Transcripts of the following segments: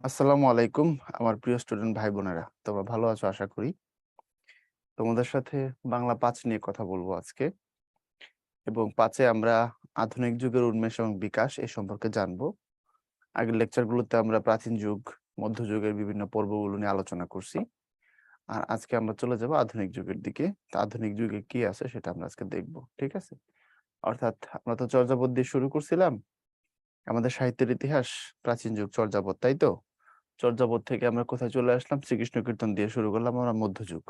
আসসালামু আলাইকুম আমার প্রিয় স্টুডেন্ট ভাই বোনেরা, তোমরা ভালো আছো আশা করি। তোমাদের সাথে বাংলা ৫ নিয়ে কথা বলবো আজকে, এবং ৫-এ আমরা আধুনিক যুগের উন্মেষ এবং বিকাশ এই সম্পর্কে জানবো। আগের লেকচারগুলোতে আমরা প্রাচীন যুগ, মধ্যযুগের বিভিন্ন পর্বগুলো নিয়ে আলোচনা করছি। আর আজকে আমরা চলে যাব আধুনিক যুগের দিকে। তা আধুনিক যুগে কি আছে সেটা আমরা আজকে দেখব, ঠিক আছে? অর্থাৎ আমরা তো চর্যাপদ দিয়ে শুরু করছিলাম, আমাদের সাহিত্যের ইতিহাস প্রাচীন যুগ চর্যাপদ, তাই তো? চর্যাপদ থেকে আমরা কোথায় চলে আসলাম? শ্রীকৃষ্ণ কীর্তন দিয়ে শুরু করলাম আমরা মধ্যযুগ।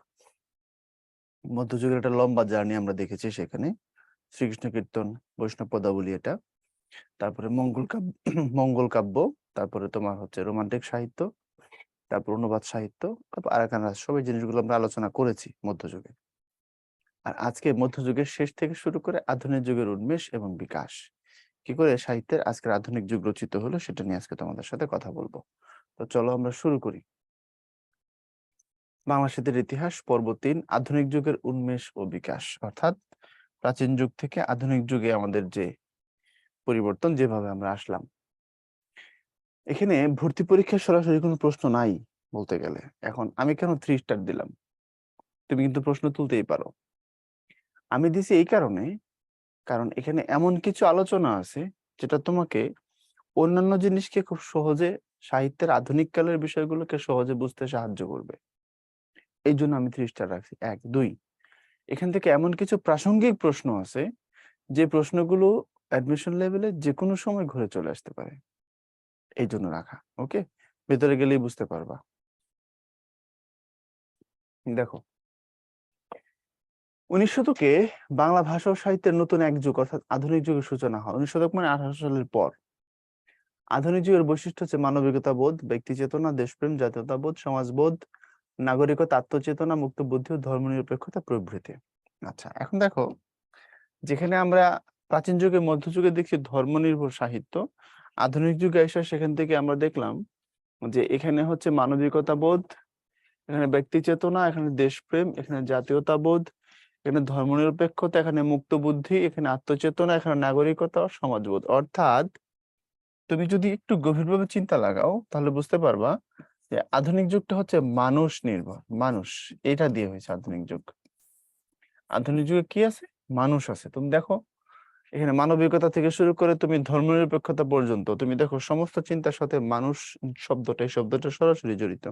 মধ্যযুগের একটা লম্বা জার্নি আমরা দেখেছি সেখানে। শ্রীকৃষ্ণ কীর্তন, বৈষ্ণব পদাবলী এটা। তারপরে মঙ্গল কাব্য মঙ্গল কাব্য, তারপরে তোমার হচ্ছে রোমান্টিক সাহিত্য, তারপর অনুবাদ সাহিত্য, তারপর আরাকান রাজ, সব এই জিনিসগুলো আমরা আলোচনা করেছি মধ্যযুগে। আর আজকে মধ্যযুগের শেষ থেকে শুরু করে আধুনিক যুগের উন্মেষ এবং বিকাশ, কি করে সাহিত্যের আজকের আধুনিক যুগ রচিত হলো সেটা নিয়ে আজকে তোমাদের সাথে কথা বলবো। তো চলো আমরা শুরু করি। বাংলা সাহিত্যের ইতিহাস পর্ব ৩, আধুনিক যুগের উন্মেষ ও বিকাশ। অর্থাৎ প্রাচীন যুগ থেকে আধুনিক যুগে আমাদের যে পরিবর্তন, যেভাবে আমরা আসলাম। এখানে ভর্তি পরীক্ষার সরাসরি কোনো প্রশ্ন নাই বলতে গেলে। এখন আমি কেন 3 স্টার দিলাম? তুমি কিন্তু প্রশ্ন তুলতেই পারো। আমি দিছি এই কারণে, কারণ এখানে এমন কিছু আলোচনা আছে যেটা তোমাকে অন্যান্য জিনিসকে খুব সহজে, সাহিত্যের আধুনিক কালের বিষয়গুলোকে সহজে বুঝতে সাহায্য করবে। এই জন্য আমি 3 স্টার রাখছি। ১, ২, এখান থেকে এমন কিছু প্রাসঙ্গিক প্রশ্ন আছে যে প্রশ্নগুলো অ্যাডমিশন লেভেলে যে কোনো সময় ঘুরে চলে আসতে পারে, এই জন্য রাখা। ওকে, ভেতরে গেলেই বুঝতে পারবা। দেখো, ১৯ শতকে বাংলা ভাষা ও সাহিত্যের নতুন এক যুগ অর্থাৎ আধুনিক যুগের সূচনা হয়। ১৯ শতক মানে ১৮০০ সালের পর। আধুনিক যুগের বৈশিষ্ট্য হচ্ছে মানবিকতা বোধ, ব্যক্তি চেতনা, দেশপ্রেম, জাতীয়তাবোধ, সমাজবোধ, নাগরিকতা, আত্মচেতনা, মুক্ত বুদ্ধি ও ধর্মনিরপেক্ষতা প্রভৃতি। আচ্ছা, এখন দেখো, যেখানে আমরা প্রাচীন যুগে, মধ্যযুগে দেখছি ধর্মনির্ভর সাহিত্য, আধুনিক যুগে এসে সেখান থেকে আমরা দেখলাম যে এখানে হচ্ছে মানবিকতা বোধ, এখানে ব্যক্তি চেতনা, এখানে দেশপ্রেম, এখানে জাতীয়তাবোধ, এখানে ধর্মনিরপেক্ষতা, এখানে মুক্ত বুদ্ধি, এখানে আত্মচেতনা, এখানে নাগরিকতা ও সমাজবোধ। অর্থাৎ তুমি যদি একটু গভীরভাবে চিন্তা লাগাও তাহলে বুঝতে পারবা যে আধুনিক যুগটা হচ্ছে মানুষ নির্ভর। মানুষ, এটা দিয়ে হয়েছে আধুনিক যুগ। আধুনিক যুগে কি আছে? মানুষ আছে। তুমি দেখো, এখানে মানবিকতা থেকে শুরু করে তুমি ধর্মনিরপেক্ষতা পর্যন্ত তুমি দেখো, সমস্ত চিন্তার সাথে মানুষ শব্দটা, এই শব্দটা সরাসরি জড়িত।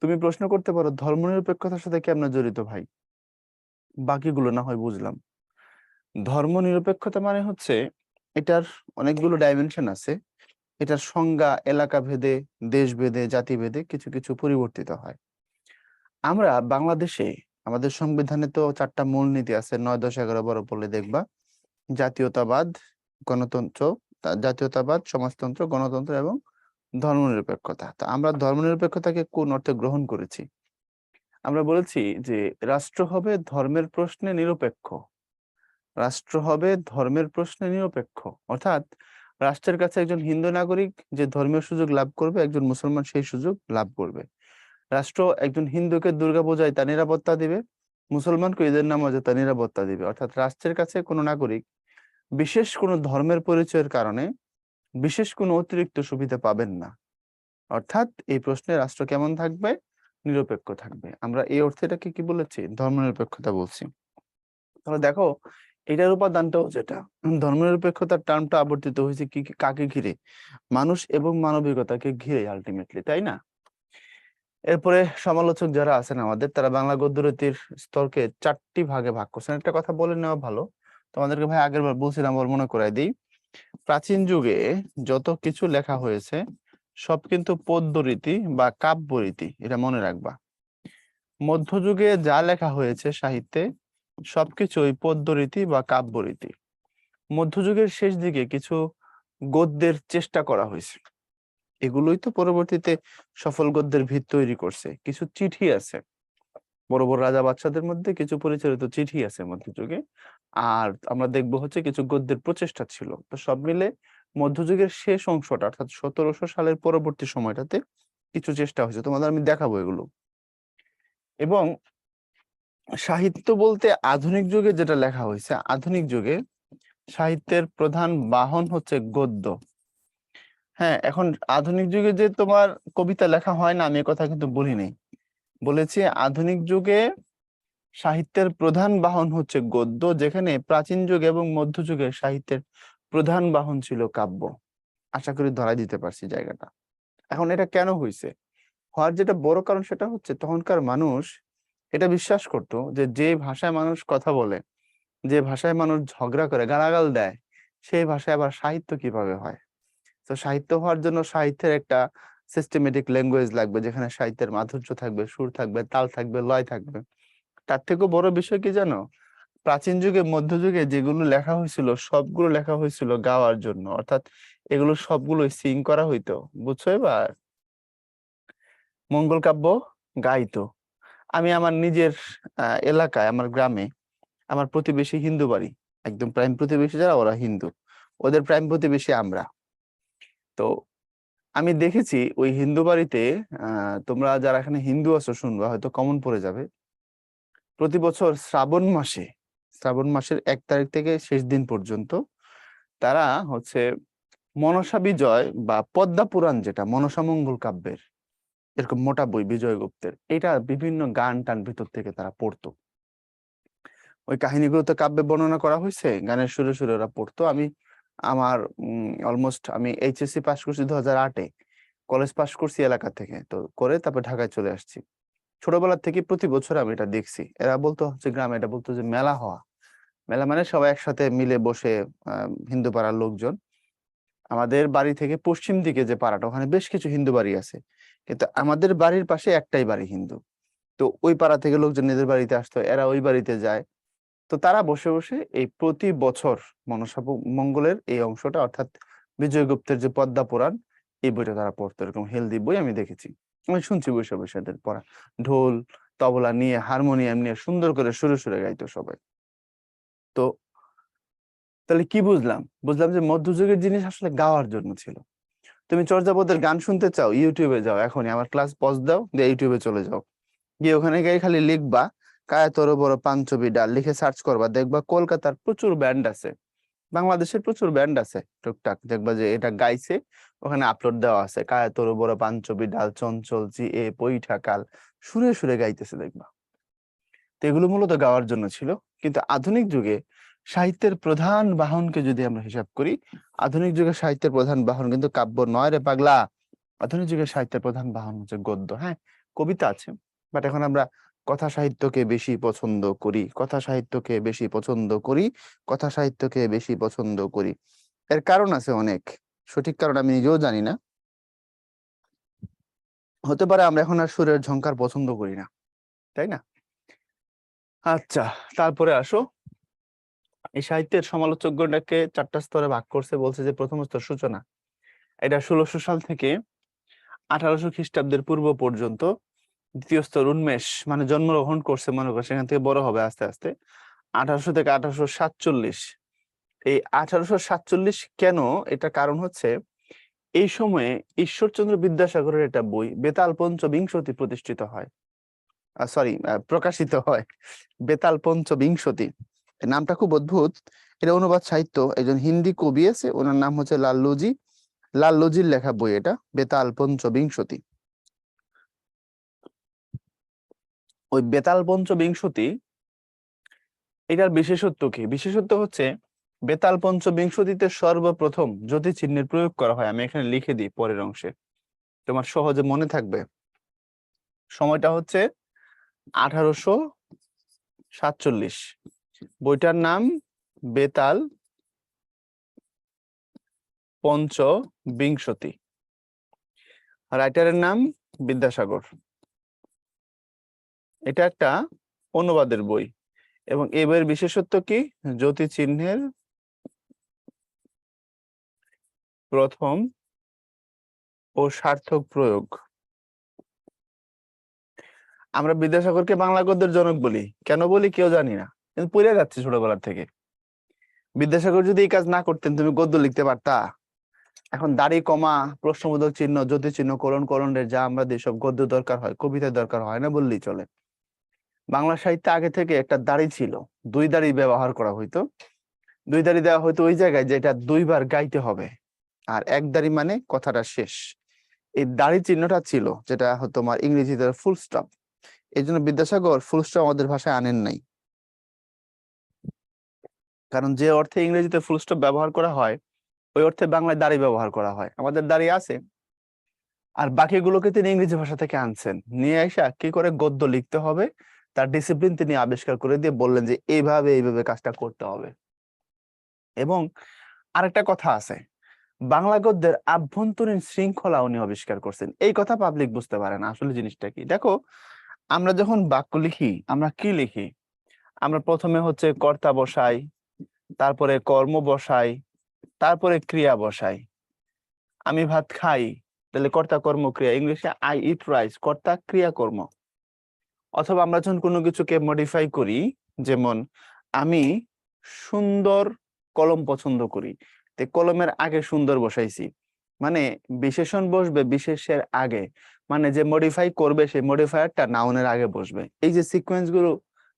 তুমি প্রশ্ন করতে পারো ধর্মনিরপেক্ষতার সাথে কেমনে জড়িত ভাই? বাকিগুলো না হয় বুঝলাম। ধর্মনিরপেক্ষতা মানে হচ্ছে এটার অনেকগুলো ডাইমেনশন আছে। এটার সংজ্ঞা এলাকা ভেদে, দেশ ভেদে, জাতি ভেদে কিছু কিছু পরিবর্তিত হয়। আমরা বাংলাদেশে আমাদের সংবিধানে তো 4টা মূলনীতি আছে, 9, 10, 11, 12 পড়লে দেখবা। জাতীয়তাবাদ, গণতন্ত্র, জাতীয়তাবাদ, সমাজতন্ত্র, গণতন্ত্র এবং ধর্মনিরপেক্ষতা। তা আমরা ধর্মনিরপেক্ষতাকে কোন অর্থে গ্রহণ করেছি? আমরা বলেছি যে রাষ্ট্র হবে ধর্মের প্রশ্নে নিরপেক্ষ। রাষ্ট্র হবে ধর্মের প্রশ্নে নিরপেক্ষ, অর্থাৎ রাষ্ট্রের কাছে একজন হিন্দু নাগরিক যে ধর্মীয় সুযোগ লাভ করবে, একজন মুসলমান সেই সুযোগ লাভ করবে। রাষ্ট্র একজন হিন্দুকে দুর্গাপূজায় তার নিরাপত্তা দিবে, মুসলমানকে ঈদের নামাজে তার নিরাপত্তা দিবে। অর্থাৎ রাষ্ট্রের কাছে কোনো নাগরিক বিশেষ কোনো ধর্মের পরিচয়ের কারণে বিশেষ কোনো অতিরিক্ত সুবিধা পাবেন না। অর্থাৎ এই প্রশ্নে রাষ্ট্র কেমন থাকবে? নিরপেক্ষ থাকবে। আমরা এই অর্থে এটাকে কি বলেছি? ধর্মনিরপেক্ষতা বলছি। তাহলে দেখো, এটার উপাদানটাও যেটা, ধর্মনিরপেক্ষতার টার্মটা আবর্তিত হয়েছে কি কাকে ঘিরে? মানুষ এবং মানবিকতাকে ঘিরে আলটিমেটলি, তাই না? এরপরে সমালোচক যারা আছেন আমাদের, তারা বাংলা গদ্যরীতির স্তরকে 4টি ভাগে ভাগ করছেন। একটা কথা বলে নেওয়া ভালো, তোমাদেরকে ভাই আগের বার বলছিলাম, আবার মনে করাই দিই। প্রাচীন যুগে যত কিছু লেখা হয়েছে সব কিন্তু পদ্যরীতি বা কাব্যরীতি, এটা মনে রাখবা। মধ্যযুগে যা লেখা হয়েছে সাহিত্যে সবকিছুই পদ্যরীতি বা কাব্যরীতি। মধ্যযুগের শেষ দিকে কিছু গদ্যের চেষ্টা করা হয়েছে, এগুলোই তো পরবর্তীতে সফল গদ্যের ভিত তৈরি করছে। কিছু চিঠি আছে, বড় বড় রাজা বাদশাদের মধ্যে কিছু পরিচালিত চিঠি আছে মধ্যযুগে। আর আমরা দেখবো হচ্ছে কিছু গদ্যের প্রচেষ্টা ছিল। তো সব মিলে মধ্যযুগের শেষ অংশটা অর্থাৎ 1700 সালের পরবর্তী সময়টাতে কিছু চেষ্টা হয়েছে, তোমাদের আমি দেখাবো এগুলো। এবং সাহিত্য বলতে আধুনিক যুগে যেটা লেখা হয়েছে, আধুনিক যুগে সাহিত্যের প্রধান বাহন হচ্ছে গদ্য। হ্যাঁ, এখন আধুনিক যুগে যে তোমার কবিতা লেখা হয় না, আমি এ কথা কিন্তু বলি নাই। বলেছি আধুনিক যুগে সাহিত্যের প্রধান বাহন হচ্ছে গদ্য, যেখানে প্রাচীন যুগ এবং মধ্যযুগের সাহিত্যের প্রধান বাহন ছিল কাব্য। আশা করি ধরাই দিতে পারছি জায়গাটা। এখন এটা কেন হয়েছে, হওয়ার যেটা বড় কারণ সেটা হচ্ছে তখনকার মানুষ এটা বিশ্বাস করতো যে যে ভাষায় মানুষ কথা বলে, যে ভাষায় মানুষ ঝগড়া করে, গালাগাল দেয়, সেই ভাষায় আবার সাহিত্য কিভাবে হয়। তো সাহিত্য হওয়ার জন্য সাহিত্যের একটা সিস্টেমেটিক ল্যাঙ্গুয়েজ লাগবে, যেখানে সাহিত্যের মাধুর্য থাকবে, সুর থাকবে, তাল থাকবে, লয় থাকবে। তার থেকেও বড় বিষয় কি জানো, প্রাচীন যুগে মধ্যযুগে যেগুলো লেখা হয়েছিল সবগুলো লেখা হয়েছিল গাওয়ার জন্য, অর্থাৎ এগুলো সবগুলো সিং করা হইতো। বুঝছো এবার? মঙ্গল কাব্য গাইতো। আমি আমার নিজের এলাকায়, আমার গ্রামে, আমার প্রতিবেশী হিন্দু বাড়ি, একদম প্রাইম প্রতিবেশী যারা ওরা হিন্দু, ওদের প্রাইম প্রতিবেশী আমরা। তো আমি দেখেছি ওই হিন্দু বাড়িতে, তোমরা যারা এখানে হিন্দু আছো শুনবা, হয়তো কমন পড়ে যাবে, প্রতি বছর শ্রাবণ মাসের 1 তারিখ থেকে শেষ দিন পর্যন্ত তারা হচ্ছে মনসা বিজয় বা পদ্মা পুরাণ, যেটা মনসা মঙ্গল কাব্যের এরকম মোটা বই বিজয়গুপ্তের, এটা বিভিন্ন গান টান ভিতর থেকে তারা পড়তো। ওই কাহিনীগুলো তো কাব্যে বর্ণনা করা হয়েছে, গানের সুরে সুরে ওরা পড়তো। আমি আমার অলমোস্ট আমি এইচএসসি পাস করছি 2008-এ, কলেজ পাস করছি এলাকা থেকে, তো করে তারপর ঢাকায় চলে আসছি। ছোটবেলা থেকে প্রতি বছর আমি এটা দেখছি। এরা বলতো হচ্ছে গ্রামে, এটা বলতো যে মেলা হওয়া। মেলা মানে সবাই একসাথে মিলে বসে, হিন্দু পাড়ার লোকজন। আমাদের বাড়ি থেকে পশ্চিম দিকে যে পাড়াটা, ওখানে বেশ কিছু হিন্দু বাড়ি আছে, কিন্তু আমাদের বাড়ির পাশে একটাই বাড়ি হিন্দু। তো ওই পাড়া থেকে লোকজন নিজের বাড়িতে আসতো, এরা ওই বাড়িতে যায়। তো তারা বসে বসে এই প্রতি বছর মনসা মঙ্গলের এই অংশটা, অর্থাৎ বিজয়গুপ্তের যে পদ্মা পুরাণ, এই বইটা তারা পড়তো। এরকম হেলদি বই আমি দেখেছি, আমি শুনছি বসে বসে এদের পড়া। ঢোল তবলা নিয়ে, হারমোনিয়াম নিয়ে সুন্দর করে সুরে সুরে গাইতো সবাই। তো তাহলে কি বুঝলাম? বুঝলাম যে মধ্যযুগের জিনিস আসলে গাওয়ার জন্য ছিল। তুমি চর্যাপদের গান শুনতে চাও, ইউটিউবে যাও, এখনই আমার ক্লাস পজ দাও, দিয়ে ইউটিউবে চলে যাও, গিয়ে ওখানে গিয়ে খালি লিখবা কায়া তোর বড় পাঞ্চবি ডাল, লিখে সার্চ করবা, দেখবা কলকাতার প্রচুর ব্যান্ড আছে, বাংলাদেশের প্রচুর ব্যান্ড আছে টুকটাক, দেখবা যে এটা গাইছে, ওখানে আপলোড দেওয়া আছে, কায়া তোর বড় পাঞ্চবি ডাল চঞ্চল জি এ পৈঠা কাল, সুরে সুরে গাইতেছে দেখবা। তো এগুলো মূলত গাওয়ার জন্য ছিল। কিন্তু আধুনিক যুগে সাহিত্যের প্রধান বাহনকে যদি আমরা হিসাব করি, আধুনিক যুগে সাহিত্যের প্রধান বাহন কিন্তু কাব্য নয় রে পাগলা। আধুনিক যুগের সাহিত্যের প্রধান বাহন হচ্ছে গদ্য। হ্যাঁ, কবিতা আছে, বাট এখন আমরা কথা সাহিত্যকে বেশি পছন্দ করি, কথা সাহিত্যকে বেশি পছন্দ করি, কথা সাহিত্যকে বেশি পছন্দ করি। এর কারণ আছে অনেক, সঠিক কারণ আমি নিজেও জানি না। হতে পারে আমরা এখন আর সুরের ঝংকার পছন্দ করি না, তাই না? আচ্ছা, তারপরে আসো, এই সাহিত্যের সমালোচকগণকে 4টা স্তরে ভাগ করছে। বলছে যে প্রথম স্তর সূচনা, এটা 1600 সাল থেকে 1800 খ্রিস্টাব্দের পূর্ব পর্যন্ত। দ্বিতীয় স্তর উন্মেষ, মানে জন্মগ্রহণ করছে, মনে করছে সেখান থেকে বড় হবে আস্তে আস্তে, 1800 থেকে 1847। এই 1847 কেন? এটা কারণ হচ্ছে এই সময়ে ঈশ্বরচন্দ্র বিদ্যাসাগরের একটা বই বেতাল পঞ্চবিংশতি প্রতিষ্ঠিত হয়, সরি, প্রকাশিত হয়। বেতাল পঞ্চবিংশতি, এই নামটা খুব অদ্ভুত। এটা অনুবাদ সাহিত্য, একজন হিন্দি কবি আছে, ওনার নাম হচ্ছে লাল্লুজি। লাল্লুজির লেখা বই এটা, বেতাল পঞ্চবিংশতি। ওই বেতাল পঞ্চবিংশতি, এটার বিশেষত্ব কি? বিশেষত্ব হচ্ছে বেতাল পঞ্চবিংশতিতে সর্বপ্রথম জ্যোতি চিহ্নের প্রয়োগ করা হয়। আমি এখানে লিখে দিই পরের অংশে, তোমার সহজে মনে থাকবে। সময়টা হচ্ছে 1847। বইটার নাম বেতাল পঞ্চবিংশতি, রাইটারের নাম বিদ্যাসাগর। এটা একটা অনুবাদের বই, এবং এই বইয়ের বিশেষত্ব কি? জ্যোতি চিহ্নের প্রথম ও সার্থক প্রয়োগ। আমরা বিদ্যাসাগরকে বাংলা গদ্যের জনক বলি, কেন বলি কেউ জানি না, কিন্তু পড়ে যাচ্ছে ছোটবেলা থেকে। বিদ্যাসাগর যদি এই কাজ না করতেন, তুমি গদ্য লিখতে পারতা? এখন দাড়ি কমা, প্রশ্নবোধক চিহ্ন, জ্যোতি চিহ্ন, করণ করণের যা আমরা যেসব গদ্য দরকার হয়, কবিতার দরকার হয় না বললেই চলে। বাংলা সাহিত্যে আগে থেকে একটা দাড়ি ছিল, 2 দাড়ি ব্যবহার করা হইতো। 2 দাড়ি দেওয়া হয়তো ওই জায়গায় যেটা 2বার গাইতে হবে, আর একদারি মানে কথাটা শেষ। এই দাড়ি চিহ্নটা ছিল, যেটা তোমার ইংরেজিতে ফুল স্টপ। এই জন্য বিদ্যাসাগর ফুল স্টপ আমাদের ভাষায় আনেন নাই, কারণ যে অর্থে ইংরেজিতে ফুল স্টপ ব্যবহার করা হয় ওই অর্থে বাংলায় দাড়ি ব্যবহার করা হয়। আমাদের দাড়ি আছে, আর বাকিগুলোকে তিনি ইংরেজি ভাষা থেকে আনছেন, নিয়ে এসে কি করে গদ্য লিখতে হবে তার ডিসিপ্লিন তিনি আবিষ্কার করে দিয়ে বললেন যে এইভাবে এইভাবে কাজটা করতে হবে। এবং আরেকটা কথা আছে, বাংলা গদ্যের আভ্যন্তরীণ শৃঙ্খলা উনি আবিষ্কার করছেন। এই কথা পাবলিক বুঝতে পারে না আসলে জিনিসটা কি। দেখো, আমরা যখন বাক্য লিখি আমরা কি লিখি? আমরা প্রথমে হচ্ছে কর্তা বসাই, তারপরে কর্ম বসাই, তারপরে ক্রিয়া বসাই। আমি ভাত খাই, তাহলে কর্তা কর্ম ক্রিয়া, ইংলিশে আই ইট রাইস, কর্তা ক্রিয়া কর্ম। অথবা আমরা যখন কোনো কিছুকে মডিফাই করি, যেমন আমি সুন্দর কলম পছন্দ করি, তে কলমের আগে সুন্দর বসাইছি, মানে বিশেষণ বসবে বিশেষের আগে, মানে যে মডিফাই করবে সেই মডিফায়ারটা নাউনের আগে বসবে। এই যে সিকোয়েন্স গুলো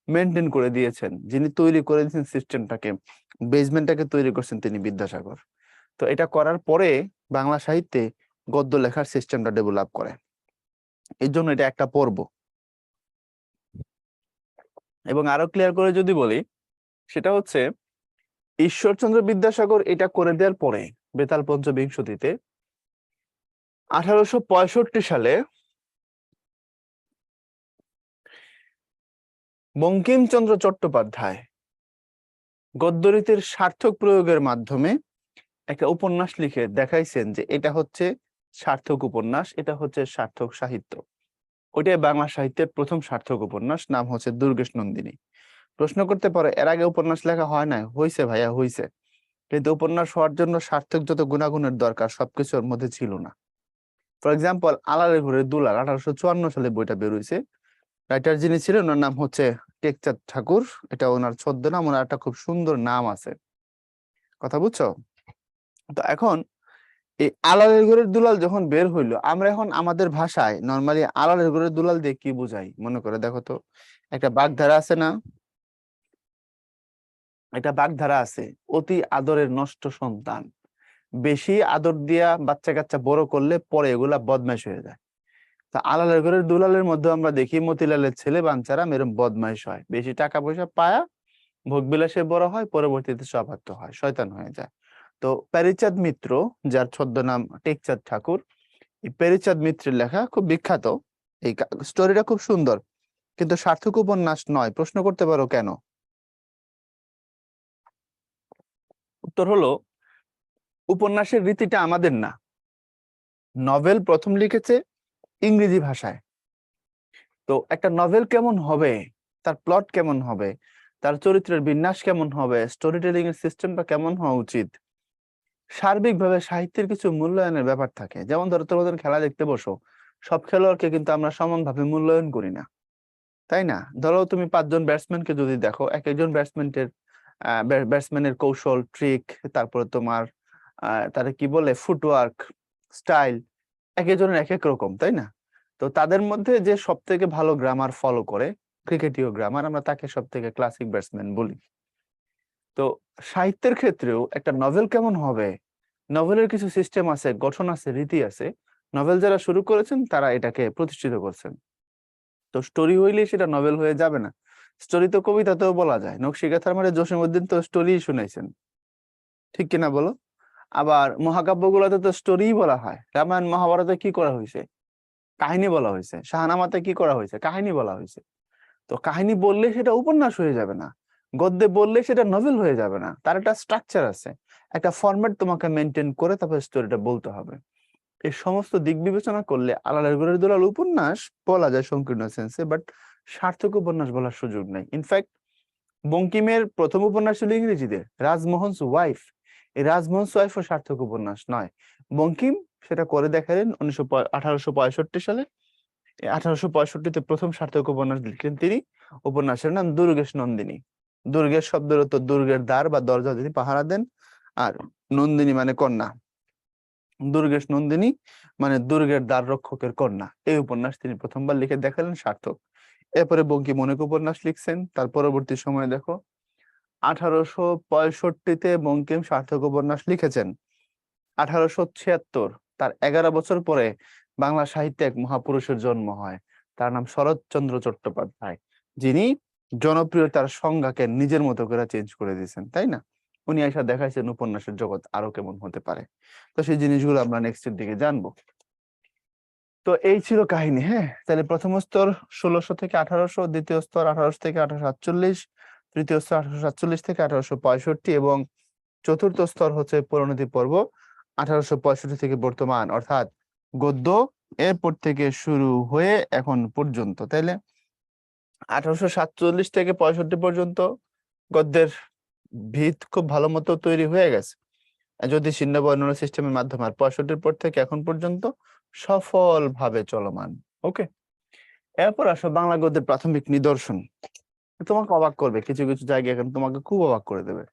মেনটেন করে দিয়েছেন, যিনি তৈরি করে দিয়েছেন সিস্টেমটাকে, বেসমেন্টটাকে তৈরি করছেন তিনি বিদ্যাসাগর। তো এটা করার পরে বাংলা সাহিত্যে গদ্য লেখার সিস্টেমটা ডেভেলপ করে। এই জন্য এটা একটা পর্ব। এবং আরো ক্লিয়ার করে যদি বলি, সেটা হচ্ছে ঈশ্বরচন্দ্র বিদ্যাসাগর এটা করে দেওয়ার পরে বেতাল পঞ্চবিংশতিতে 1865 সালে বঙ্কিমচন্দ্র চট্টোপাধ্যায় গদ্যরীতির সার্থক প্রয়োগের মাধ্যমে একটা উপন্যাস লিখে দেখাইছেন যে এটা হচ্ছে সার্থক উপন্যাস, এটা হচ্ছে সার্থক সাহিত্য। ওইটাই বাংলা সাহিত্যের প্রথম সার্থক উপন্যাস, নাম হচ্ছে দুর্গেশ নন্দিনী। প্রশ্ন করতে পারে এর আগে উপন্যাস লেখা হয় না? হয়েছে ভাইয়া, হয়েছে, কিন্তু উপন্যাস হওয়ার জন্য সার্থক যত গুণাগুণের দরকার সবকিছুর মধ্যে ছিল না। ফর এক্সাম্পল, আলালের ঘরের দুলাল 1854 সালে বইটা বেরোইছে। রাইটার যিনি ছিলেন ওনার নাম হচ্ছে টেকচাঁদ ঠাকুর, এটা ওনার ছদ্মনাম। ওনার একটা খুব সুন্দর নাম আছে, কথা বুঝছো? তো এখন এই আলালের ঘরের দুলাল যখন বের হইলো, আমরা এখন আমাদের ভাষায় নর্মালি আলালের ঘরের দুলাল দিয়ে কি বুঝাই মনে করে দেখো তো। একটা বাগধারা আছে না, একটা বাগধারা আছে, অতি আদরের নষ্ট সন্তান। বেশি আদর দিয়া বাচ্চা কাচ্চা বড় করলে পরে এগুলা বদমাইশ হয়ে যায়। তা আলালের ঘরের দুলালের মধ্যে আমরা দেখি মতিলালের ছেলে বাঞ্চারা এরকম বদমাইশ হয়, বেশি টাকা পয়সা পায়া ভোগবিলাসে বড় হয়, পরবর্তীতে স্বভাব্য হয়, শয়তান হয়ে যায়। তো প্যারীচাঁদ মিত্র, যার ছদ্মনাম টেকচাঁদ ঠাকুর, এই প্যারীচাঁদ মিত্রের লেখা খুব বিখ্যাত। এই স্টোরিটা খুব সুন্দর, কিন্তু সার্থক উপন্যাস নয়। প্রশ্ন করতে পারো কেন? উত্তর হলো, উপন্যাসের রীতিটা আমাদের না। নভেল প্রথম লিখেছে ইংরেজি ভাষায়। তো একটা নভেল কেমন হবে, তার প্লট কেমন হবে, তার চরিত্রের বিন্যাস কেমন হবে, স্টোরি টেলিং এর সিস্টেমটা কেমন হওয়া উচিত, সার্বিকভাবে সাহিত্যের কিছু মূল্যায়নের ব্যাপার থাকে। যেমন ধরো, তোমাদের খেলা দেখতে বসো, সব খেলোয়াড়কে কিন্তু আমরা সমানভাবে মূল্যায়ন করি না, তাই না? ধরো তুমি 5 জন ব্যাটসম্যানকে যদি দেখো, এক একজন ব্যাটসম্যানের কৌশল, ট্রিক, তারপরে তোমার তারা কি বলে ফুটওয়ার্ক, স্টাইল, এক একজনের এক এক রকম, তাই না? তো তাদের মধ্যে যে সব থেকে ভালো গ্রামার ফলো করে, ক্রিকেটীয় গ্রামার, আমরা তাকে সব থেকে ক্লাসিক ব্যাটসম্যান বলি। তো সাহিত্যের ক্ষেত্রেও একটা নভেল কেমন হবে, নভেলের কিছু সিস্টেম আছে, গঠন আছে, রীতি আছে। নভেল যারা শুরু করেছেন তারা এটাকে প্রতিষ্ঠিত করছেন। তো স্টোরি হইলে সেটা নভেল হয়ে যাবে না। স্টোরি তো কবিতাতেও বলা যায়, নকশিকাঁথার মানে জসীমউদ্দিন তো স্টোরি শুনাইছেন, ঠিক কিনা বলো? আবার মহাকাব্যগুলোতে তো স্টোরি বলা হয়। রামায়ণ মহাভারতে কি করা হয়েছে? কাহিনী বলা হয়েছে। শাহনামাতে কি করা হয়েছে? কাহিনী বলা হয়েছে। তো কাহিনী বললে সেটা উপন্যাস হয়ে যাবে না, গদ্যে বললে সেটা নভেল হয়ে যাবে না। তার একটা স্ট্রাকচার আছে, একটা ফরম্যাট তোমাকে মেনটেন করে তারপর স্টোরিটা বলতে হবে। এই সমস্ত দিক বিবেচনা করলে আলালের ঘরের দুলাল উপন্যাস বলা যায় সংকীর্ণ সেন্সে, বাট সার্থক উপন্যাস বলার সুযোগ নাই। ইনফ্যাক্ট বঙ্কিমের প্রথম উপন্যাস ছিল ইংরেজিতে, রাজমোহনস ওয়াইফ। এই রাজমোহনস ওয়াইফ ও সার্থক উপন্যাস নয়। বঙ্কিম সেটা করে দেখালেন 1865 সালে। 1865-তে প্রথম সার্থক উপন্যাস লিখলেন তিনি। উপন্যাসের নাম দুর্গেশ নন্দিনী। দুর্গেশ শব্দের অর্থ দুর্গের দ্বার বা দরজা যিনি পাহারা দেন, আর নন্দিনী মানে কন্যা। দুর্গেশ নন্দিনী মানে দুর্গের দ্বার রক্ষকের কন্যা। এই উপন্যাস তিনি প্রথমবার লিখে দেখালেন, সার্থক। এরপরে বঙ্কিম অনেক উপন্যাস লিখছেন। তার পরবর্তী সময়ে দেখো, 1865-তে বঙ্কিম সার্থক উপন্যাস লিখেছেন। 1876, তার 11 বছর পরে বাংলা সাহিত্যে এক মহাপুরুষের জন্ম হয়, তার নাম শরৎচন্দ্র চট্টোপাধ্যায়, যিনি জনপ্রিয়তার সংজ্ঞাকে নিজের মতো করে চেঞ্জ করে দিয়েছেন, তাই না? উনি এসে দেখাইছেন উপন্যাসের জগৎ আরো কেমন হতে পারে। তো সেই জিনিসগুলো আমরা নেক্সটের দিকে জানবো। তো এই ছিল কাহিনী। হ্যাঁ, তাহলে প্রথম স্তর 1600 থেকে 1800, দ্বিতীয় স্তর 1800 থেকে 1848, তৃতীয় স্তর 1847 থেকে 1865 এবং চতুর্থ স্তর হচ্ছে পরিণতি পর্ব 1865 থেকে বর্তমান, অর্থাৎ গদ্য এরপর থেকে শুরু হয়ে এখন পর্যন্ত। তাইলে 1847 থেকে 65 পর্যন্ত গদ্যের ভিত খুব ভালো মতো তৈরি হয়ে গেছে যদি ছিন্ন বর্ণনা সিস্টেমের মাধ্যমে, আর 65 পর থেকে এখন পর্যন্ত সফল ভাবে চলমান। ওকে, এরপর আসো বাংলা গদ্যের প্রাথমিক নিদর্শন। তোমাকে অবাক করবে, কিছু কিছু জায়গায় এখন তোমাকে খুব অবাক করে দেবে।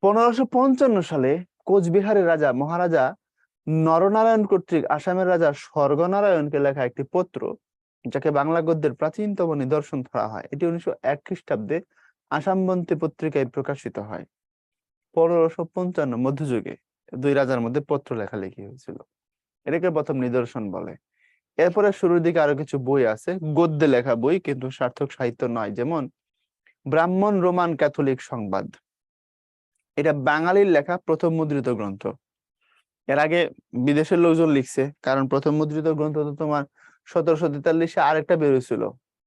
1555 সালে কোচবিহারের রাজা মহারাজা নরনারায়ণ কর্তৃক আসামের রাজা স্বর্গনারায়ণকে লেখা একটি পত্র, যাকে বাংলা গদ্যের প্রাচীনতম নিদর্শন ধরা হয়, এটি 1901 খ্রিস্টাব্দে আসামবন্তী পত্রিকায় প্রকাশিত হয়। 1555 মধ্যযুগে দুই রাজার মধ্যে পত্র লেখালেখি হয়েছিল, এটাকে প্রথম নিদর্শন বলে। এরপরে শুরুর দিকে আরো কিছু বই আছে, গদ্যে লেখা বই, কিন্তু সার্থক সাহিত্য নয়, যেমন ব্রাহ্মণ রোমান ক্যাথলিক সংবাদ, এটা বাঙালির লেখা প্রথম মুদ্রিত গ্রন্থ। এর আগে বিদেশের লোকজন লিখছে, কারণ প্রথম মুদ্রিত গ্রন্থ তো তোমার 1743-এ আরেকটা বেরোছিল,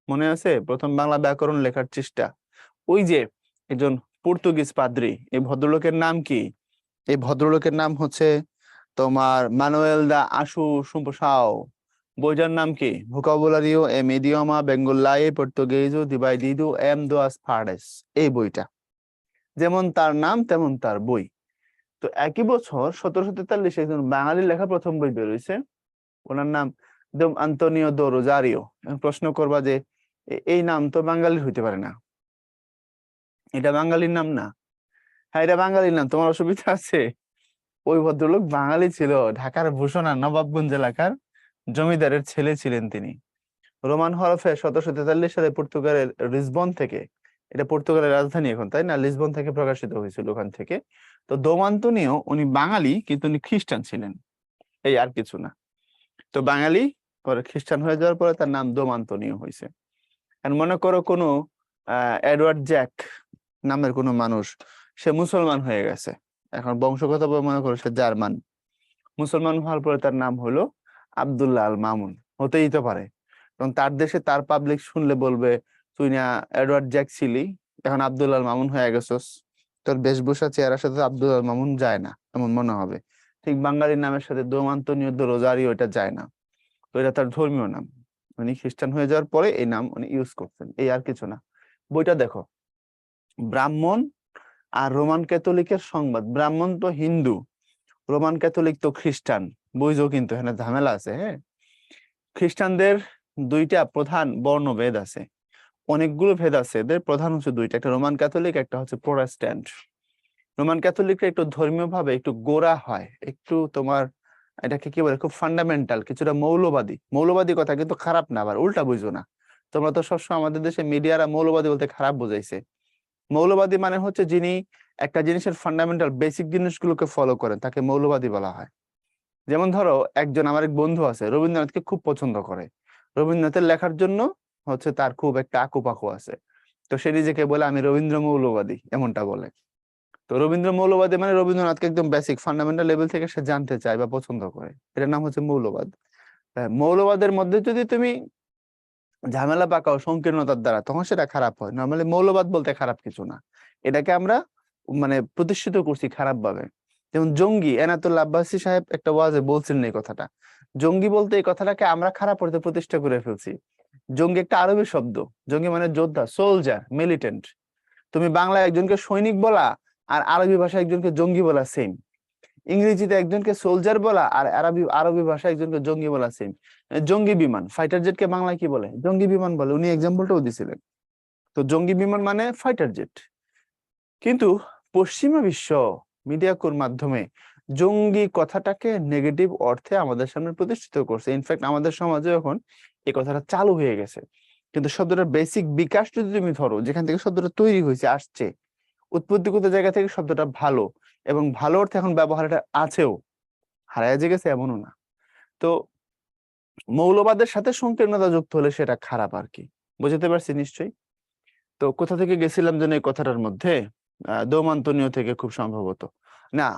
মনে আছে? প্রথম বাংলা ব্যাকরণ লেখার চেষ্টা, ওই যে একজন পর্তুগিজ পাদ্রী, এই ভদ্রলোকের নাম কি? এই ভদ্রলোকের নাম হচ্ছে তোমার মানুয়েল দা আশু সুম্পসাও। বইটার নাম কি? ভোকাবুলারিও এ মিডিয়ামা বেঙ্গোলাই পর্তুগেজো ডিভাইডিডো এম দুয়াস ফার্ডেস, এই বইটা। যেমন তার নাম তেমন তার বই। তো একই বছর 1743 একজন বাঙালি লেখা প্রথম বই বেরোইছে, ওনার নাম দম আন্তোনিও দো রোজারিও। প্রশ্ন করবা যে এই নাম তো বাঙালির হইতে পারে না, এটা বাঙালির নাম না? হ্যাঁ, এটা বাঙালির নাম, তোমার অসুবিধা আছে? ওই ভদ্রলোক বাঙালি ছিল, ঢাকার ভূষণা নবাবগঞ্জ এলাকার জমিদারের ছেলে ছিলেন তিনি। রোমান হরফে 1743 সালে পর্তুগালের লিসবন থেকে, এটা পর্তুগালের রাজধানী এখন, তাই না? লিসবন থেকে প্রকাশিত হয়েছিল ওখান থেকে। তো দোম আন্তোনিও উনি বাঙালি, কিন্তু উনি খ্রিস্টান ছিলেন, এই আর কিছু না। তো বাঙালি পরে খ্রিস্টান হয়ে যাওয়ার পরে তার নাম দোম আন্তোনিও হয়েছে। আর মনে করো কোনো এডওয়ার্ড জ্যাক নামের কোনো মানুষ, সে মুসলমান হয়ে গেছে, এখন বংশগত মনে করো সে জার্মান, মুসলমান হওয়ার পরে তার নাম হলো আব্দুল্লাহ আল মামুন, হতেই তো পারে। এবং তার দেশে তার পাবলিক শুনলে বলবে তুই না এডওয়ার্ড জ্যাক ছিলি, এখন আব্দুল্লাহ আল মামুন হয়ে গেছস, তোর বেশভূষা চেহারার সাথে আব্দুল্লাহ আল মামুন যায় না, এমন মনে হবে। ঠিক বাঙালির নামের সাথে দোম আন্তোনিও দো রোজারিও এটা যায় না, তো এটা তার ধর্মীয় নাম। উনি খ্রিস্টান হয়ে যাওয়ার পরে এই নাম উনি ইউজ করতেন, এই আর কিছু না। বইটা দেখো, ব্রাহ্মণ আর রোমান ক্যাথলিকের সংবাদ। ব্রাহ্মণ তো হিন্দু, রোমান ক্যাথলিক তো খ্রিস্টান, বুঝো কিন্তু এখানে ঝামেলা আছে। হ্যাঁ, খ্রিস্টানদের দুইটা প্রধান বর্ণভেদ আছে, অনেকগুলো ভেদ আছে, এদের প্রধান হচ্ছে দুইটা, একটা রোমান ক্যাথলিক, একটা হচ্ছে প্রোটেস্ট্যান্ট। রোমান ক্যাথলিকরা একটু ধর্মীয় ভাবে একটু গোড়া হয়, একটু তোমার এটাকে কি বলে, খুব ফান্ডামেন্টাল, কিছুটা মৌলবাদী। মৌলবাদী কথা কিন্তু খারাপ না, আবার উল্টা বুঝো না। তোমরা তো সবসময় আমাদের দেশে মিডিয়ারা মৌলবাদী বলতে খারাপ বুঝাইছে। মৌলবাদী মানে হচ্ছে যিনি একটা জিনিসের ফান্ডামেন্টাল বেসিক জিনিসগুলোকে ফলো করেন, তাকে মৌলবাদী বলা হয়। যেমন ধরো একজন আমার এক বন্ধু আছে, রবীন্দ্রনাথকে খুব পছন্দ করে, রবীন্দ্রনাথের লেখার জন্য হচ্ছে তার খুব একটা আকুপাকু আছে, তো সে নিজেকে বলে আমি রবীন্দ্র মৌলবাদী, এমনটা বলে। তো রবীন্দ্র মৌলবাদী মানে রবীন্দ্রনাথকে একদম বেসিক ফান্ডামেন্টাল লেভেল থেকে সে জানতে চায় বা পছন্দ করে, এটার নাম হচ্ছে মৌলবাদ। মৌলবাদের মধ্যে যদি তুমি ঝামেলা পাকাও সংকীর্ণতার দ্বারা, তখন সেটা খারাপ হয়। নর্মালি মৌলবাদ বলতে খারাপ কিছু না, এটাকে আমরা মানে প্রতিষ্ঠিত করছি খারাপ ভাবে। যেমন জঙ্গি, এনায়েতুল্লাহ আব্বাসী সাহেব একটা ওয়াজে বলছিলেন এই কথাটা, জঙ্গি বলতে এই কথাটাকে আমরা খারাপ অর্থে প্রতিষ্ঠা করে ফেলছি। জঙ্গি একটা আরবি শব্দ, জঙ্গি মানে যোদ্ধা, সোলজার, মিলিটেন্ট। তুমি বাংলায় একজনকে সৈনিক বলা আর আরবি ভাষায় একজনকে জঙ্গি বলা সেম। ইংরেজিতে একজনকে সোলজার বলা আর আরবি আরবি ভাষায় একজনকে জঙ্গি বলা সেম। জঙ্গি বিমান, ফাইটার জেটকে বাংলায় কি বলে? জঙ্গি বিমান বলে, উনি এক্সাম্পলটাও দিছিলেন। তো জঙ্গি বিমান মানে ফাইটার জেট। কিন্তু পশ্চিমা বিশ্ব মিডিয়াকুর মাধ্যমে জঙ্গি কথাটাকে নেগেটিভ অর্থে আমাদের সামনে প্রতিষ্ঠিত করছে। ইনফ্যাক্ট আমাদের সমাজে এখন এই কথাটা চালু হয়ে গেছে। কিন্তু শব্দটার বেসিক বিকাশ যদি তুমি ধরো, যেখান থেকে শব্দটা তৈরি হয়েছে, আসছে, উৎপত্তিগত জায়গা থেকে শব্দটা ভালো, এবং ভালো অর্থে এখন ব্যবহার এটা আছেও, হারায় যে গেছে এমনও না। তো মৌলবাদের সাথে সংকীর্ণতা যুক্ত হলে সেটা খারাপ আর কি, বুঝতে পারছি নিশ্চয়ই। তো কোথা থেকে গেছিলাম যেন এই কথাটার মধ্যে, দোমান্তনীয় থেকে খুব সম্ভবত, না,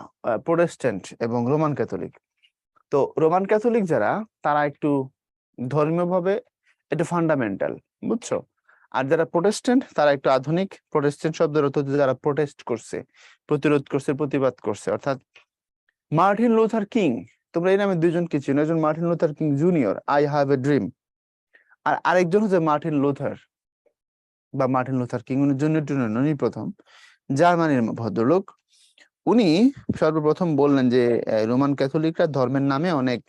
প্রোটেস্ট্যান্ট এবং রোমান ক্যাথলিক। তো রোমান ক্যাথলিক যারা, তারা একটু ধর্মীয় ভাবে একটু ফান্ডামেন্টাল, বুঝছো। আর যারা প্রোটেস্ট্যান্ট তারা একটু আধুনিক। প্রোটেস্ট্যান্ট শব্দের অর্থ হচ্ছে যারা প্রোটেস্ট করছে, প্রতিরোধ করছে, প্রতিবাদ করছে। অর্থাৎ মার্টিন লুথার কিং, তোমরা এই নামে দুইজনকে চিনো, একজন Martin Luther King Junior, I have a dream, আর আরেকজন হচ্ছে মার্টিন লুথার বা মার্টিন লুথার কিং, উনি জুনিয়র, উনি প্রথম জার্মানির ভদ্রলোক। উনি সর্বপ্রথম বললেন যে রোমান ক্যাথলিকরা ধর্মের নামে অনেক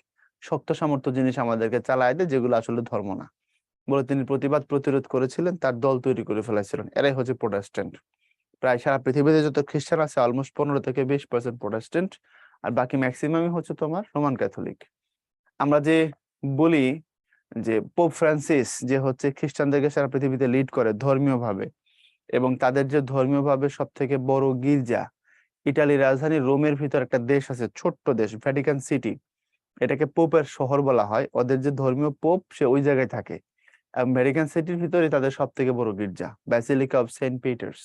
শক্ত সামর্থ্য জিনিস আমাদেরকে চালায় দেয়, যেগুলো আসলে ধর্ম না বলে তিনি প্রতিবাদ প্রতিরোধ করেছিলেন, তার দল তৈরি করে ফেলেছিলেন। এরাই হচ্ছে প্রোটেস্ট্যান্ট। প্রায় সারা পৃথিবীতে যত খ্রিস্টান আছে অলমোস্ট 15 থেকে 20% প্রোটেস্ট্যান্ট, আর বাকি ম্যাক্সিমামই হচ্ছে তোমার রোমান ক্যাথলিক। আমরা যে বলি যে পোপ ফ্রান্সিস যে হচ্ছে খ্রিস্টানদেরকে সারা পৃথিবীতে লিড করে ধর্মীয় ভাবে, এবং তাদের যে ধর্মীয় ভাবে সব থেকে বড় গির্জা ইটালির রাজধানী রোমের ভিতর একটা দেশ আছে, ছোট্ট দেশ, ভ্যাটিকান সিটি, এটাকে পোপের শহর বলা হয়। ওদের যে ধর্মীয় পোপ সে ওই জায়গায় থাকে, ভ্যাটিকান সিটির ভিতরে তাদের সব থেকে বড় গির্জা ব্যাসিলিকা অফ সেন্ট পিটার্স।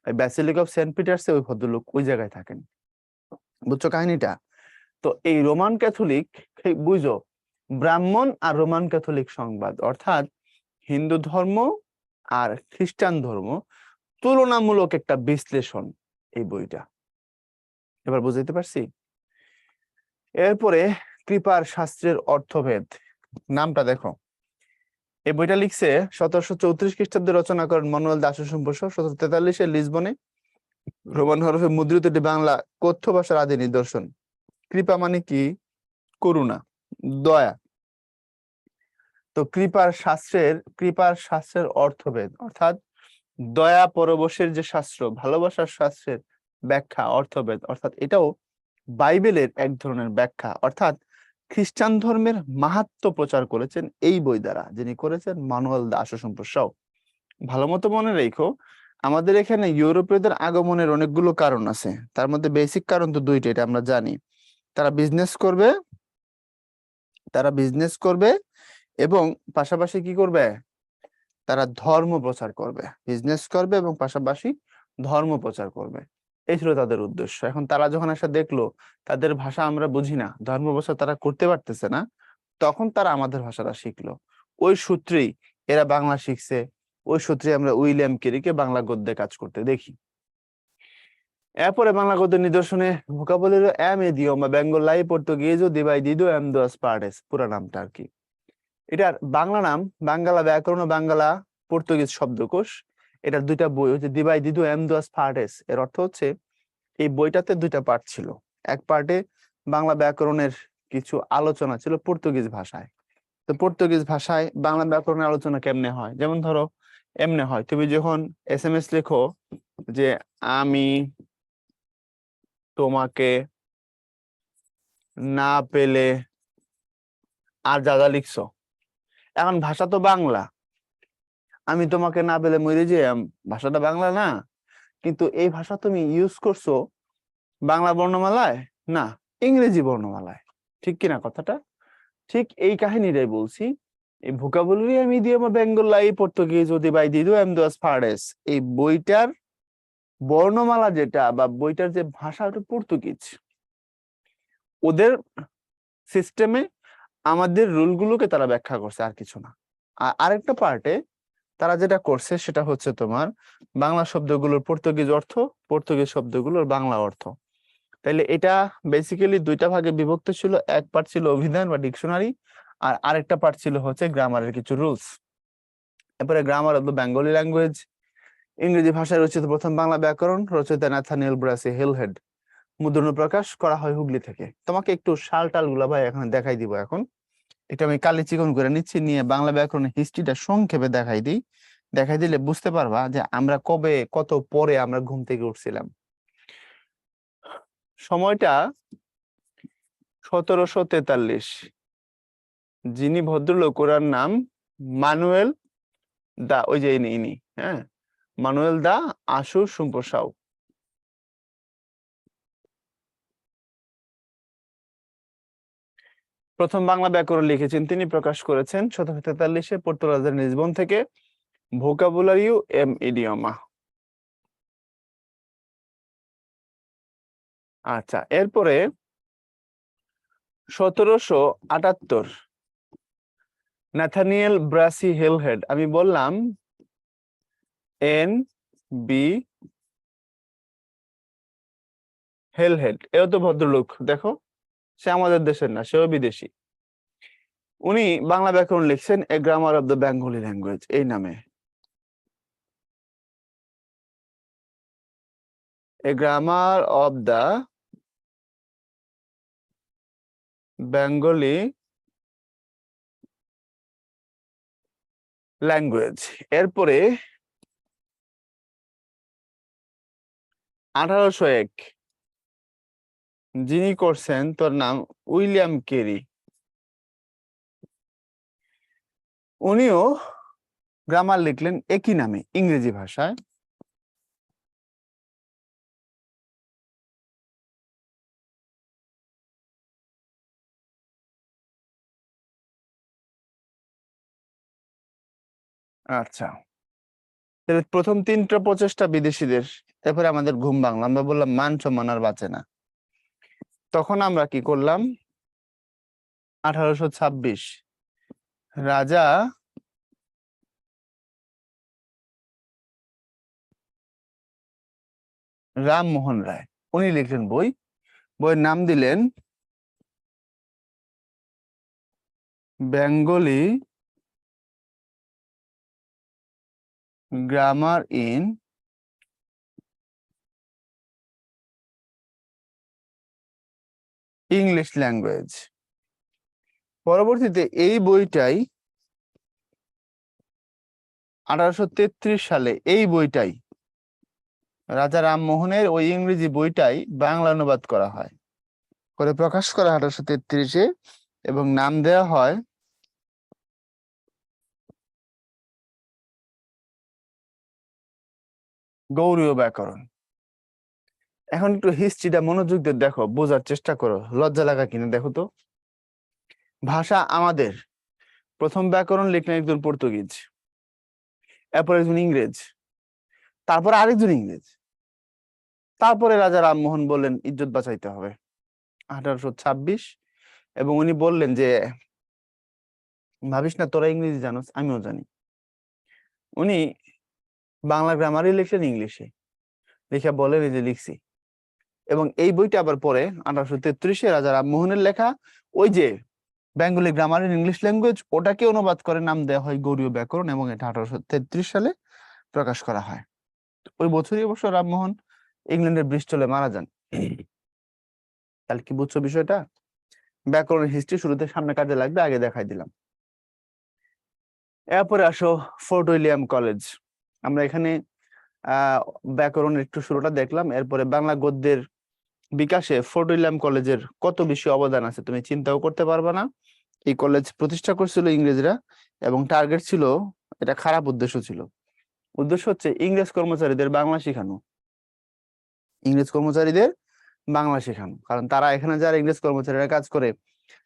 এই ব্যাসিলিকা অফ সেন্ট পিটার্সে ওই ভদ্রলোক ওই জায়গায় থাকেন, বুঝছো কাহিনীটা। তো এই রোমান ক্যাথলিক, বুঝো, ব্রাহ্মণ আর রোমান ক্যাথলিক সংবাদ, অর্থাৎ হিন্দু ধর্ম আর খ্রিস্টান ধর্ম তুলনামূলক একটা বিশ্লেষণ এই বইটা। এবার বুঝতে পারছি। এরপরে কৃপার শাস্ত্রের অর্থভেদ, নামটা দেখো। এই বইটা লিখছে 1734 খ্রিস্টাব্দে রচনা করেন মানুয়েল দা আশুসম্পর্ক। 1743 লিসবনে রোমান হরফে মুদ্রিত একটি বাংলা কথ্য ভাষার আদি নিদর্শন। কৃপা মানে কি? করুণা, দয়া। তো কৃপার শাস্ত্রের অর্থভেদ, অর্থাৎ দয়া পরবশের যে শাস্ত্র, ভালোবাসার শাস্ত্রের ব্যাখ্যা, অর্থভেদ, অর্থাৎ এটাও বাইবেলের এক ধরনের ব্যাখ্যা। অর্থাৎ খ্রিস্টান ধর্মের মাহাত্ম্য প্রচার করেছেন এই বই দ্বারা, যিনি করেছেন মানুয়েল দা আশুসম্পর্ক। ভালো মতো মনে রেখো, আমাদের এখানে ইউরোপীয়দের আগমনের অনেকগুলো কারণ আছে, তার মধ্যে বেসিক কারণ তো দুইটা, এটা আমরা জানি। তারা বিজনেস করবে এবং পাশাপাশি কি করবে, তারা ধর্ম প্রচার করবে। বিজনেস করবে এবং পাশাপাশি ধর্ম প্রচার করবে, এই ছিল তাদের উদ্দেশ্য। এখন তারা যখন এসে দেখলো তাদের ভাষা আমরা বুঝি না, ধর্ম প্রচার তারা করতে পারতেছে না, তখন তারা আমাদের ভাষাটা শিখলো। ওই সূত্রেই এরা বাংলা শিখছে, ওই সূত্রে আমরা উইলিয়াম কেরিকে বাংলা গদ্যে কাজ করতে দেখি। এরপরে বাংলা গদ্যের নিদর্শনে ভোকাবুলারি এম ইডিওমা বেঙ্গলাই পর্তুগিজো দিবাইদিদো এম দুয়াস পার্টেস, পুরা নামটা আর কি। এটার বাংলা নাম বাঙ্গালা ব্যাকরণ ও বাঙ্গালা পর্তুগিজ শব্দকোষ। এটার দুইটা বই হচ্ছে দিবাইদিদো এম দুয়াস পার্টেস। এর অর্থ হচ্ছে এই বইটাতে দুইটা পার্ট ছিল। এক পার্টে বাংলা ব্যাকরণের কিছু আলোচনা ছিল পর্তুগিজ ভাষায়। তো পর্তুগিজ ভাষায় বাংলা ব্যাকরণের আলোচনা কেমনে হয়, যেমন ধরো এমনে হয়, তুমি যখন SMS লেখো যে আমি তোমাকে না পেলে, আর যা যা লিখছো, এখন ভাষা তো বাংলা, আমি তোমাকে না পেলে মরে যে, ভাষাটা বাংলা না, কিন্তু এই ভাষা তুমি ইউজ করছো বাংলা বর্ণমালায় না, ইংরেজি বর্ণমালায়। ঠিক কিনা কথাটা? ঠিক এই কাহিনীটাই বলছি। এই ভোকাবুলারি এম ইডিওমা বেঙ্গলাই পর্তুগিজো দিবাইদিদো এম দুয়াস পার্টেস, এই বইটার বর্ণমালা যেটা বা বইটার যে ভাষা, ওটা পর্তুগিজ। ওদের সিস্টেমে আমাদের রুলগুলোকে তারা ব্যাখ্যা করছে, আর কিছু না। আর আরেকটা পার্টে তারা যেটা করছে সেটা হচ্ছে তোমার বাংলা শব্দগুলোর পর্তুগিজ অর্থ, পর্তুগিজ শব্দগুলোর বাংলা অর্থ। তাইলে এটা বেসিক্যালি দুইটা ভাগে বিভক্ত ছিল। এক পার্ট ছিল অভিধান বা ডিকশনারি, আর আরেকটা পার্ট ছিল হচ্ছে গ্রামারের কিছু রুলস। এরপরে grammar of the Bengali language, ইংরেজি ভাষায় রচিত প্রথম বাংলা ব্যাকরণ, রচয়িতা ন্যাথানিয়েল ব্রাসি হিলহেড, মুদ্রণ প্রকাশ করা হয় হুগলি থেকে। তোমাকে একটু শাল টাল গুলা ভাই এখানে দেখাই দিব। এখন এটা আমি কালি চিকন করে নিচ্ছি, নিয়ে বাংলা ব্যাকরণের হিস্ট্রিটা সংক্ষেপে দেখাই দিই। দেখাই দিলে বুঝতে পারবা যে আমরা কবে কত পরে আমরা ঘুম থেকে উঠছিলাম। সময়টা 1743। যিনি ভদ্রলোক, ওনার নাম মানুয়েল দা, ওই যে ইনি, হ্যাঁ, মানুয়েল দা আশুসম্পর্ক। প্রথম বাংলা ব্যাকরণ লিখেছেন তিনি, প্রকাশ করেছেন 1743-এ পর্তুগালের লিসবন থেকে, ভোকাবুলারিও এম ইডিয়মা। আচ্ছা, এরপরে 1778 ন্যাথানিয়েল ব্রাসি হেলহেড, আমি বললাম NB হেলহেড, এও তো ভদ্রলোক, দেখো সে আমাদের দেশের না, সেও বিদেশি। উনি বাংলা ব্যাকরণ লিখছেন a grammar of the Bengali language এই নামে, a grammar of the Bengali language. এরপরে 1801 যিনি করছেন, তোর নাম উইলিয়াম কেরি, উনিও গ্রামার লিখলেন একই নামে ইংরেজি ভাষায়। আচ্ছা, তাহলে প্রথম 3টা প্রচেষ্টা বিদেশিদের, এরপরে আমাদের ঘুম ভাঙলো, আমরা বললাম মান সম্মান আর বাঁচে না। তখন আমরা কি করলাম, 1826 রাজা রামমোহন রায়, উনি লিখলেন বই, বইয়ের নাম দিলেন Bengali grammar in English language. পরবর্তীতে এই বইটাই 1833 সালে এই বইটাই রাজা রামমোহনের ওই ইংরেজি বইটাই বাংলা অনুবাদ করা হয়, করে প্রকাশ করা 1833-এ, এবং নাম দেওয়া হয় গৌড়ীয় ব্যাকরণ। এখন একটু হিস্ট্রিটা মনোযোগ দিয়ে দেখো, বোঝার চেষ্টা করো, লজ্জা লাগা কিনা দেখো তো। ভাষা আমাদের, প্রথম ব্যাকরণ লিখলেন একজন পর্তুগিজ, এরপর একজন ইংরেজ, তারপর আরেকজন ইংরেজ, তারপরে রাজা রামমোহন বললেন ইজ্জত বাঁচাইতে হবে 1826, এবং উনি বললেন যে ভাবিস না তোরা ইংরেজি জানোস, আমিও জানি। উনি বাংলা গ্রামারই লিখলেন ইংলিশে, লিখে বলেন এই যে লিখছি। এবং এই বইটা আবার পরে 1833-এ রাজা রামমোহনের লেখা ওই যে Bengali grammar in English language, ওটাকে অনুবাদ করে নাম দেওয়া হয় গৌড়ীয় ব্যাকরণ, এবং এটা 1833 সালে প্রকাশ করা হয়। ওই বছরই অবশ্য রামমোহন ইংল্যান্ডের ব্রিস্টলে মারা যান। তাহলে কি বুঝছো বিষয়টা? ব্যাকরণের হিস্ট্রি শুরুতে সামনে কাজে লাগবে, আগে দেখাই দিলাম। এরপরে আসো ফোর্ট উইলিয়াম কলেজ। আমরা এখানে ব্যাকরণের একটু শুরুটা দেখলাম, এরপরে বাংলা গদ্যের বিকাশে ফোর্ট উইলিয়াম কলেজের কত বেশি অবদান আছে তুমি চিন্তাও করতে পারবা না। এই কলেজ প্রতিষ্ঠা করেছিল ইংরেজরা, এবং টার্গেট ছিল, এটা খারাপ উদ্দেশ্য ছিল, উদ্দেশ্য হচ্ছে ইংরেজ কর্মচারীদের বাংলা শেখানো, ইংরেজ কর্মচারীদের বাংলা শেখানো, কারণ তারা এখানে যারা ইংরেজ কর্মচারীরা কাজ করে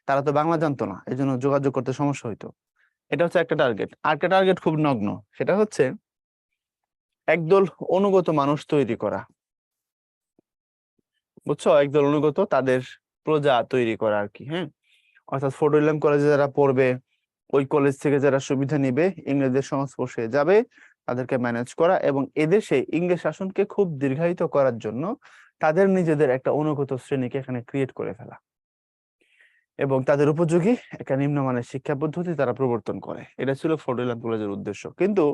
তারা তো বাংলা জানতো না, এই জন্য যোগাযোগ করতে সমস্যা হইতো। এটা হচ্ছে একটা টার্গেট। আরেকটা টার্গেট খুব নগ্ন, সেটা হচ্ছে একদল অনুগত মানুষ তৈরি করা, বুঝছো, একদল অনুগত, তাদের প্রজা তৈরি করা আর কি। হ্যাঁ, অর্থাৎ ফোর্ট উইলিয়াম কলেজে যারা পড়বে, ওই কলেজ থেকে যারা সুবিধা নিবে, ইংরেজদের সংস্পর্শে যাবে, তাদেরকে ম্যানেজ করা, এবং এদেশে ইংরেজ শাসনকে খুব দীর্ঘায়িত করার জন্য তাদের নিজেদের একটা অনুগত শ্রেণীকে এখানে ক্রিয়েট করে ফেলা, এবং তাদের উপযোগী একটা নিম্নমানের শিক্ষা পদ্ধতি তারা প্রবর্তন করে। এটা ছিল ফোর্ট উইলিয়াম কলেজের উদ্দেশ্য। কিন্তু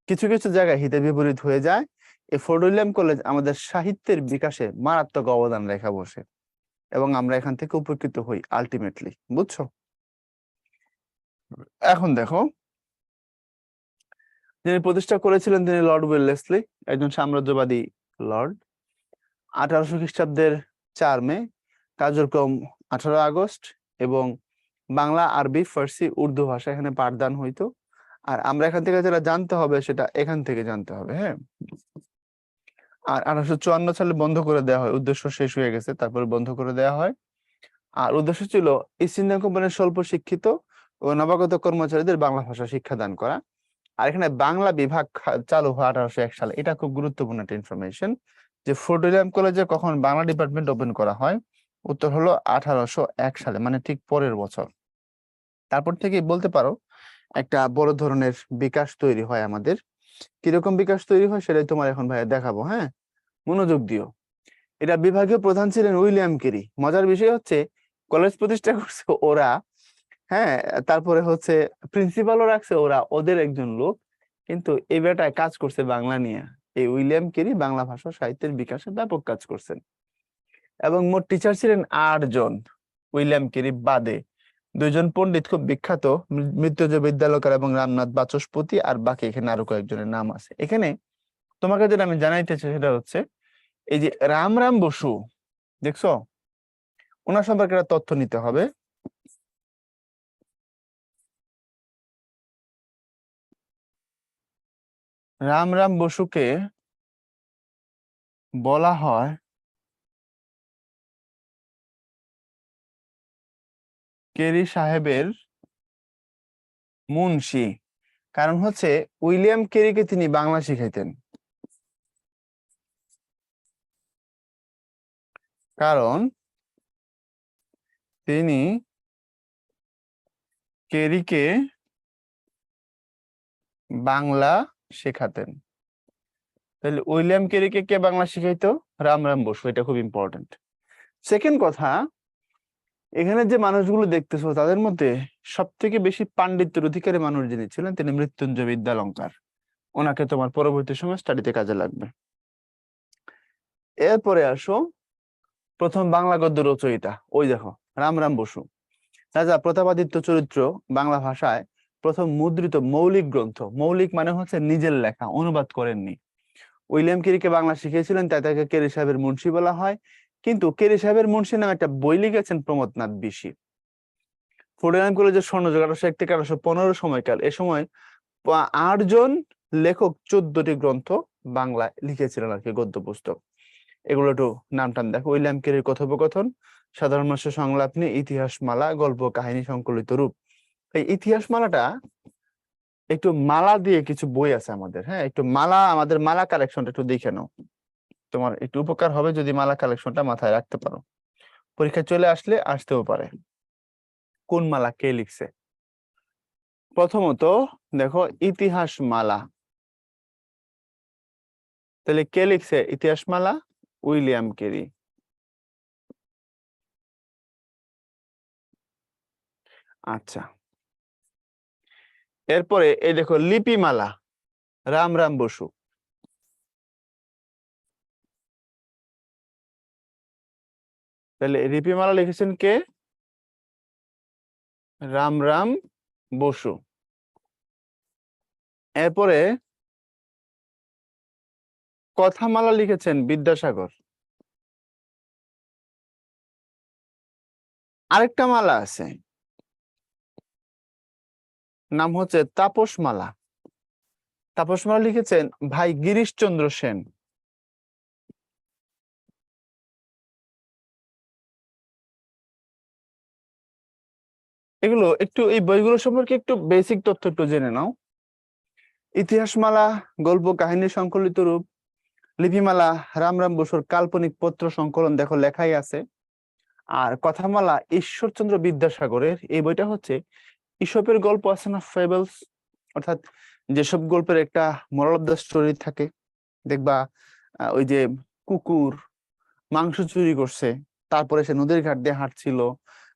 কিছু কিছু জায়গায় হিতে বিপরীত হয়ে যায়। এই ফোর্ট উইলিয়াম কলেজ আমাদের সাহিত্যের বিকাশে মারাত্মক অবদান রেখে বসে, এবং আমরা এখান থেকে উপকৃত হই আলটিমেটলি, বুঝছো? এখন দেখো, যিনি প্রতিষ্ঠা করেছিলেন তিনি লর্ড ওয়েলেসলি, একজন সাম্রাজ্যবাদী লর্ড। 1800 খ্রিস্টাব্দের 4 মে, কার্যক্রম 18 আগস্ট, এবং বাংলা, আরবি, ফার্সি, উর্দু ভাষা এখানে পাঠদান হইতো। আর আমরা এখান থেকে যেটা জানতে হবে সেটা এখান থেকে জানতে হবে। হ্যাঁ, আর 1854 সালে বন্ধ করে দেওয়া হয়, উদ্দেশ্য শেষ হয়ে গেছে, তারপরে বন্ধ করে দেওয়া হয়। আর উদ্দেশ্য ছিল ইস্ট ইন্ডিয়া কোম্পানির স্বল্প শিক্ষিত ও নবাগত কর্মচারীদের বাংলা ভাষা শিক্ষাদান করা। আর এখানে বাংলা বিভাগ চালু হয় 1801 সালে। এটা খুব গুরুত্বপূর্ণ একটা ইনফরমেশন যে ফোর্ট উইলিয়াম কলেজে কখন বাংলা ডিপার্টমেন্ট ওপেন করা হয়। উত্তর হলো 1801 সালে, মানে ঠিক পরের বছর। তারপর থেকে বলতে পারো একটা বড় ধরনের বিকাশ তৈরি হয় আমাদের। কিরকম বিকাশ তৈরি হয় সেটাই তোমার এখন ভাইয়া দেখাবো, হ্যাঁ, মনোযোগ দিও। এটা বিভাগীয় প্রধান ছিলেন উইলিয়াম কেরি। মজার বিষয় হচ্ছে কলেজ প্রতিষ্ঠা করছে ওরা, হ্যাঁ, তারপরে হচ্ছে প্রিন্সিপালও রাখছে ওরা, ওদের একজন লোক, কিন্তু এই বেটায় কাজ করছে বাংলা নিয়ে। এই উইলিয়াম কেরি বাংলা ভাষা সাহিত্যের বিকাশে ব্যাপক কাজ করছেন এবং মোট টিচার ছিলেন 8 জন। উইলিয়াম কেরি বাদে 2 জন পণ্ডিত খুব বিখ্যাত, মৃত্যুঞ্জয় বিদ্যালয়কার এবং রামনাথ বাচস্পতি, আর বাকি এখানে আরো কয়েকজনের নাম আছে। এখানে তোমাকে যেটা আমি জানাইতে চাই সেটা হচ্ছে এই যে রাম বসু, দেখছো, ওনার সম্পর্কে একটা তথ্য নিতে হবে। রাম বসুকে বলা হয় কেরি সাহেবের মুন্সি। কারণ হচ্ছে উইলিয়াম কেরিকে তিনি বাংলা শিখাইতেন। কারণ তিনি কেরিকে বাংলা শেখাতেন। তাহলে উইলিয়াম কেরিকে কে বাংলা শিখাইতো? রাম বসু। এটা খুব ইম্পর্টেন্ট। সেকেন্ড কথা, এখানে যে মানুষগুলো দেখতেছো তাদের মধ্যে সব থেকে বেশি পাণ্ডিত্যের অধিকারী মানুষ যিনি ছিলেন তিনি মৃত্যুঞ্জয় বিদ্যালঙ্কার। ওনাকে তোমার পরবর্তী সময় স্টাডিতে কাজে লাগবে। এরপরে আসো প্রথম বাংলা গদ্য রচয়িতা, ওই দেখো রাম বসু। রাজা প্রতাপাদিত্য চরিত্র বাংলা ভাষায় প্রথম মুদ্রিত মৌলিক গ্রন্থ। মৌলিক মানে হচ্ছে নিজের লেখা, অনুবাদ করেননি। উইলিয়াম কেরিকে বাংলা শিখিয়েছিলেন, তাই তাকে কেরি সাহেবের মুন্সি বলা হয়। কিন্তু কেরি সাহেবের মুন্সি নামে একটা বই লিখেছেন প্রমথনাথ বিশি। ফোর্ট উইলিয়াম কলেজের স্বর্ণযুগ 1801 থেকে 1815 সময়কাল। এ সময় 8 জন লেখক 14টি গ্রন্থ বাংলায় লিখেছিলেন আর কি, গদ্য পুস্তক। এগুলো একটু নাম টাম দেখো। উইলিয়াম কেরির কথোপকথন, সাধারণ মানুষের সংলাপ নিয়ে ইতিহাস মালা, গল্প কাহিনী সংকলিত রূপ। এই ইতিহাস মালাটা একটু মালা দিয়ে কিছু বই আছে আমাদের, হ্যাঁ, একটু মালা, আমাদের মালা কালেকশনটা একটু দেখে নাও। তোমার একটু উপকার হবে যদি মালা কালেকশনটা মাথায় রাখতে পারো। পরীক্ষা চলে আসলে আসতেও পারে। কোন মালা কে লিখছে? প্রথমত দেখো ইতিহাস মালা, তাহলে কে লিখছে ইতিহাস মালা? William Carey. আচ্ছা, এরপরে এই দেখো লিপিমালা, রাম বসু। তাহলে লিপিমালা লিখেছেন কে? রাম বসু। এরপরে কথামালা লিখেছেন বিদ্যাসাগর। আরেকটা মালা আছে, নাম হচ্ছে তাপসমালা। তাপসমালা লিখেছেন ভাই গিরিশচন্দ্র সেন। এগুলো একটু, এই বইগুলো সম্পর্কে একটু বেসিক তথ্য একটু জেনে নাও। ইতিহাসমালা গল্প কাহিনী সংকলিত রূপ, লিপিমালা রাম বসুর কাল্পনিক পত্র সংকলন, দেখো লেখাই আছে। আর কথামালা ঈশ্বরচন্দ্র বিদ্যাসাগরের। এই বইটা হচ্ছে ইসপের গল্প আছে না, ফেবলস, অর্থাৎ যেসব গল্পের একটা মোরাল অফ দ্য স্টোরি থাকে। দেখবা ওই যে কুকুর মাংস চুরি করছে, তারপরে সে নদীর ঘাট দিয়ে হাঁটছিল,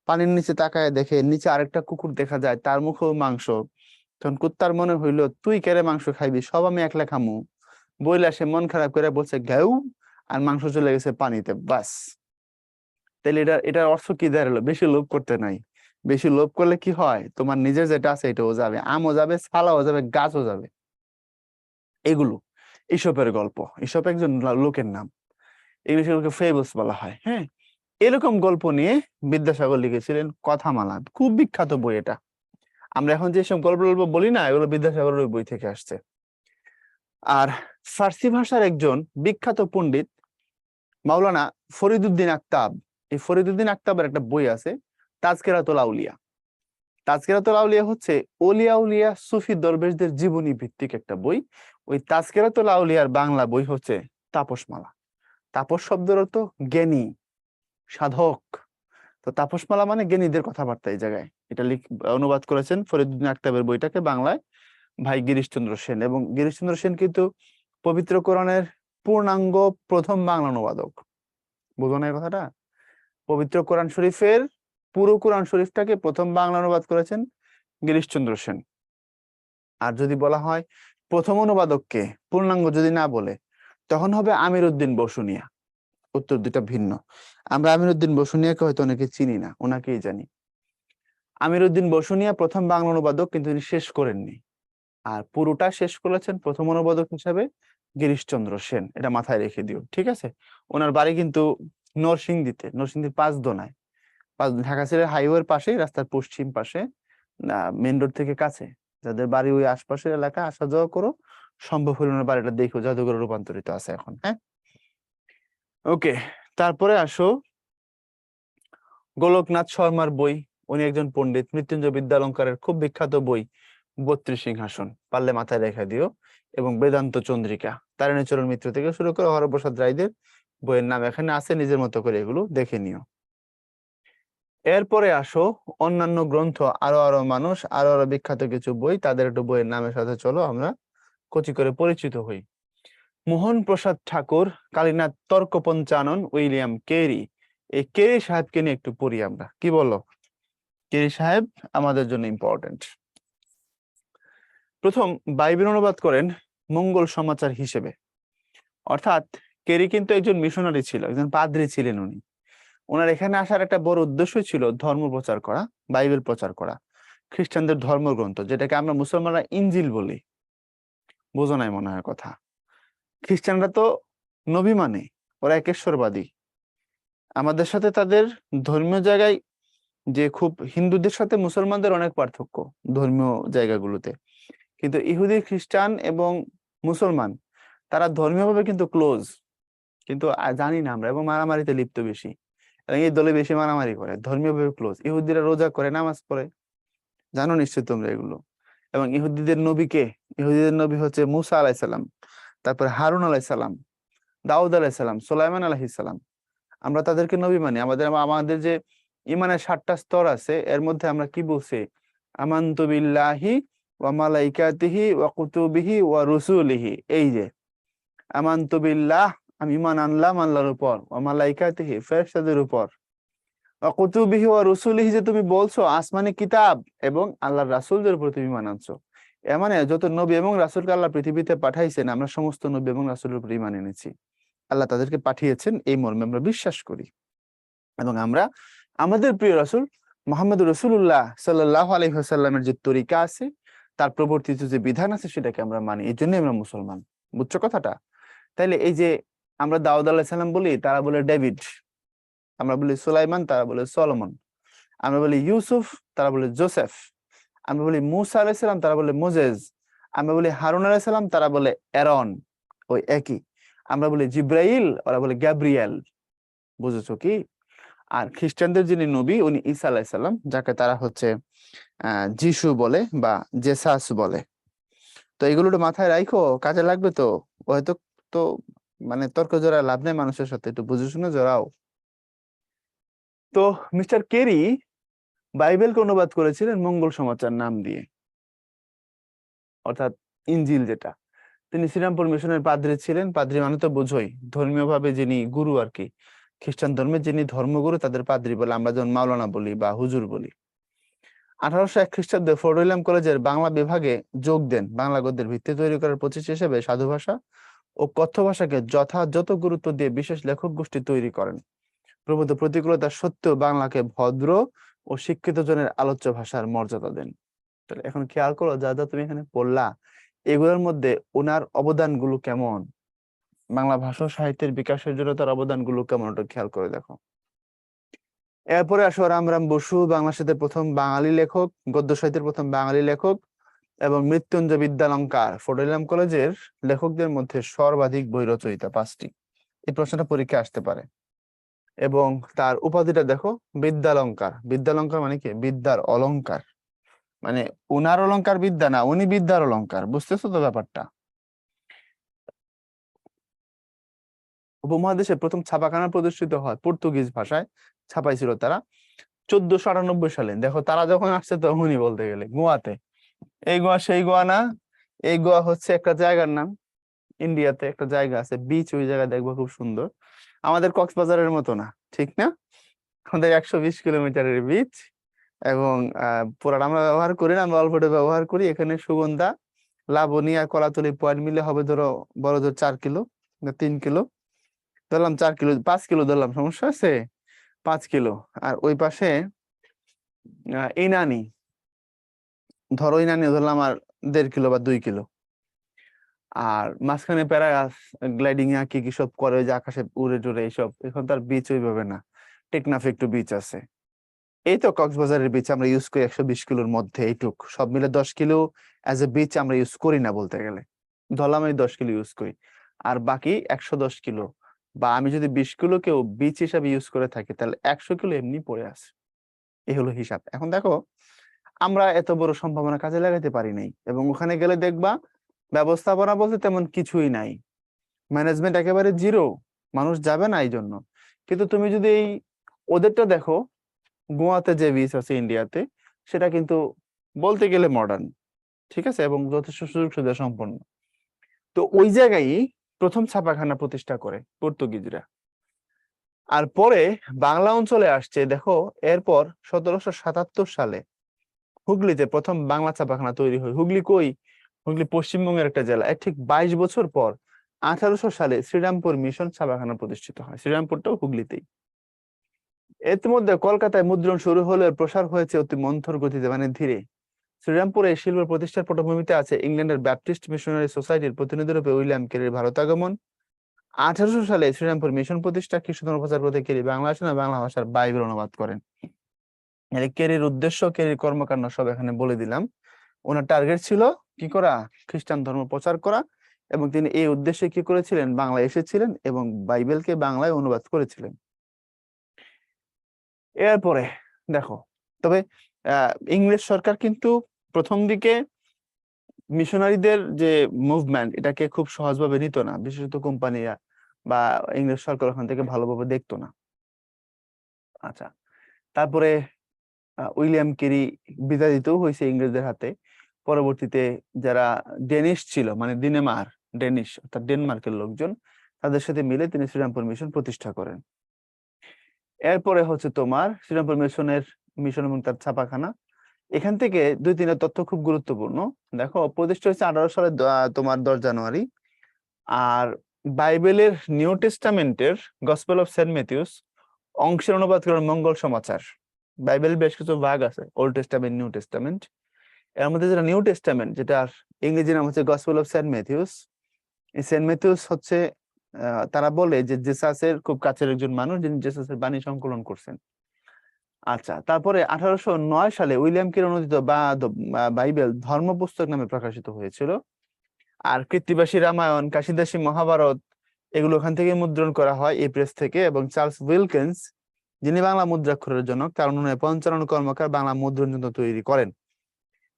পানির নিচে তাকায় দেখে নিচে আরেকটা কুকুর দেখা যায়, তার মুখেও মাংস। তখন কুত্তার মনে হইলো তুই কেড়ে মাংস খাইবি, সব আমি একলা খামু। বইলা সে মন খারাপ করে বলছে ঘেউ, আর মাংস চলে গেছে পানিতে, বাস। তাহলে এটার অর্থ কি দাঁড়ালো? বেশি লোভ করতে নাই। বেশি লোভ করলে কি হয়, তোমার নিজের যেটা আছে এটাও যাবে, আমও যাবে, ছালাও যাবে, গাছও যাবে। এগুলো ইসপের গল্প। ইসপ একজন লোকের নাম। এগুলোকে ফেবলস বলা হয়। হ্যাঁ, এরকম গল্প নিয়ে বিদ্যাসাগর লিখেছিলেন কথামালা, খুব বিখ্যাত বই এটা। আমরা এখন যেসব গল্প বলি না, এগুলো বিদ্যাসাগরের ওই বই থেকে আসছে। আর ফার্সি ভাষার একজন বিখ্যাত পণ্ডিত মাওলানা ফরিদউদ্দিন আকতাব, এই ফরিদউদ্দিন আক্তাবের একটা বই আছে তাজকিরাতুল আউলিয়া। তাজকিরাতুল আউলিয়া হচ্ছে ওলিয়া উলিয়া সুফি দরবেশদের জীবনী ভিত্তিক একটা বই। ওই তাজকিরাতুল আউলিয়ার বাংলা বই হচ্ছে তাপসমালা। তাপস শব্দের অর্থ জ্ঞানী, সাধক। তো তাপসমালা মানে জ্ঞানীদের কথাবার্তা। এই জায়গায় এটা অনুবাদ করেছেন ফরিদউদ্দিন আক্তাবের বইটাকে বাংলায় ভাই গিরিশচন্দ্র সেন। এবং গিরিশচন্দ্র সেন কিন্তু পবিত্র কোরআনের পূর্ণাঙ্গ প্রথম বাংলা অনুবাদক। বুঝো না এই কথাটা? পবিত্র কোরআন শরীফের পুরো কোরআন শরীফটাকে প্রথম বাংলা অনুবাদ করেছেন গিরিশচন্দ্র সেন। আর যদি বলা হয় প্রথম অনুবাদককে পূর্ণাঙ্গ যদি না বলে, তখন হবে আমির উদ্দিন বসুনিয়া। উত্তর দুটা ভিন্ন। আমরা আমির উদ্দিন বসুনিয়াকে হয়তো অনেকে চিনি না, ওনাকেই জানি। আমির উদ্দিন বসুনিয়া প্রথম বাংলা অনুবাদক, কিন্তু তিনি শেষ করেননি। আর পুরোটা শেষ করেছেন প্রথম অনুবাদক হিসাবে গিরিশচন্দ্র সেন। এটা মাথায় রেখে দিও, ঠিক আছে? ওনার বাড়ি কিন্তু নরসিংদীতে, নরসিংদীর পাঁচদোনায়। ঢাকা সিলেট হাইওয়ের পাশে, রাস্তার পশ্চিম পাশে, মেইন রোড থেকে কাছে। যাদের বাড়ি ওই আশপাশের এলাকা আসা যাওয়া করো, সম্ভব হলে ওনার বাড়িটা দেখো, জাদুঘরে রূপান্তরিত আছে এখন। হ্যাঁ, ওকে। তারপরে আসো গোলকনাথ শর্মার বই। উনি একজন পণ্ডিত, মৃত্যুঞ্জয় বিদ্যালঙ্কারের খুব বিখ্যাত বই ৩২ সিংহাসন, পারলে মাথায় রেখে দিও। এবং বেদান্ত চন্দ্রিকা, তারিণীচরণ মিত্র থেকে শুরু করে হরপ্রসাদ রায়দের বইয়ের নাম এখানে আছে, নিজের মতো করে এগুলো দেখে নিও। এরপরে আসো অন্যান্য গ্রন্থ, আরো আরো মানুষ, আরো আরো বিখ্যাত কিছু বই, তাদের একটু বইয়ের নামের সাথে চলো আমরা কচি করে পরিচিত হই। মোহন প্রসাদ ঠাকুর, কালীনাথ তর্ক পঞ্চানন, উইলিয়াম কেরি। এই কেরি সাহেবকে নিয়ে একটু পড়ি আমরা, কি বলো? কেরি সাহেব আমাদের জন্য ইম্পর্টেন্ট। প্রথম বাইবেল অনুবাদ করেন মঙ্গল সমাচার হিসেবে। অর্থাৎ কেরি কিন্তু একজন মিশনারি ছিল, একজন পাদ্রী ছিলেন উনি। ওনার এখানে আসার একটা বড় উদ্দেশ্য ছিল ধর্ম প্রচার করা, বাইবেল প্রচার করা, খ্রিস্টানদের ধর্মগ্রন্থ, যেটাকে আমরা মুসলমানরা ইনজিল বলি। বোঝো নাই মনে হয় কথা? খ্রিস্টানরা তো নবী মানে, ওরা একেশ্বরবাদী। আমাদের সাথে তাদের ধর্মীয় জায়গায় যে খুব, হিন্দুদের সাথে মুসলমানদের অনেক পার্থক্য ধর্মীয় জায়গাগুলোতে, কিন্তু ইহুদি, খ্রিস্টান এবং মুসলমান তারা ধর্মীয়ভাবে কিন্তু ক্লোজ, কিন্তু জানি না আমরা, এবং মারামারিতে লিপ্ত বেশি। এবং এই দলে বেশি মারামারি করে, ধর্মীয়ভাবে ক্লোজ। ইহুদিরা রোজা করে, নামাজ পড়ে, জানো নিশ্চয় তোমরা এগুলো। এবং ইহুদিদের নবীকে, ইহুদিদের নবী হচ্ছে মুসা আলাইসাল্লাম, তারপরে হারুন আলাইসাল্লাম, দাউদ আলাইসাল্লাম, সুলাইমান আলাইহিসসালাম। আমরা তাদেরকে নবী মানি। আমাদের আমাদের যে ইমানের 7টা স্তর আছে, এর মধ্যে আমরা কি বলছি? আমানতু বিল্লাহি ওয়া মালাইকাতিহি ওয়া কুতুবিহি ওয়া রুসুলিহি। এই যে আমানতু বিল্লাহ, আমি ঈমান আনলাম আল্লাহর উপর, ওয়া মালাইকাতিহি, ফেরেশতাদের উপর, ওয়া কুতুবিহি ওয়া রুসুলিহি, যে তুমি বলছো আসমানি কিতাব এবং আল্লাহর রাসূলদের উপর তুমি ঈমান আনছো। এর মানে যত নবী এবং রাসূলকে আল্লাহ পৃথিবীতে পাঠাইছেন, আমরা সমস্ত নবী এবং রাসূলের উপর ঈমান এনেছি। আল্লাহ তাদেরকে পাঠিয়েছেন এই মর্মে আমরা বিশ্বাস করি। এবং আমরা আমাদের প্রিয় রাসূল মুহাম্মদ রাসূলুল্লাহ সাল্লাল্লাহু আলাইহি ওয়াসাল্লামের যে তরিকা আছে, তার প্রবর্তিত যে বিধান আছে, সেটাকে আমরা মানি। এই জন্য আমরা মুসলমান। বুঝছো কথাটা? তাইলে এই যে আমরা দাউদ আলাইহিস সালাম বলি, তারা বলে ডেভিড। আমরা বলি সুলাইমান, তারা বলে সলোমন। আমরা বলি ইউসুফ, তারা বলে জোসেফ। আমরা বলি মূসা আলাইহিস সালাম, তারা বলে মোজেস। আমরা বলি হারুন আলাইহিস সালাম, তারা বলে অ্যারন, ওই একই। আমরা বলি জিব্রাইল, ওরা বলে গ্যাব্রিয়েল। বুঝেছো কি? আর খ্রিস্টানদের যিনি নবী, উনি ঈসা আলাইহিস সালাম, যাকে তারা হচ্ছে যিশু বলে বা জেসাস বলে। তো এগুলো একটু মাথায় রাখো, কাজে লাগবে তো। হয়তো তো মানে তর্ক জোড়া লাভ নেই মানুষের সাথে, একটু বুঝে শুনে জড়াও। তো মিস্টার কেরি বাইবেলকে অনুবাদ করেছিলেন মঙ্গল সমাচার নাম দিয়ে, অর্থাৎ ইনজিল যেটা। তিনি শ্রীরামপুর মিশনের পাদ্রী ছিলেন। পাদ্রী মানে তো বোঝোই, ধর্মীয় ভাবে যিনি গুরু আর কি। খ্রিস্টান ধর্মের যিনি ধর্মগুরু, তাদের পাদ্রী বলে। আমরা যেমন মাওলানা বলি বা হুজুর বলি। 1801 খ্রিস্টাব্দে ফোর্ট উইলিয়াম কলেজের বাংলা বিভাগে যোগ দেন বাংলা গদ্যের ভিত্তি তৈরি করার প্রচেষ্টা হিসেবে সাধু ভাষা ও কথ্য ভাষাকে যথাযথ গুরুত্ব দিয়ে বিশেষ লেখক গোষ্ঠী তৈরি করেন। প্রভূত প্রতিকূলতা সত্ত্বেও বাংলাকে ভদ্র ও শিক্ষিত জনের আলোচ্য ভাষার মর্যাদা দেন। তাহলে এখন খেয়াল করো, যা যা তুমি এখানে পড়লা, এগুলোর মধ্যে ওনার অবদানগুলো কেমন, বাংলা ভাষা সাহিত্যের বিকাশের জন্য তার অবদানগুলো কেমন, ওটা খেয়াল করে দেখো। এরপরে আসো রামরাম বসু, বাংলা সাহিত্যের প্রথম বাঙালি লেখক, গদ্য সাহিত্যের প্রথম বাঙালি লেখক, এবং মৃত্যুঞ্জয় বিদ্যালঙ্কার ফোর্ট উইলিয়াম কলেজের লেখকদের মধ্যে সর্বাধিক বই রচয়িতা 5টি। এই প্রশ্নটা পরীক্ষায় আসতে পারে। এবং তার উপাধিটা দেখো বিদ্যালঙ্কার। বিদ্যালঙ্কার মানে কি? বিদ্যার অলংকার। মানে উনার অলংকার বিদ্যা না, উনি বিদ্যার অলংকার। বুঝতেছো তো ব্যাপারটা? উপমহাদেশে প্রথম ছাপাখানা প্রতিষ্ঠিত হয় পর্তুগিজ ভাষায়, ছাপাইছিল তারা 1498 সালে। দেখো তারা যখন আসছে তখনই বলতে গেলে গোয়াতে। এই গোয়া সেই গোয়া না, এই গোয়া হচ্ছে একটা জায়গার নাম। ইন্ডিয়াতে একটা জায়গা আছে বিচ, ওই জায়গা দেখবো খুব সুন্দর। আমাদের কক্সবাজারের মতো না, ঠিক না? আমাদের 120 কিলোমিটারের বিচ। এবং পুরাটা আমরা ব্যবহার করি না, আমরা অল্পটা ব্যবহার করি। এখানে সুগন্ধা, লাবণী আর কলাতলি পয়েন্ট মিলে হবে ধরো বড় জোর 4 কিলো না 3 কিলো। ধরলাম 4 কিলো, 5 কিলো ধরলাম, সমস্যা আছে? 5 কিলো। আর ওই পাশে ইনানি, ধরো ইনানি ধরলাম আর 1.5 কিলো বা 2 কিলো। আর মাঝখানে প্যারাগাস, গ্লাইডিং কি কি সব করে, ওই যে আকাশে উড়ে টুড়ে এইসব। এখন তার বিচ ওইভাবে না, টেকনাফে একটু বিচ আছে। এই তো কক্সবাজারের বিচ আমরা ইউজ করি 120 কিলোর মধ্যে। এইটুক সব মিলে 10 কিলো অ্যাজ এ বিচ আমরা ইউজ করি না বলতে গেলে। ধরলাম আমি 10 কিলো ইউজ করি, আর বাকি 110 কিলো বা আমি যদি 20 কিলোকেও বিচ হিসাবে ইউজ করে থাকি, তাহলে 100 কিলো এমনি পড়ে আছে। এই হলো হিসাব। এখন দেখো আমরা এত বড় সম্ভাবনা কাজে লাগাতে পারি নাই, এবং ওখানে গেলে দেখবা ব্যবস্থাপনা বলতে তেমন কিছুই নাই। ম্যানেজমেন্ট একেবারে জিরো, মানুষ যাবে না এই জন্য। কিন্তু তুমি যদি এই ওদেরটা দেখো, গোয়াতে যে বিচ আছে ইন্ডিয়াতে, সেটা কিন্তু বলতে গেলে মডার্ন, ঠিক আছে, এবং যথেষ্ট সুযোগ সুবিধা সম্পন্ন। তো ওই জায়গায় প্রথম ছাপাখানা প্রতিষ্ঠা করে পর্তুগিজরা। আর পরে বাংলা অঞ্চলে আসছে দেখো। এরপর 1777 সালে হুগলিতে প্রথম বাংলা ছাপাখানা তৈরি হয়। হুগলি কই? হুগলি পশ্চিমবঙ্গের একটা জেলা। এর ঠিক 22 বছর পর 1800 সালে শ্রীরামপুর মিশন ছাপাখানা প্রতিষ্ঠিত হয়। শ্রীরামপুরটাও হুগলিতেই। ইতিমধ্যে কলকাতায় মুদ্রণ শুরু হলেও প্রসার হয়েছে অতি মন্থর গতিতে, মানে ধীরে। শ্রীরামপুরে শিল্প প্রতিষ্ঠার পটভূমিতে আছে ইংল্যান্ডের ব্যাপটিস্ট মিশনারি সোসাইটির প্রতিনিধিরূপে উইলিয়াম কেরির ভারত আগমন। 1800 সালে শ্রীরামপুর মিশন প্রতিষ্ঠা, খ্রিস্ট ধর্ম প্রচার করতে কেরি বাংলা আসেন, বাংলা ভাষার বাইবেল অনুবাদ করেন। কেরির উদ্দেশ্য, কেরির কর্মকাণ্ড সব এখানে বলে দিলাম। ওনার টার্গেট ছিল কি করা? খ্রিস্টান ধর্ম প্রচার করা। এবং তিনি এই উদ্দেশ্যে কি করেছিলেন? বাংলায় এসেছিলেন এবং বাইবেলকে বাংলায় অনুবাদ করেছিলেন। এরপরে দেখো, তবে ইংরেজ সরকার কিন্তু প্রথম দিকে মিশনারিদের যে মুভমেন্ট, এটাকে খুব সহজভাবে নিত না, বিশেষত কোম্পানিরা বা ইংরেজ সরকার ওখান থেকে ভালোভাবে দেখতো না। আচ্ছা, তারপরে উইলিয়াম কেরি বিতাড়িত হয়েছে ইংরেজদের হাতে। পরবর্তীতে যারা ডেনিশ ছিল, মানে ডেনিশ অর্থাৎ ডেনমার্কের লোকজন, তাদের সাথে মিলে তিনি শ্রীরামপুর মিশন প্রতিষ্ঠা করেন। এরপরে হচ্ছে তোমার শ্রীরামপুর মিশন এবং তার ছাপাখানা। এখান থেকে 2-3টা তথ্য খুব গুরুত্বপূর্ণ। দেখো, প্রতিষ্ঠা হয়েছে 1800 সালে তোমার 10 জানুয়ারি। আর বাইবেলের নিউ টেস্টামেন্টের গসপেল অফ সেন্ট ম্যাথিউস অংশের অনুবাদ করেন মঙ্গল সমাচার। বাইবেল বেশ কিছু ভাগ আছে, ওল্ড টেস্টামেন্ট, নিউ টেস্টামেন্ট। এর মধ্যে যেটা নিউ টেস্টামেন্ট, যেটা ইংরেজি নাম হচ্ছে গসপেল অফ সেন্ট ম্যাথিউস। এই সেন্ট ম্যাথিউস হচ্ছে তারা বলে যে জেসাসের খুব কাছের একজন মানুষ, যিনি জেসাসের বাণী সংকলন করছেন। আচ্ছা, তারপরে 1809 সালে উইলিয়াম কেরি অনুদিত বাইবেল ধর্ম পুস্তক নামে প্রকাশিত হয়েছিল। আর কৃত্তিবাসী রামায়ণ, কাশিদাসী মহাভারত, এগুলো ওখান থেকে মুদ্রণ করা হয় এই প্রেস থেকে। এবং চার্লস উইলকিন্স, যিনি বাংলা মুদ্রাক্ষরের জনক, তার অনুনয়ে পঞ্চানন কর্মকার বাংলা মুদ্রণ যন্ত্র তৈরি করেন।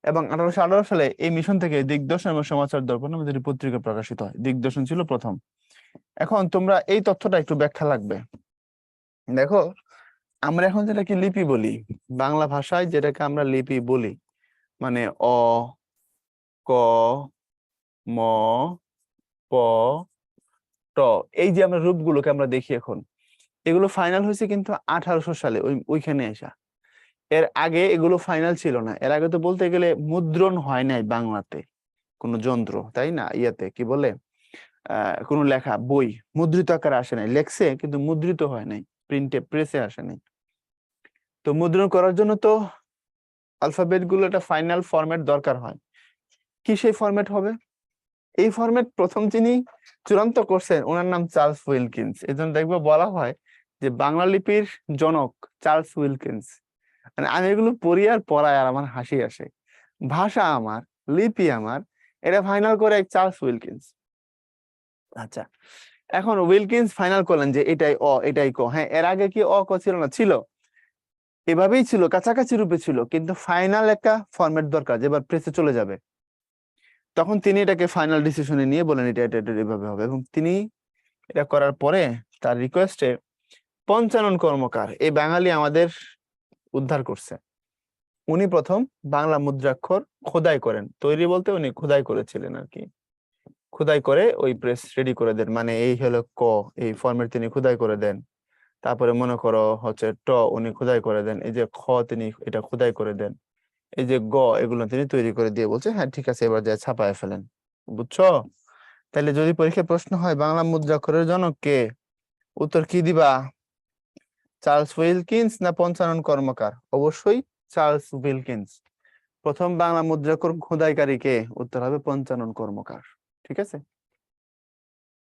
এবং 1818 সালে এই মিশন থেকে দিগদর্শন এবং সমাচার দর্পণ নামে দুটি পত্রিকা প্রকাশিত হয়। দিগদর্শন ছিল প্রথম। এখন তোমরা এই তথ্যটা একটু ব্যাখ্যা লাগবে। দেখো, আমরা এখন যেটাকে লিপি বলি, বাংলা ভাষায় যেটাকে আমরা লিপি বলি, মানে অ, ক, ম, প, ট, এই যে আমরা রূপগুলোকে আমরা দেখি এখন, এগুলো ফাইনাল হয়েছে কিন্তু 1800 সালে ওইখানে আসা। এর আগে এগুলো ফাইনাল ছিল না। এর আগে তো বলতে গেলে মুদ্রণ হয় নাই বাংলাতে কোনো যন্ত্র, তাই না? ইয়াতে কি বলে, কোনো লেখা বই মুদ্রিত আকারে আসে নাই, লেখছে কিন্তু মুদ্রিত হয় নাই, প্রেসে আসে নাই। তো মুদ্রণ করার জন্য তো অ্যালফাবেট গুলো একটা ফাইনাল ফরম্যাট দরকার হয়। কি সেই ফরম্যাট হবে? এই ফরম্যাট প্রথম যিনি চূড়ান্ত করছেন, ওনার নাম চার্লস উইলকিন্স। এই জন্য দেখবো বলা হয় যে বাংলা লিপির জনক চার্লস উইলকিন্স। মানে আমি এগুলো পড়ি আর পড়াই আর আমার হাসি আসে। ভাষা আমার, লিপি আমার, এটা ফাইনাল করে এক চার্লস উইলকিন্স। আচ্ছা, এখন উইলকিন্স ফাইনাল করলেন যে এটাই অ এটাই ক। হ্যাঁ, এর আগে কি অ ক ছিল না? ছিল, এভাবেই ছিল, কাছাকাছি রূপে ছিল, কিন্তু ফাইনাল একটা ফরম্যাট দরকার যেবার প্রেসে চলে যাবে। তখন তিনি এটাকে ফাইনাল ডিসিশনে নিয়ে বলেন এটা এটা এটা এভাবে হবে, এবং তিনি এটা করার পরে তার রিকোয়েস্টে পঞ্চানন কর্মকার, এই বাঙালি আমাদের উদ্ধার করছে। উনি প্রথম বাংলা মুদ্রাক্ষর খোদাই করেন, তৈরি বলতে উনি খোদাই করেছিলেন আর কি। খোদাই করে ওই প্রেস রেডি করে দেন, মানে এই হলো ক, এই ফরম্যাট তিনি খোদাই করে দেন। তারপরে মনে করো হচ্ছে ট, উনি খোদাই করে দেন। এই যে খ, তিনি এটা খোদাই করে দেন। এই যে গ, এগুলো তিনি তৈরি করে দিয়ে বলছে হ্যাঁ ঠিক আছে, এবার যা ছাপায় ফেলেন। বুঝছো? তাহলে যদি পরীক্ষায় প্রশ্ন হয় বাংলা মুদ্রাক্ষরের জনক কে, উত্তর কি দিবা? চার্লস উইলকিন্স না পঞ্চানন কর্মকার? অবশ্যই চার্লস উইলকিন্স। প্রথম বাংলা মুদ্রাক্ষর খোদাইকারী কে? উত্তর হবে পঞ্চানন কর্মকার। ঠিক আছে,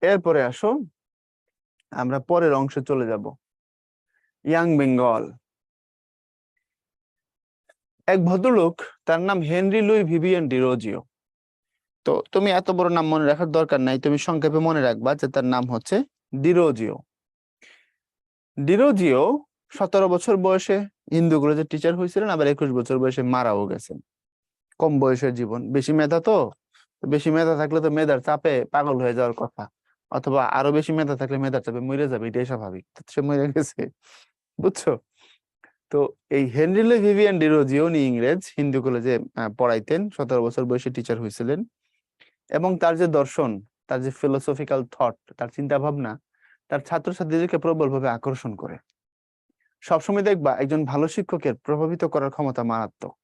এরপরে আসো আমরা পরের অংশে চলে যাব। ইয়াং বেঙ্গল। এক ভদ্রলোক, তার নাম হেনরি লুই ভিভিয়ান ডিরোজিও। তো তুমি এত বড় নাম মনে রাখার দরকার নাই, তুমি সংক্ষেপে মনে রাখবা যে তার নাম হচ্ছে ডিরোজিও। ডিরোজিও 17 বছর বয়সে হিন্দু কলেজের টিচার হয়েছিলেন, আবার 21 বছর বয়সে মারাও গেছেন। কম বয়সের জীবন, বেশি মেধা তো, বেশি মেধা থাকলে তো মেধার চাপে পাগল হয়ে যাওয়ার কথা, অথবা আরো বেশি মেধা থাকলে মেধার চাপে মরে যাবে, এটাই স্বাভাবিক। তো সে মরে গেছে, বুঝছো? তো এই হেনরি লে ভিভিয়ান ডিরোজিও উনি ইংরেজ হিন্দু কলেজে পড়াইতেন, 17 বছর বয়সে টিচার হয়েছিলেন। এবং তার যে দর্শন, তার যে ফিলোসফিক্যাল থট, তার চিন্তা ভাবনা তার ছাত্রছাত্রীদেরকে প্রবলভাবে আকর্ষণ করে। সবসময় দেখবা একজন ভালো শিক্ষকের প্রভাবিত করার ক্ষমতা মারাত্মক।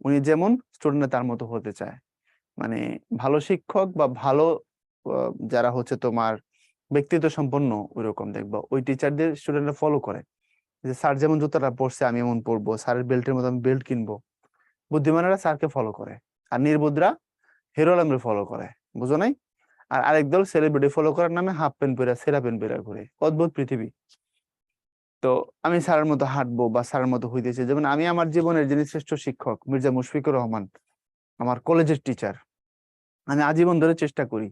উনি যেমন স্টুডেন্ট তার মতো হতে চায়। মানে ভালো শিক্ষক বা ভালো যারা হচ্ছে তোমার ব্যক্তিত্ব সম্পন্ন, ওইরকম দেখবা ওই টিচারদের স্টুডেন্টরা ফলো করে। যে স্যার যেমন জুতাটা পরছে আমি এমন পরবো, স্যারের বেল্টের মতো আমি বেল্ট কিনবো। বুদ্ধিমানেরা স্যারকে ফলো করে, আর নির্বুদ্ধরা হিরো আলমরে ফলো করে। বুঝো নাই? আর আরেক দল সেলিব্রিটি ফলো করার নামে হাফ প্যান্ট পরে সেরা প্যান্ট পরে ঘুরে। অদ্ভুত পৃথিবী। তো আমি স্যারের মতো হাঁটবো বা স্যারের মতো হইতেছে, যেমন আমি আমার জীবনের যিনি শ্রেষ্ঠ শিক্ষক মির্জা মুশফিকুর রহমান, আমার কলেজের টিচার, আমি আজীবন ধরে চেষ্টা করি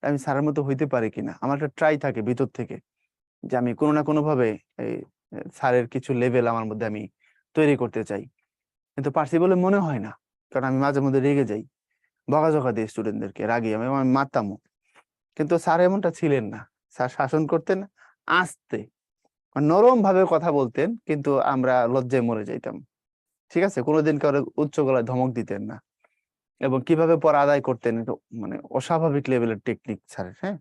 আমি স্যারের মতো হইতে পারি কিনা। আমার একটা ট্রাই থাকে ভিতর থেকে যে আমি কোনো না কোনো ভাবে এই স্যারের কিছু লেভেল আমার মধ্যে আমি তৈরি করতে চাই, কিন্তু পারছি বলে মনে হয় না। কারণ আমি মাঝে মধ্যে রেগে যাই, বকাঝকা দিই স্টুডেন্টদেরকে, রাগি, আমি আমি মারতামও। কিন্তু স্যার এমনটা ছিলেন না। স্যার শাসন করতেন আস্তে, নরম ভাবে কথা বলতেন, কিন্তু আমরা লজ্জায় মরে যাইতাম। ঠিক আছে, কোনোদিন কারো উচ্চ গলায় ধমক দিতেন না। এবং কিভাবে পড়া আদায় করতেন, এটা মানে অস্বাভাবিক লেভেলের টেকনিক স্যারের। হ্যাঁ,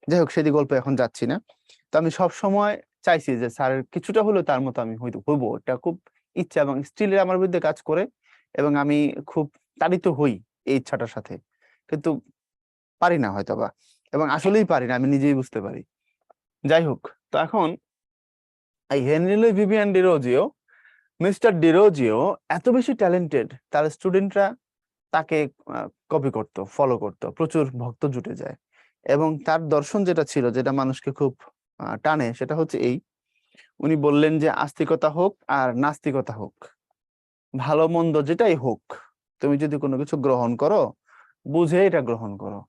যাই হোক সেদিক গল্প এখন যাচ্ছি না। তো আমি সব সময় চাইছি যে স্যারের কিছুটা হলেও তার মতো আমি হইবো, এটা খুব ইচ্ছা, এবং স্টিল আমার বিরুদ্ধে কাজ করে, এবং আমি খুব তাড়িত হই এই ইচ্ছাটার সাথে। কিন্তু পারি না হয়তোবা, এবং আসলেই পারি না, আমি নিজেই বুঝতে পারি। যাই হোক, তো এখন এই Henry Louis Vivian Derozio, mister Derozio এত বেশি ট্যালেন্টেড, তার স্টুডেন্টরা তাকে কপি করত, ফলো করত, প্রচুর ভক্ত জুটে যায়। এবং তার দর্শন যেটা ছিল, যেটা মানুষকে খুব টানে, সেটা হচ্ছে এই, উনি বললেন যে আস্তিকতা হোক আর নাস্তিকতা হোক, ভালো মন্দ যেটাই হোক, তুমি যদি কোনো কিছু গ্রহণ করো বুঝে এটা গ্রহণ করো,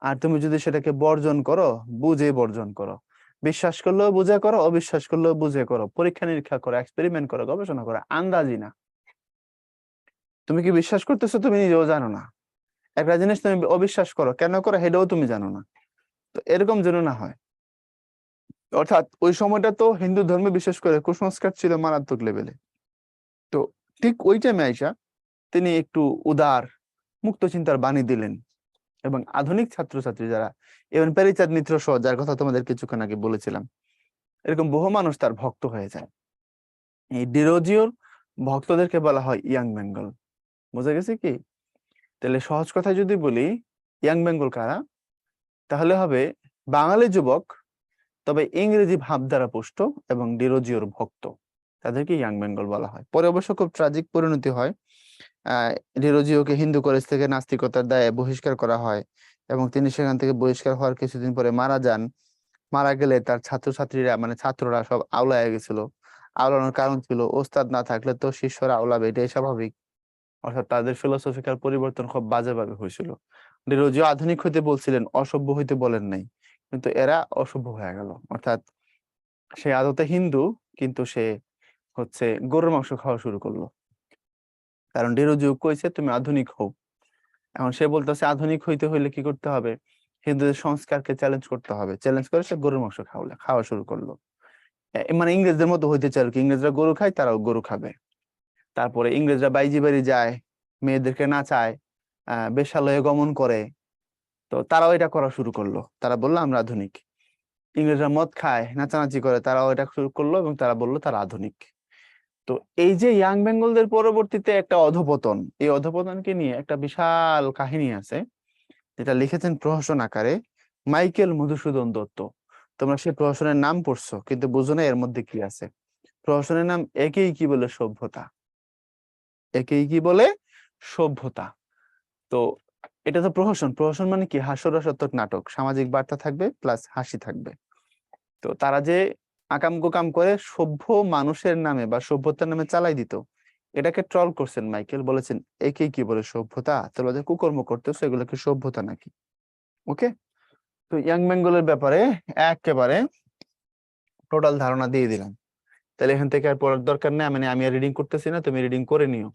আর তুমি যদি সেটাকে বর্জন করো বুঝে বর্জন করো। বিশ্বাস করলেও বুঝে করো, অবিশ্বাস করলেও বুঝে করো, পরীক্ষা নিরীক্ষা করো, এক্সপেরিমেন্ট করো, গবেষণা করো, আন্দাজি না। তুমি কি বিশ্বাস করতেছো তুমি নিজেও জানো না, একটা জিনিস তুমি অবিশ্বাস করো, কেন করো সেটাও তুমি জানো না। তো এরকম যেন না হয়। অর্থাৎ ওই সময়টা তো হিন্দু ধর্মে বিশেষ করে কুসংস্কার ছিল মারাত্মক লেভেলে। তো ঠিক ওই টাইমে আইসা তিনি একটু উদার মুক্ত চিন্তার বাণী দিলেন, এবং আধুনিক ছাত্রছাত্রী যারা, এবং প্যারিচাঁদ মিত্র সহ, যার কথা তোমাদের কিছুক্ষণ আগে বলেছিলাম, এরকম বহু মানুষ তার ভক্ত হয়ে যায়। এই ডিরোজিওর ভক্তদেরকে বলা হয় ইয়াং বেঙ্গল। বোঝা গেছে কি? তাহলে সহজ কথায় যদি বলি ইয়াং বেঙ্গল কারা, তাহলে হবে বাঙালি যুবক, তবে ইংরেজি ভাব দ্বারা পুষ্ট এবং ডিরোজিওর ভক্ত, তাদেরকে ইয়াং বেঙ্গল বলা হয়। পরে অবশ্য খুব ট্রাজিক পরিণতি হয়। ডিরোজিওকে হিন্দু কলেজ থেকে নাস্তিকতার দায়ে বহিষ্কার করা হয়, এবং তিনি সেখান থেকে বহিষ্কার হওয়ার কিছুদিন পরে মারা যান। মারা গেলে তার ছাত্রছাত্রীরা, মানে ছাত্ররা সব আওলায় গেছিল। আওলানোর কারণ ছিল ওস্তাদ না থাকলে তো শিষ্যরা আওলাবে, এটাই স্বাভাবিক। অর্থাৎ তাদের ফিলোসফিক্যাল পরিবর্তন খুব বাজেভাবে হয়েছিল। ডিরোজিও আধুনিক হইতে বলছিলেন, অসভ্য হইতে বলেন নাই। কিন্তু এরা অসভ্য হয়ে গেল, অর্থাৎ সে আদতে হিন্দু কিন্তু সে হচ্ছে গরুর মাংস খাওয়া শুরু করলো। কারণ ডিরোজিও কইছে তুমি আধুনিক হও। এখন সে বলতেছে আধুনিক হইতে হইলে কি করতে হবে, হিন্দুদের সংস্কারকে চ্যালেঞ্জ করতে হবে। চ্যালেঞ্জ করে সে গরুর মাংস খাওয়া শুরু করলো। মানে ইংরেজদের মতো হইতে চায় আর কি, ইংরেজরা গরু খায় তারাও গরু খাবে। তারপরে ইংরেজরা বাইজি বাড়ি যায়, মেয়েদেরকে নাচায়, বেশ্যালয়ে গমন করে, তো তারাও এটা করা শুরু করলো। তারা বললো আমরা আধুনিক। ইংরেজরা মদ খায়, নাচানাচি করে, তারাও এটা শুরু করলো এবং তারা বললো তারা আধুনিক। তো এই যে ইয়াং বেঙ্গলদের পরবর্তীতে একটা অধপতন, এই অধপতনকে নিয়ে একটা বিশাল কাহিনী আছে, যেটা লিখেছেন প্রহসন আকারে মাইকেল মধুসূদন দত্ত। তোমরা সেই প্রহসনের নাম পড়ছো কিন্তু বুঝো না এর মধ্যে কি আছে। প্রহসনের নাম একেই কি বলে সভ্যতা। একেই কি বলে সভ্যতা। তো এটা তো প্রহসন। প্রহসন মানে কি? হাস্যরসাত্মক নাটক, সামাজিক বার্তা থাকবে প্লাস হাসি থাকবে। তো তারা যে আকাম কুকাম করে সভ্য মানুষের নামে বা সভ্যতার নামে চালাই দিত, এটাকে ট্রল করছেন মাইকেল, বলেছেন একেই কি বলে সভ্যতা, তোমরা যে কুকর্ম করতেছো এগুলো কি সভ্যতা নাকি? ওকে, তো ইয়াং বেঙ্গলের ব্যাপারে একেবারে টোটাল ধারণা দিয়ে দিলাম। তাহলে এখান থেকে আর পড়ার দরকার নেই, মানে আমি আর রিডিং করতেছি না, তুমি রিডিং করে নিও।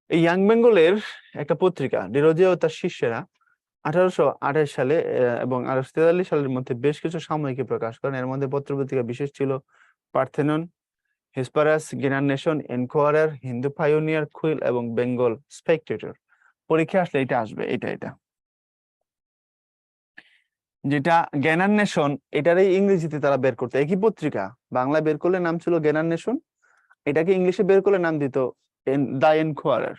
এই ইয়াং বেঙ্গলের একটা পত্রিকা ডিরোজিও ও তার শিষ্যেরা 1828 সালে এবং 1843 সালের মধ্যে বেশ কিছু সাময়িকী প্রকাশ করেন। এর মধ্যে পত্রপত্রিকা বিশেষ ছিল পার্থেনন, হিসপারাস, গেনার নেশন, এনকোয়ারার, হিন্দু পাইওনিয়ার, কুইল এবং বেঙ্গল স্পেকটেটর। পরীক্ষা আসলে এটা আসবে, এটা যেটা জ্ঞানার নেশন, এটারই ইংরেজিতে তারা বের করতো। একই পত্রিকা বাংলা বের করলে নাম ছিল জ্ঞানার নেশন, এটাকে ইংলিশে বের করলে নাম দিত দা এনকোয়ারার।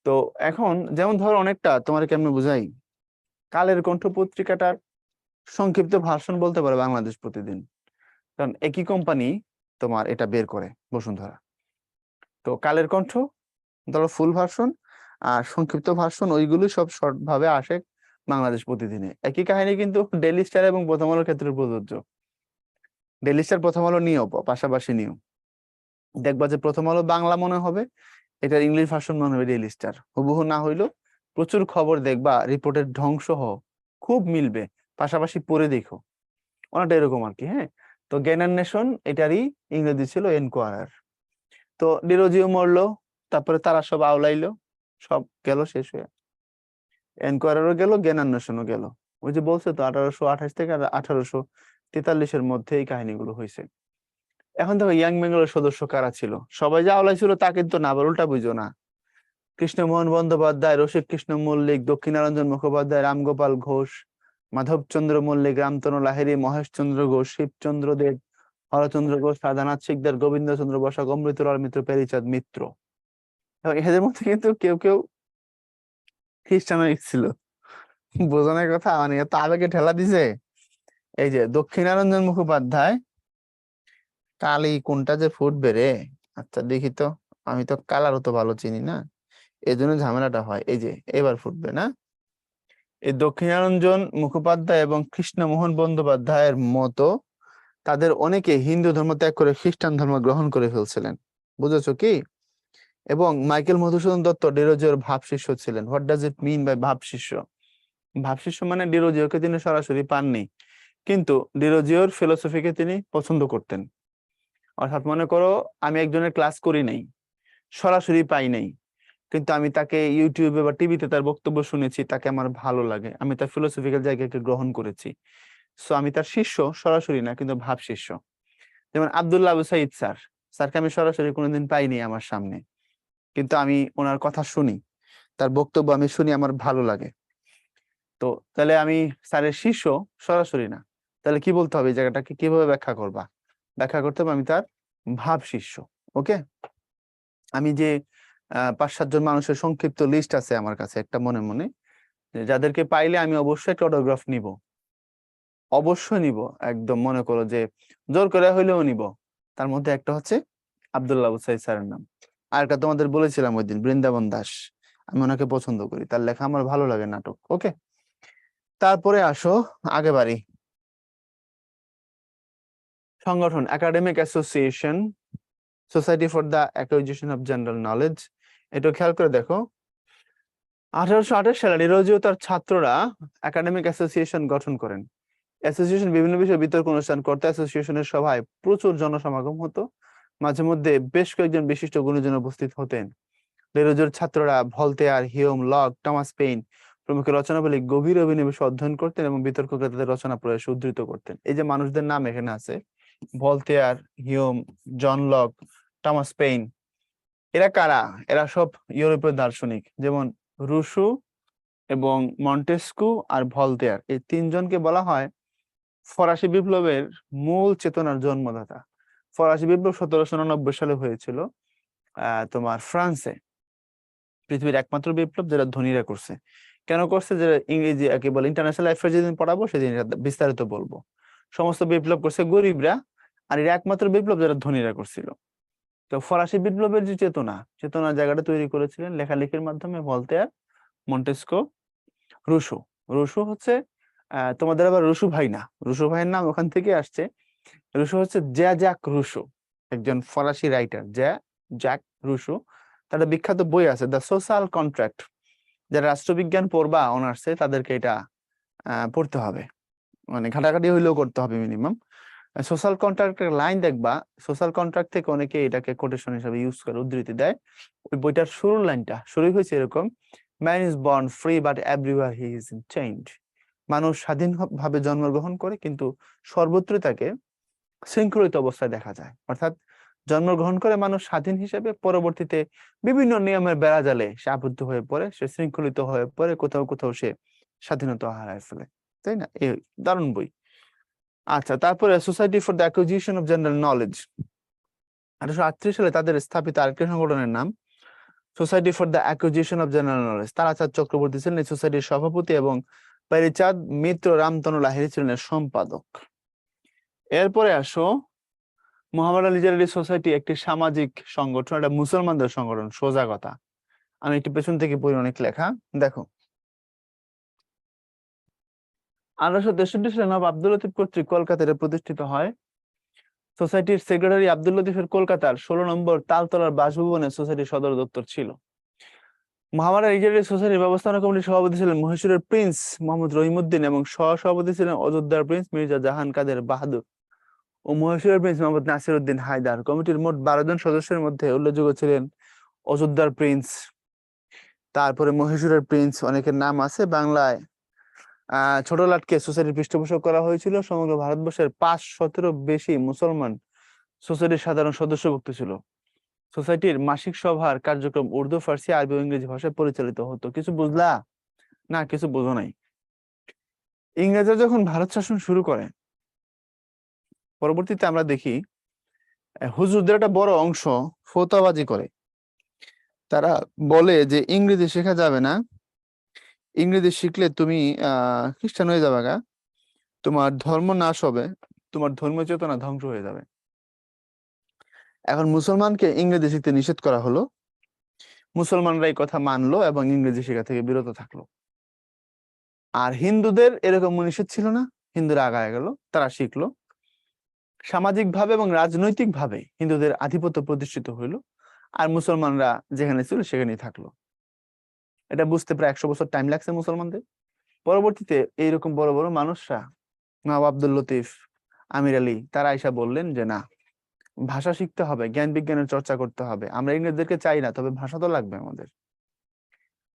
তো এখন যেমন ধরো অনেকটা তোমার কেমন বুঝাই, কালের কণ্ঠ পত্রিকাটার সংক্ষিপ্ত ভার্সন বলতে পারে বাংলাদেশ প্রতিদিন, কারণ একই কোম্পানি তোমার এটা বের করে, বসুন্ধরা। তো কালের কণ্ঠ ধরো ফুল ভার্সন, আর সংক্ষিপ্ত ভার্সন ওইগুলো সব শর্ট ভাবে আসে বাংলাদেশ প্রতিদিনে। একই কাহিনী কিন্তু ডেইলি স্টার এবং প্রথম আলোর ক্ষেত্রে প্রযোজ্য। ডেইলি স্টার প্রথম আলো নিয়েও পাশাপাশি নিয়েও দেখবা যে প্রথম আলো বাংলা মনে হবে, এটার ইংলিশ ভার্সন মনে হবে ডেইলি স্টার। হুবহু না হইলেও প্রচুর খবর দেখবা রিপোর্টের ধ্বংস খুব মিলবে, পাশাপাশি পড়ে দেখো, অনেকটা এরকম আর কি। হ্যাঁ, তো জ্ঞানার নেশন এটারই ইংরেজি ছিল এনকোয়ারার। তো ডিরোজিও মরলো, তারপরে তারা সব আওলাইলো, সব গেল শেষ হয়ে। এনকোয়ারারও গেল, জ্ঞানার নেশনও গেল। ওই যে বলছে তো 1828 থেকে 1843-এর মধ্যে এই কাহিনীগুলো হয়েছে। এখন দেখো ইয়াং বেঙ্গলের সদস্য কারা ছিল। সবাই যে আওলাই ছিল তা কিন্তু না, আবার উল্টা বুঝো না। কৃষ্ণমোহন বন্দ্যোপাধ্যায়, রসিক কৃষ্ণ মল্লিক, দক্ষিণারঞ্জন মুখোপাধ্যায়, রামগোপাল ঘোষ, মাধবচন্দ্র মল্লিক, রামতনু লাহিড়ী, মহেশচন্দ্র ঘোষ, শিবচন্দ্র দেব, হরচন্দ্র ঘোষ, রাধানাথ শিকদার, গোবিন্দচন্দ্র বসাক, অমৃতলাল মিত্র, পেরিচাঁদ মিত্র। এবং এদের মধ্যে কিন্তু কেউ কেউ খ্রিস্টান ছিল। বোঝানোর কথা, মানে এত আবেগে ঠেলা দিছে। এই যে দক্ষিণারঞ্জন মুখোপাধ্যায়, কালি কোনটা যে ফুটবে রে, আচ্ছা দেখি তো, আমি তো কালারও তো ভালো চিনি না, এই জন্য ঝামেলাটা হয়। এই যে এবার ফুটবে না। এই দক্ষিণারঞ্জন মুখোপাধ্যায় এবং কৃষ্ণমোহন বন্দ্যোপাধ্যায়ের মতো তাদের অনেকে হিন্দু ধর্ম ত্যাগ করে খ্রিস্টান ধর্ম গ্রহণ করে ফেলছিলেন, বুঝেছো কি? এবং মাইকেল মধুসূদন দত্ত ডিরোজিওর ভাব শিষ্য ছিলেন। What does it mean by ভাব শিষ্য? ভাব শিষ্য মানে ডিরোজিওকে তিনি সরাসরি পাননি, কিন্তু ডিরোজিওর ফিলোসফিকে তিনি পছন্দ করতেন। অর্থাৎ মনে করো আমি একজনের ক্লাস করি নাই, সরাসরি পাই নাই, কিন্তু আমি তাকে ইউটিউবে বা টিভিতে তার বক্তব্য শুনেছি, তাকে আমার ভালো লাগে, আমি তার ফিলোসফিক্যাল জায়গাকে গ্রহণ করেছি। সো আমি তার শিষ্য, সরাসরি না কিন্তু ভাব শিষ্য। যেমন আব্দুল্লাহ আবু সাইদ স্যারকে আমি সরাসরি কোনোদিন পাইনি আমার সামনে, কিন্তু আমি ওনার কথা শুনি, তার বক্তব্য আমি শুনি, আমার ভালো লাগে। তো তাহলে আমি স্যারের শিষ্য, সরাসরি না। তাহলে কি বলতে হবে, এই জায়গাটাকে কিভাবে ব্যাখ্যা করবা? ব্যাখ্যা করতে হবে আমি তার ভাব শিষ্য। ওকে, আমি যে 5-7 জন মানুষের সংক্ষিপ্ত লিস্ট আছে আমার কাছে একটা মনে মনে, যাদেরকে পাইলে আমি অবশ্যই একটা অটোগ্রাফ নিব, অবশ্যই নিব, একদম মনে করো যে জোর করে হইলেও নিব। তার মধ্যে একটা হচ্ছে আব্দুল্লাহ আবু সাইদ স্যারের নাম। আর একটা তোমাদের বলেছিলাম ওই দিন, বৃন্দাবন দাস, আমি ওনাকে পছন্দ করি, তার লেখা আমার ভালো লাগে, নাটক। ওকে, তারপরে আসো আগে বাড়ি। সংগঠন academic association, society for the acquisition of general knowledge. এটা খেয়াল করে দেখো, 1828 সালে ডিরোজিও তার ছাত্ররা একাডেমিক অ্যাসোসিয়েশন গঠন করেন। অ্যাসোসিয়েশন বিভিন্ন বিষয়ে বিতর্ক অনুষ্ঠান করতে অ্যাসোসিয়েশনের সভায় প্রচুর জনসমাগম হতো। মাঝে মধ্যে বেশ কয়েকজন বিশিষ্ট গুণীজন উপস্থিত হতেন। ডিরোজিওর ছাত্ররা Voltaire, Hume, Locke, Thomas Paine প্রমুখের রচনাবলী গভীর অভিনিবেশে অধ্যয়ন করতেন এবং বিতর্ককে তাদের রচনা প্রয়াসে উদ্ধৃত করতেন। এই যে মানুষদের নাম এখানে আছে, Voltaire, Hume, John Locke, Thomas Paine, এরা কারা? এরা সব ইউরোপীয় দার্শনিক, যেমন রুশো এবং মন্টেস্কু আর ভলতেয়ার, এই তিনজনকে বলা হয় ফরাসি বিপ্লবের মূল চেতনার জন্মদাতা। ফরাসি বিপ্লব 1799 সালে হয়েছিল তোমার ফ্রান্সে। পৃথিবীর একমাত্র বিপ্লব যেটা ধনীরা করছে। কেন করছে? যে ইংরেজি একে বলে ইন্টারন্যাশনাল অ্যাফেয়ার যেদিন পড়াবো সেদিন বিস্তারিত বলবো। সমস্ত বিপ্লব করছে গরিবরা, আর এর একমাত্র বিপ্লব যেটা ধনীরা করছিল। তো ফরাসি বিপ্লবের যে চেতনার জায়গাটা তৈরি করেছিলেন লেখালেখির মাধ্যমে ভলতেয়ার, মন্টেস্কো, রুশো। রুশো হচ্ছে তোমাদের আবার রুশো ভাই না, রুশো ভাইয়ের নাম ওখান থেকে আসছে। রুশো হচ্ছে জ্যাক রুশো, একজন ফরাসি রাইটার। জ্যাক রুশো, তার একটা বিখ্যাত বই আছে দ্য সোশ্যাল কন্ট্রাক্ট। যারা রাষ্ট্রবিজ্ঞান পড়বা অনার্সে তাদেরকে এটা পড়তে হবে, মানে ঘাটাঘাটি হইলেও করতে হবে মিনিমাম। সোশ্যাল কন্ট্রাক্টের লাইন দেখবা, সোশ্যাল কন্ট্রাক্ট থেকে অনেকে এটাকে কোটেশন হিসেবে ইউজ করে, উদ্ধৃতি দেয়। ওই বইটার শুরুর লাইনটা শুরু হয়েছে এরকম: man is born free but everywhere he is chained. মানুষ স্বাধীনভাবে জন্মগ্রহণ করে কিন্তু সর্বত্রই তাকে শৃঙ্খলিত অবস্থায় দেখা যায়। অর্থাৎ জন্মগ্রহণ করে মানুষ স্বাধীন হিসেবে, পরবর্তীতে বিভিন্ন নিয়মের বেড়াজালে সে আবদ্ধ হয়ে পড়ে, সে শৃঙ্খলিত হয়ে পড়ে, কোথাও কোথাও সে স্বাধীনতা হারায় ফেলে, তাই না? এই দারুণ বই। আচ্ছা, তারপরে society for the acquisition of general knowledge, 1838 সালে তাদের স্থাপিত আরেকটি সংগঠনের নাম society for the acquisition of general knowledge. Tarachand Chakraborty ছিলেন এই সোসাইটির সভাপতি এবং প্যারীচাঁদ মিত্র রামতনু লাহিড়ী ছিলেন এর সম্পাদক। এরপরে আসো, মোহামেডান লিটারেরি সোসাইটি একটি সামাজিক সংগঠন, এটা মুসলমানদের সংগঠন। সোজা কথা, আমি একটু পেছন থেকে পড়ি, অনেক লেখা দেখো। 1863 সালে নবাব আব্দুল লতিফ কর্তৃক কলকাতায় প্রতিষ্ঠিত হয়। সোসাইটির সেক্রেটারি আব্দুল লতিফের কলকাতার 16 নম্বর তালতলার বাসভবনে সোসাইটির সদর দপ্তর ছিল। মোহামেডান লিটারেরি সোসাইটির ব্যবস্থাপনা কমিটির সভাপতি ছিলেন মহীশূরের প্রিন্স মোহাম্মদ রহিমউদ্দিন এবং সহ-সভাপতি ছিলেন অযোধ্যার প্রিন্স মির্জা জাহান কাদের বাহাদুর ও মহীশূরের প্রিন্স মোহাম্মদ নাসিরউদ্দিন হায়দার। কমিটির মোট 12 জন সদস্যের মধ্যে উল্লেখযোগ্য ছিলেন অযোধ্যার প্রিন্স, তারপরে মহীশূরের প্রিন্স, অনেকের নাম আছে বাংলায়। ছোট লাটকে সোসাইটির পৃষ্ঠপোষক করা হয়েছিল। সমগ্র ভারতবর্ষের 500-ও বেশি মুসলমান সোসাইটির সাধারণ সদস্যভুক্ত ছিল। সোসাইটির মাসিক সভার কার্যক্রম উর্দু, ফার্সি, আরবি ও ইংরেজি ভাষায় পরিচালিত হতো। কিছু বুঝলা? না, কিছু বোঝো নাই। ইংরেজরা যখন ভারত শাসন শুরু করে, পরবর্তীতে আমরা দেখি হুজুরদের একটা বড় অংশ ফতোয়াবাজি করে। তারা বলে যে ইংরেজি শেখা যাবে না, ইংরেজি শিখলে তুমি খ্রিস্টান হয়ে যাবে, তোমার ধর্ম নাশ হবে, তোমার ধর্ম চেতনা ধ্বংস হয়ে যাবে। এখন মুসলমানকে ইংরেজি শিখতে নিষেধ করা হলো, মুসলমানরা এই কথা মানলো এবং ইংরেজি শেখা থেকে বিরত থাকলো। আর হিন্দুদের এরকম নিষেধ ছিল না, হিন্দুরা আগায় গেল, তারা শিখলো। সামাজিক ভাবে এবং রাজনৈতিক ভাবে হিন্দুদের আধিপত্য প্রতিষ্ঠিত হইলো, আর মুসলমানরা যেখানে ছিল সেখানেই থাকলো। এটা বুঝতে প্রায় 100 বছর টাইম লাগছে মুসলমানদের। পরবর্তীতে এইরকম বড় বড় মানুষরা, নবাব আব্দুল লতিফ, আমির আলী, তারা আইসা বললেন যে না, ভাষা শিখতে হবে, জ্ঞান বিজ্ঞানের চর্চা করতে হবে, আমরা ইংরেজদেরকে চাই না, তবে ভাষা তো লাগবে আমাদের।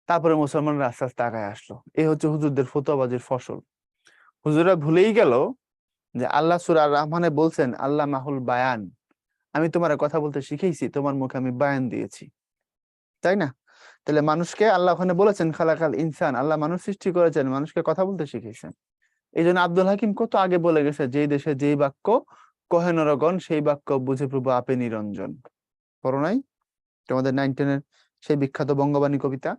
তারপরে মুসলমানরা আস্তে আস্তে আগায় আসলো। এই হচ্ছে হুজুরদের ফতোয়াবাজির ফসল। হুজুররা ভুলেই গেল যে আল্লাহ সূরা আর রহমানে বলছেন আল্লাহ মাহুল বায়ান, আমি তোমার কথা বলতে শিখেছি, তোমার মুখে আমি বায়ান দিয়েছি, তাই না? তাহলে মানুষকে আল্লাহ ওখানে বলেছেন খালাকাল ইনসান, আল্লাহ মানুষ সৃষ্টি করেছেন, মানুষকে কথা বলতে শিখেছেন। এই জন্য আব্দুল হাকিম কত আগে বলে গেছে, যেই দেশে যেই বাক্য কহে নরগণ, সেই বাক্য বুঝে প্রভু আপে নিরঞ্জন। পড়ো নাই তোমাদের 9-10-এর সেই বিখ্যাত বঙ্গবাণী কবিতা?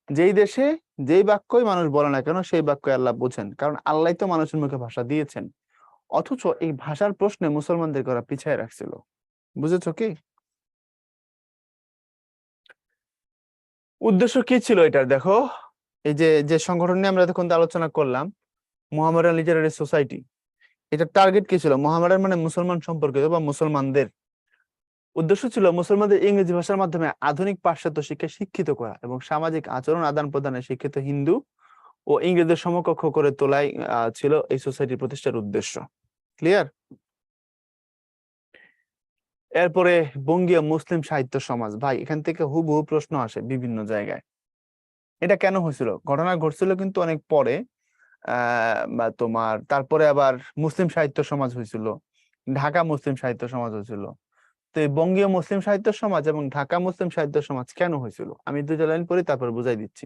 যেই দেশে যেই বাক্যই মানুষ বলে না কেন, সেই বাক্য আল্লাহ বোঝেন, কারণ আল্লাহ তো মানুষের মুখে ভাষা দিয়েছেন। অথচ এই ভাষার প্রশ্নে মুসলমানদেরকে ওরা পিছিয়ে রাখছিল। বুঝেছো কি? উদ্দেশ্য কি ছিল এটার? দেখো, এই যে যে সংগঠন নিয়ে আমরা এখন আলোচনা করলাম, মোহামেডান লিটারেরি সোসাইটি, এটা টার্গেট কি ছিল? মোহামেডান মানে মুসলমান সম্পর্কিত বা মুসলমানদের। উদ্দেশ্য ছিল মুসলমানদের ইংরেজি ভাষার মাধ্যমে আধুনিক পাশ্চাত্য শিক্ষায় শিক্ষিত করা এবং সামাজিক আচরণ আদান প্রদানে শিক্ষিত হিন্দু ও ইংরেজদের সমকক্ষ করে তোলাই ছিল এই সোসাইটি প্রতিষ্ঠার উদ্দেশ্য। ক্লিয়ার? এরপরে বঙ্গীয় মুসলিম সাহিত্য সমাজ। ভাই এখান থেকে হুবহু প্রশ্ন আসে বিভিন্ন জায়গায়। এটা কেন হয়েছিল? ঘটনা ঘটছিল কিন্তু অনেক পরে। বা তোমার তারপরে আবার মুসলিম সাহিত্য সমাজ হয়েছিল, ঢাকা মুসলিম সাহিত্য সমাজ হয়েছিল। তো এই বঙ্গীয় মুসলিম সাহিত্য সমাজ এবং ঢাকা মুসলিম সাহিত্য সমাজ কেন হয়েছিল আমি দুইটা লাইন পড়ি তারপর বুঝাই দিচ্ছি।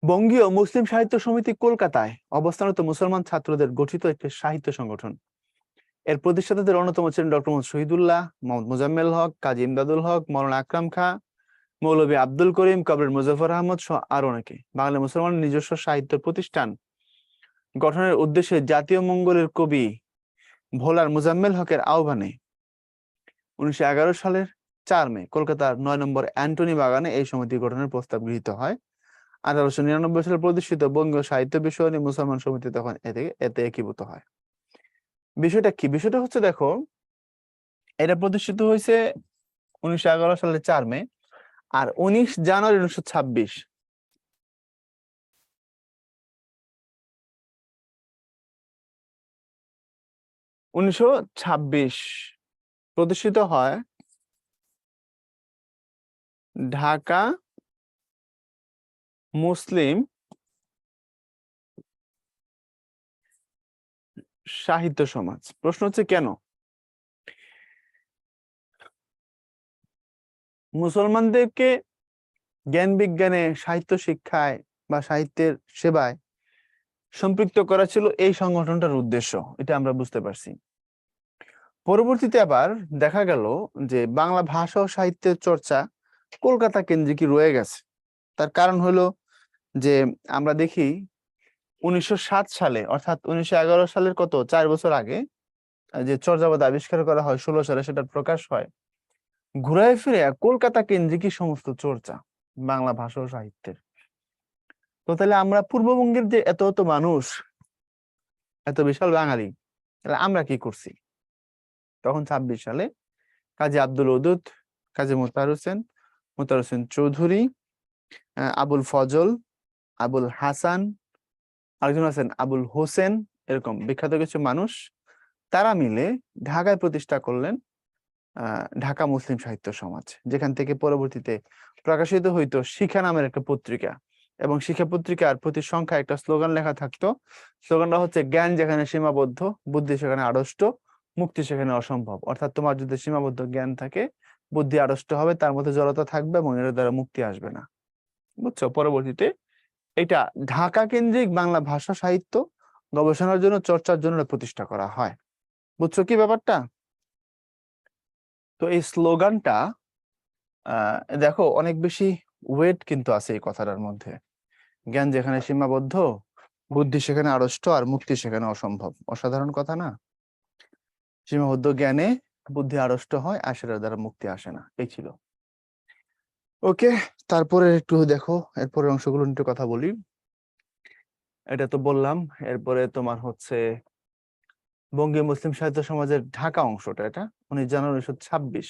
বঙ্গীয় মুসলিম সাহিত্য সমিতি কলকাতায় অবস্থানরত মুসলমান ছাত্রদের গঠিত একটি সাহিত্য সংগঠন। এর প্রতিষ্ঠাতাদের অন্যতম ছিলেন ডক্টর মোহাম্মদ শহীদুল্লাহ, মোহাম্মদ মোজাম্মেল হক, কাজী ইমদাদুল হক, মৌলানা আকরাম খাঁ, মৌলভী আব্দুল করিম, কবরের মুজফর আহমদ সহ আরো অনেকে। বাংলা মুসলমানের নিজস্ব সাহিত্য প্রতিষ্ঠান গঠনের উদ্দেশ্যে জাতীয় মঙ্গলের কবি ভোলার মুজাম্মেল হকের আহ্বানে 1911 সালের 4 মে কলকাতার 9 নম্বর অ্যান্টনি বাগানে এই সমিতি গঠনের প্রস্তাব গৃহীত হয়। 1899 সালে প্রতিষ্ঠিত বঙ্গীয় সাহিত্য বিষয় নিয়ে মুসলমান সমিতি তখন এতে একীভূত হয়। বিষয়টা কি? বিষয়টা হচ্ছে দেখো, এটা প্রতিষ্ঠিত হয়েছে 1911 সালের 4 মে, আর 19 জানুয়ারি 1926 প্রতিষ্ঠিত হয় ঢাকা মুসলিম সাহিত্য সমাজ। প্রশ্ন হচ্ছে কেন? মুসলমানদেরকে জ্ঞান বিজ্ঞানে, সাহিত্য শিক্ষায় বা সাহিত্যের সেবায় সম্পৃক্ত করা ছিল এই সংগঠনটার উদ্দেশ্য, এটা আমরা বুঝতে পারছি। পরবর্তীতে আবার দেখা গেল যে বাংলা ভাষা ও সাহিত্যের চর্চা কলকাতা কেন্দ্রিকই রয়ে গেছে। তার কারণ হলো যে আমরা দেখি 1907 সালে, অর্থাৎ 1911 সালের কত 4 বছর আগে যে চর্যাপদ আবিষ্কার করা হয় 16 সালে, সেটার প্রকাশ হয় ঘুরায় ফিরে কলকাতা কেন্দ্রিকই সমস্ত চর্চা বাংলা ভাষা ও সাহিত্যের। তো তাহলে আমরা পূর্ববঙ্গের যে এত এত মানুষ, এত বিশাল বাঙালি, তাহলে আমরা কি করছি? তখন 26 সালে কাজী আব্দুল ওদুদ, কাজী মোতার হোসেন চৌধুরী, আবুল ফজল, আবুল হাসান, আরেকজন আছেন আবুল হোসেন, এরকম বিখ্যাত কিছু মানুষ, তারা মিলে ঢাকায় প্রতিষ্ঠা করলেন ঢাকা মুসলিম সাহিত্য সমাজ, যেখান থেকে পরবর্তীতে প্রকাশিত হইতো শিখা নামের একটা পত্রিকা। এবং শিক্ষা পত্রিকার প্রতি সংখ্যা একটা স্লোগান লেখা থাকতো। স্লোগানটা হচ্ছে জ্ঞান যেখানে সীমাবদ্ধ, বুদ্ধি সেখানে আড়ষ্ট, মুক্তি সেখানে অসম্ভব। অর্থাৎ তোমার যদি সীমাবদ্ধ জ্ঞান থাকে, বুদ্ধি আড়ষ্ট হবে, তার মধ্যে জড়তা থাকবে এবং এর দ্বারা মুক্তি আসবে না। বুঝছো? পরবর্তীতে এটা ঢাকা কেন্দ্রিক বাংলা ভাষা সাহিত্য গবেষণার জন্য, চর্চার জন্য প্রতিষ্ঠা করা হয়। বুঝছো কি ব্যাপারটা? তো এই স্লোগানটা দেখো অনেক বেশি ওয়েট কিন্তু আছে এই কথাটার মধ্যে। জ্ঞান যেখানে সীমাবদ্ধ, বুদ্ধি সেখানে আড়ষ্ট, আর মুক্তি সেখানে অসম্ভব। অসাধারণ কথা না? সীমাবদ্ধ জ্ঞানে বুদ্ধি আড়ষ্ট হয় আর সেটার দ্বারা মুক্তি আসে না। এই ছিল। ওকে, তারপরে একটু দেখো এরপরে অংশগুলো একটু কথা বলি। এটা তো বললাম। এরপরে তোমার হচ্ছে বঙ্গীয় মুসলিম সাহিত্য সমাজের ঢাকা অংশটা, এটা 19 জানুয়ারি 1926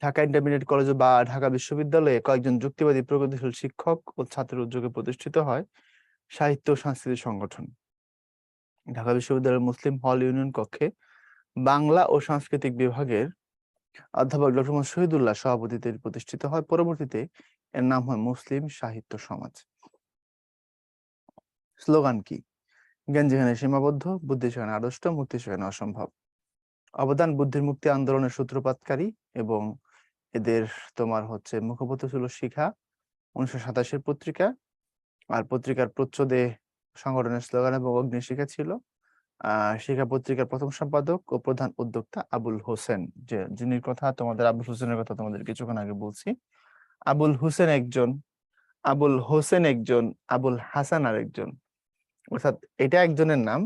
ঢাকা ইন্টারমিডিয়েট কলেজ বা ঢাকা বিশ্ববিদ্যালয়ে কয়েকজন যুক্তিবাদী প্রগতিশীল শিক্ষক ও ছাত্রের উদ্যোগে প্রতিষ্ঠিত হয় সাহিত্য ও সাংস্কৃতিক সংগঠন। ঢাকা বিশ্ববিদ্যালয়ের মুসলিম হল ইউনিয়ন কক্ষে বাংলা ও সাংস্কৃতিক বিভাগের অধ্যাপক ডক্টর মোহাম্মদ শহীদুল্লাহ সভাপতিত্বে প্রতিষ্ঠিত হয়। পরবর্তীতে এর নাম হয় মুসলিম সাহিত্য সমাজ। স্লোগান কি? জ্ঞান যেখানে সীমাবদ্ধ, বুদ্ধি সেখানে আড়ষ্ট, মুক্তি সেখানে অসম্ভব। অবদান বুদ্ধির মুক্তি আন্দোলনের সূত্রপাতকারী, এবং এদের তোমার হচ্ছে মুখপত্র ছিল শিখা, 1987 পত্রিকা। আর পত্রিকার প্রচ্ছদে সংগঠনের স্লোগান এবং অগ্নিশিখা ছিল। শিখা পত্রিকার প্রথম সম্পাদক ও প্রধান উদ্যোক্তা আবুল হোসেন, যিনি কথা তোমাদের আবুল হোসেনের কথা তোমাদের কিছুক্ষণ আগে বলছি। আবুল হোসেন একজন, আবুল হোসেন একজন, আবুল হাসান আরেকজন। অর্থাৎ এটা একজনের নাম,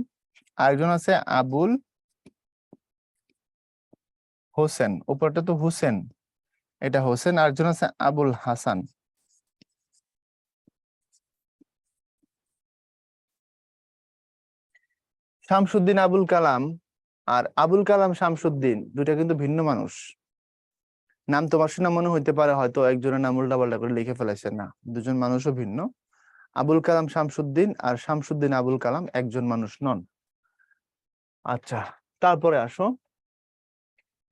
আরেকজন আছে আবুল হোসেন, উপরটা তো হোসেন, এটা হোসেন, আরেকজন আছে আবুল হাসান। শামসুদ্দিন আবুল কালাম আর আবুল কালাম শামসুদ্দিন দুইটা কিন্তু ভিন্ন মানুষ। নাম তোমার শোনা মনে হইতে পারে, হয়তো একজনের নাম উল্টাপাল্টা করে লিখে ফেলেছে, না, দুজন মানুষও ভিন্ন। আবুল কালাম শামসুদ্দিন আর শামসুদ্দিন আবুল কালাম একজন মানুষ নন। আচ্ছা, তারপরে আসো,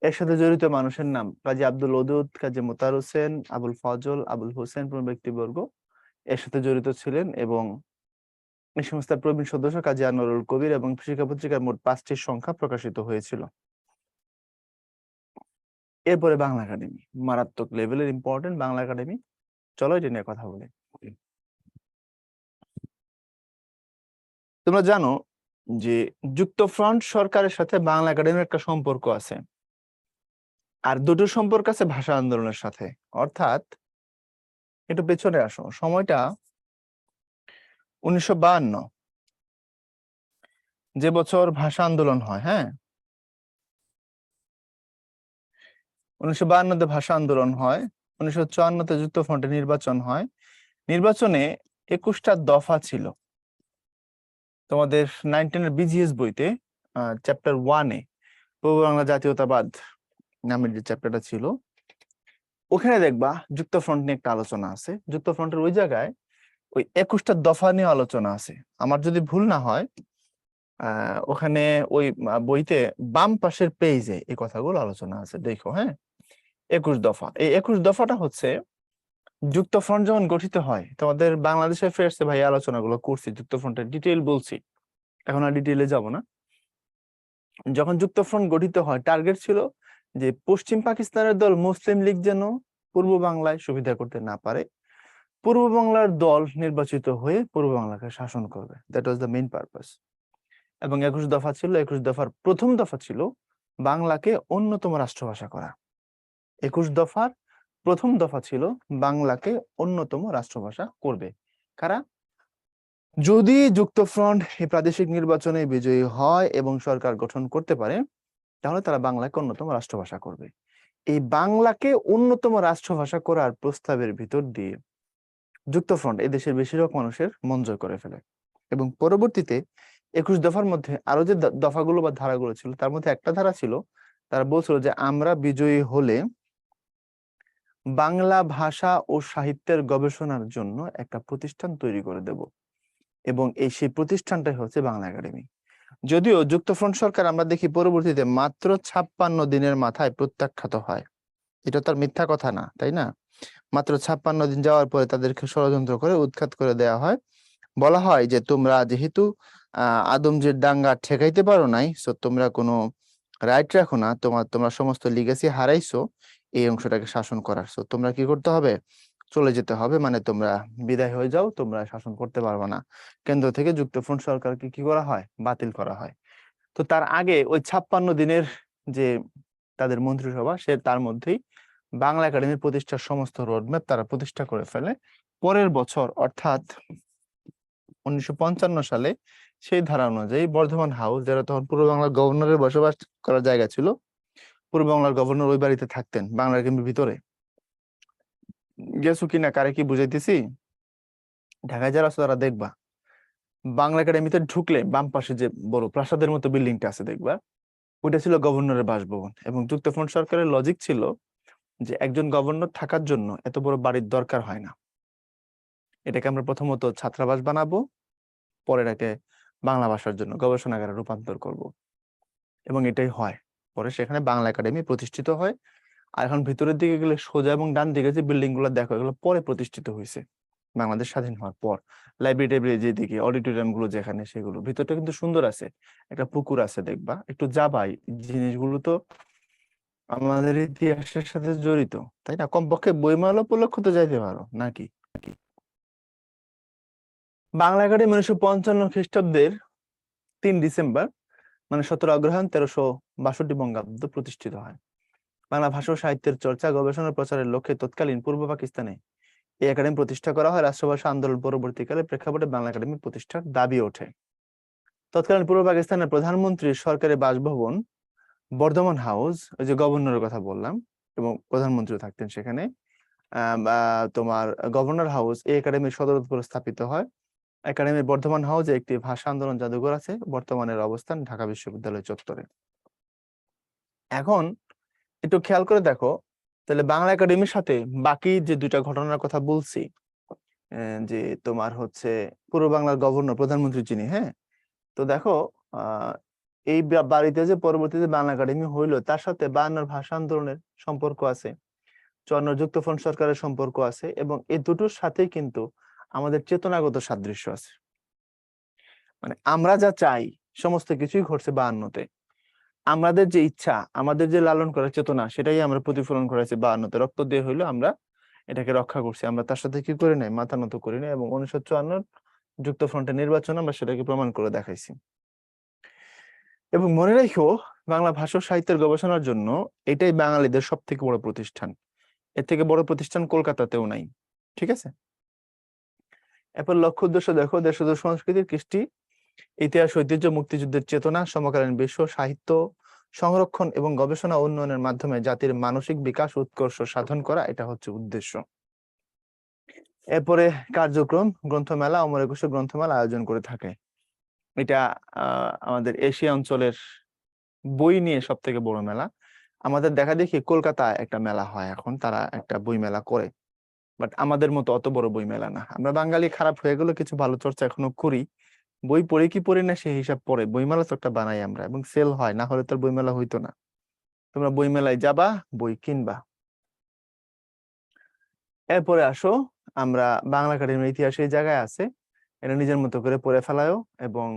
এর সাথে জড়িত মানুষের নাম কাজী আব্দুল ওদুদ, কাজী মোতার হোসেন, আবুল ফজল, আবুল হোসেন প্রভৃতি ব্যক্তিবর্গ এর সাথে জড়িত ছিলেন, এবং এই সংস্থার প্রবীণ সদস্য কাজী আনোয়ারুল কবির, এবং শিক্ষা পত্রিকায় মোট 5টির সংখ্যা প্রকাশিত হয়েছিল। এরপরে বাংলা একাডেমি, মারাত্মক লেভেলের ইম্পর্টেন্ট বাংলা একাডেমি। চলো এটা নিয়ে কথা বলি। তোমরা জানো যে যুক্তফ্রন্ট সরকারের সাথে বাংলা একাডেমির একটা সম্পর্ক আছে, আর দুটো সম্পর্ক আছে ভাষা আন্দোলনের সাথে। অর্থাৎ একটু পেছনে আসো, সময়টা 1952, যে বছর ভাষা আন্দোলন হয়। হ্যাঁ, 1952-তে ভাষা আন্দোলন হয়, 1954-তে যুক্তফ্রন্টে নির্বাচন হয়। নির্বাচনে 21টা দফা ছিল। তোমাদের 9-10 বিজিএস বইতে চ্যাপ্টার 1-এ পূর্ব বাংলা জাতীয়তাবাদ নামের যে চ্যাপ্টারটা ছিল, ওখানে দেখবা যুক্তফ্রন্ট নিয়ে একটা আলোচনা আছে। যুক্তফ্রন্টের ওই জায়গায় ওই 21টা দফা নিয়ে আলোচনা আছে। আমার যদি ভুল না হয়, ওখানে ওই বইতে বাম পাশের পেজে এই কথাগুলো আলোচনা আছে, দেখো। হ্যাঁ, 21 দফা। এই 21 দফাটা হচ্ছে যুক্তফ্রন্ট যখন গঠিত হয়, তোমাদের বাংলাদেশ অ্যাফেয়ার্সে ভাই আলোচনাগুলো করছি, যুক্তফ্রন্টের ডিটেইল বলছি, এখন আর ডিটেইলে যাব না। যখন যুক্তফ্রন্ট গঠিত হয়, টার্গেট ছিল যে পশ্চিম পাকিস্তানের দল মুসলিম লীগ যেন পূর্ব বাংলায় সুবিধা করতে না পারে, পূর্ব বাংলার দল নির্বাচিত হয়ে পূর্ব বাংলাকে শাসন করবে। That was the main purpose. এবং 21 দফা ছিল। 21 দফার প্রথম দফা ছিল বাংলাকে অন্যতম রাষ্ট্রভাষা করা। 21 দফার প্রথম দফা ছিল বাংলাকে অন্যতম রাষ্ট্রভাষা করবে কারা? যদি যুক্তফ্রন্ট এই প্রাদেশিক নির্বাচনে বিজয়ী হয় এবং সরকার গঠন করতে পারে, তাহলে তারা বাংলাকে অন্যতম রাষ্ট্রভাষা করবে। এই বাংলাকে অন্যতম রাষ্ট্রভাষা করার প্রস্তাবের ভিতর দিয়ে যুক্তফ্রন্ট এই দেশের বেশিরভাগ মানুষের মন জয় করে ফেলে। এবং পরবর্তীতে 21 দফার মধ্যে আরো যে দফাগুলো বা ধারাগুলো ছিল, তার মধ্যে একটা ধারা ছিল, তারা বলছিল যে আমরা বিজয়ী হলে বাংলা ভাষা ও সাহিত্যের গবেষণার জন্য একটা প্রতিষ্ঠান তৈরি করে দেব, এবং সেই প্রতিষ্ঠানটাই হচ্ছে বাংলা একাডেমি। যদিও যুক্তফ্রন্ট সরকার আমরা দেখি পরবর্তীতে মাত্র 56 দিনের মাথায় প্রত্যাখ্যাত হয়। এটা তার মিথ্যা কথা না, তাই না? মাত্র 56 দিন যাওয়ার পরে তাদেরকে ষড়যন্ত্র করে উৎখাত করে দেওয়া হয়। বলা হয় যে তোমরা যেহেতু আদমজের দাঙ্গা ঠেকাইতে পারো নাই, সো তোমরা কোনো রাইট রাখো না, তোমরা সমস্ত লিগ্যাসি হারাইছো এই অংশটাকে শাসন করার, সো তোমরা কি করতে হবে? চলে যেতে হবে, মানে তোমরা বিদায় হয়ে যাও, তোমরা শাসন করতে পারবে না। কেন্দ্র থেকে যুক্তফ্রন্ট সরকারকে কি করা হয়? বাতিল করা হয়। তো তার আগে ওই 56 দিনের যে তাদের মন্ত্রিসভা, সে তার মধ্যেই বাংলা একাডেমির প্রতিষ্ঠার সমস্ত রোডম্যাপ তারা প্রতিষ্ঠা করে ফেলে। পরের বছর অর্থাৎ 1955 সালে সেই ধারা অনুযায়ী বর্ধমান হাউস, যারা তখন পূর্ব বাংলার গভর্নরের বসবাস করার জায়গা ছিল, পূর্ব বাংলার গভর্নর ওই বাড়িতে থাকতেন বাংলা একাডেমির ভিতরে। গেছো কিনা, কারে কি বুঝাইতেছি? ঢাকায় যারা আছে তারা দেখবা, বাংলা একাডেমিতে ঢুকলে বাম পাশে যে বড় প্রাসাদের মতো বিল্ডিংটা আছে দেখবা, ওইটা ছিল গভর্নরের বাসভবন। এবং যুক্তফ্রন্ট সরকারের লজিক ছিল যে একজন গভর্নর থাকার জন্য এত বড় বাড়ির দরকার হয় না, এটাকে আমরা প্রথমত ছাত্রাবাস বানাবো, পরে এটাকে বাংলা ভাষার জন্য গবেষণাগারে রূপান্তর করব। এবং এটাই হয়। পরে সেখানে বাংলা একাডেমি প্রতিষ্ঠিত হয়। আর এখন ভিতরের দিকে গেলে সোজা এবং ডান দিকে যে বিল্ডিং গুলো দেখো, এগুলো পরে প্রতিষ্ঠিত হয়েছে বাংলাদেশ স্বাধীন হওয়ার পর। লাইব্রেরি যেদিকে, অডিটোরিয়াম গুলো যেখানে, সেগুলো ভিতরটা কিন্তু সুন্দর আছে, একটা পুকুর আছে দেখবা, একটু যাবাই। জিনিসগুলো তো আমাদের ইতিহাসের সাথে জড়িত, তাই না? কমপক্ষে বইমেলা উপলক্ষে তো যাইতে পারো নাকি? বাংলা একাডেমি 1955 খ্রিস্টাব্দের 3 ডিসেম্বর, মানে 17 অগ্রহায়ণ 1362 বঙ্গাব্দ প্রতিষ্ঠিত হয়। বাংলা ভাষা ও সাহিত্যের চর্চা, গবেষণা, প্রচারের লক্ষ্যে তৎকালীন পূর্ব পাকিস্তানে এই একাডেমি প্রতিষ্ঠা করা হয়। রাষ্ট্রভাষা আন্দোলন পরবর্তীকালে প্রেক্ষাপটে বাংলা একাডেমি প্রতিষ্ঠার দাবি ওঠে। তৎকালীন পূর্ব পাকিস্তানের প্রধানমন্ত্রীর সরকারি বাসভবন বর্ধমান হাউস, ওই যে গভর্নরের কথা বললাম, এবং প্রধানমন্ত্রী থাকতেন সেখানে, তোমার গভর্নর হাউস এই একাডেমির সদর দপ্তর স্থাপিত হয়। একাডেমির বর্ধমান হাউসে একটি ভাষা আন্দোলন জাদুঘর আছে, বর্তমানের অবস্থান ঢাকা বিশ্ববিদ্যালয় চত্বরে। এখন একটু খেয়াল করে দেখো, তাহলে বাংলা একাডেমির সাথে বাকি যে দুইটা ঘটনার কথা বলছি, যে তোমার হচ্ছে পূর্ব বাংলার গভর্নর, প্রধানমন্ত্রী যিনি, হ্যাঁ, তো দেখো এই বাড়িতে যে পরবর্তীতে বাংলা একাডেমি হইলো, তার সাথে 52 ভাষা আন্দোলনের সম্পর্ক আছে, 54 যুক্তফ্রন্ট সরকারের সম্পর্ক আছে, এবং এই দুটোর সাথেই কিন্তু আমাদের চেতনাগত সাদৃশ্য আছে। মানে আমরা যা চাই সমস্ত কিছুই ঘটছে 52-তে। আমাদের যে ইচ্ছা, আমাদের যে লালন করার চেতনা, সেটাই আমরা প্রতিফলন করেছি 52-তে। রক্ত দিয়ে হইলো আমরা এটাকে রক্ষা করছি, আমরা তার সাথে কি করি নাই, মাথা নত করি নাই, এবং 1954 যুক্তফ্রন্টের নির্বাচন আমরা সেটাকে প্রমাণ করে দেখাইছি। এবং মনে রাখো, বাংলা ভাষা ও সাহিত্যের গবেষণার জন্য এটাই বাঙালিদের সব থেকে বড় প্রতিষ্ঠান। এর থেকে বড় প্রতিষ্ঠান কলকাতাতেও নাই। ঠিক আছে, এরপর লক্ষ্য উদ্দেশ্য দেখো, দেশজ সংস্কৃতির কৃষ্টি, ইতিহাস, ঐতিহ্য, মুক্তিযুদ্ধের চেতনা, সমকালীন বিশ্ব সাহিত্য সংরক্ষণ এবং গবেষণা উন্নয়নের মাধ্যমে জাতির মানসিক বিকাশ উৎকর্ষ সাধন করা, এটা হচ্ছে উদ্দেশ্য। এরপরে কার্যক্রম, গ্রন্থমেলা, অমর একুশে গ্রন্থমেলা আয়োজন করে থাকে। এটা আমাদের এশিয়া অঞ্চলের বই নিয়ে সব থেকে বড় মেলা। আমাদের দেখা দেখি কলকাতায় একটা মেলা হয়, এখন তারা একটা বই মেলা করে, বাট আমাদের মতো অত বড় বই মেলা না। আমরা বাঙালি খারাপ হয়ে গেল, কিছু ভালো চর্চা এখনো করি, বই পড়ে কি পড়ি না সেই হিসাব পরে বইমেলা তো একটা বানাই আমরা, এবং সেল হয়, না হলে তোর বইমেলা হইতো না। তোমরা বইমেলায় যাবা, বই কিনবা। এরপরে আসো, আমরা বাংলা একাডেমির ইতিহাস এই জায়গায় আছে, এটা নিজের মতো করে পড়ে ফেলায়ও। এবং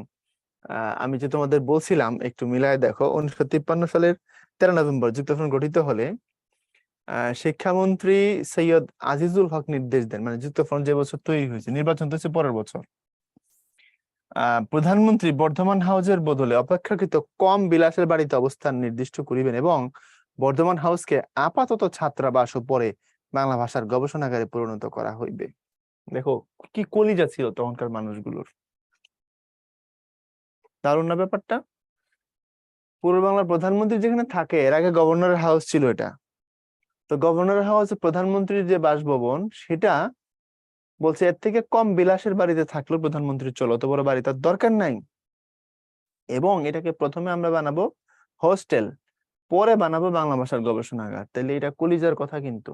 আমি যে তোমাদের বলছিলাম একটু মিলায় দেখো, 1953 সালের 13 নভেম্বর যুক্তফ্রন্ট গঠিত হলে শিক্ষামন্ত্রী সৈয়দ আজিজুল হক নির্দেশ দেন, মানে যুক্তফ্রন্ট যে বছর তৈরি হয়েছে, নির্বাচন তো হচ্ছে পরের বছর, প্রধানমন্ত্রী বর্ধমান হাউসের বদলে অপেক্ষাকৃত কম বিলাসের বাড়িতে অবস্থান নির্দিষ্ট করিবেন, এবং বর্ধমান হাউসকে আপাতত ছাত্রাবাস ও পরে বাংলা ভাষার গবেষণাগারে পরিণত করা হইবে। দেখো কি কলিজা ছিল তখনকার মানুষগুলোর, দারুণ না ব্যাপারটা? পূর্ব বাংলার প্রধানমন্ত্রী যেখানে থাকে, এর আগে গভর্নরের হাউস ছিল এটা, তো গভর্নরের হাউসে প্রধানমন্ত্রীর যে বাসভবন, সেটা বলছে এর থেকে কম বিলাসের বাড়িতে থাকলেও প্রধানমন্ত্রীর চলো, অত বড় বাড়ি তার দরকার নাই, এবং এটাকে প্রথমে আমরা বানাবো হোস্টেল, পরে বানাবো বাংলা ভাষার গবেষণাগার। তাহলে এটা কলিজার কথা। কিন্তু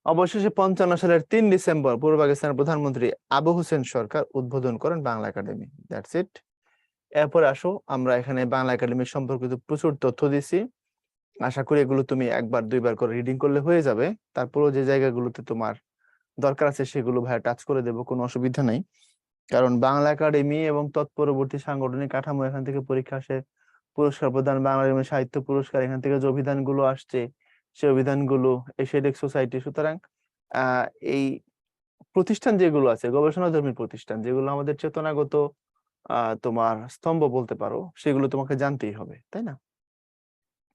অবশেষে 55 সালের 3 ডিসেম্বর পূর্ব পাকিস্তানের প্রধানমন্ত্রী আবু হোসেন সরকার উদ্বোধন করেন বাংলা একাডেমি। That's it. এরপরে আসো, আমরা এখানে বাংলা একাডেমি সম্পর্কিত প্রচুর তথ্য দিছি, আশা করি এগুলো তুমি একবার দুইবার করে রিডিং করলে হয়ে যাবে। তারপরেও যে জায়গাগুলোতে তোমার দরকার আছে সেগুলো ভাইয়া টাচ করে দেবো, কোনো অসুবিধা নাই। কারণ বাংলা একাডেমি এবং তৎপরবর্তী সাংগঠনিক কাঠামো, এখান থেকে পরীক্ষা আসে, পুরস্কার প্রদান, বাংলা একাডেমি সাহিত্য পুরস্কার, এখান থেকে যে অভিধানগুলো আসছে সেই অভিধানগুলো, এশিয়াটিক সোসাইটি। সুতরাং এই প্রতিষ্ঠান যেগুলো আছে, গবেষণাধর্মী প্রতিষ্ঠান, যেগুলো আমাদের চেতনাগত তোমার স্তম্ভ বলতে পারো, সেগুলো তোমাকে জানতেই হবে, তাই না?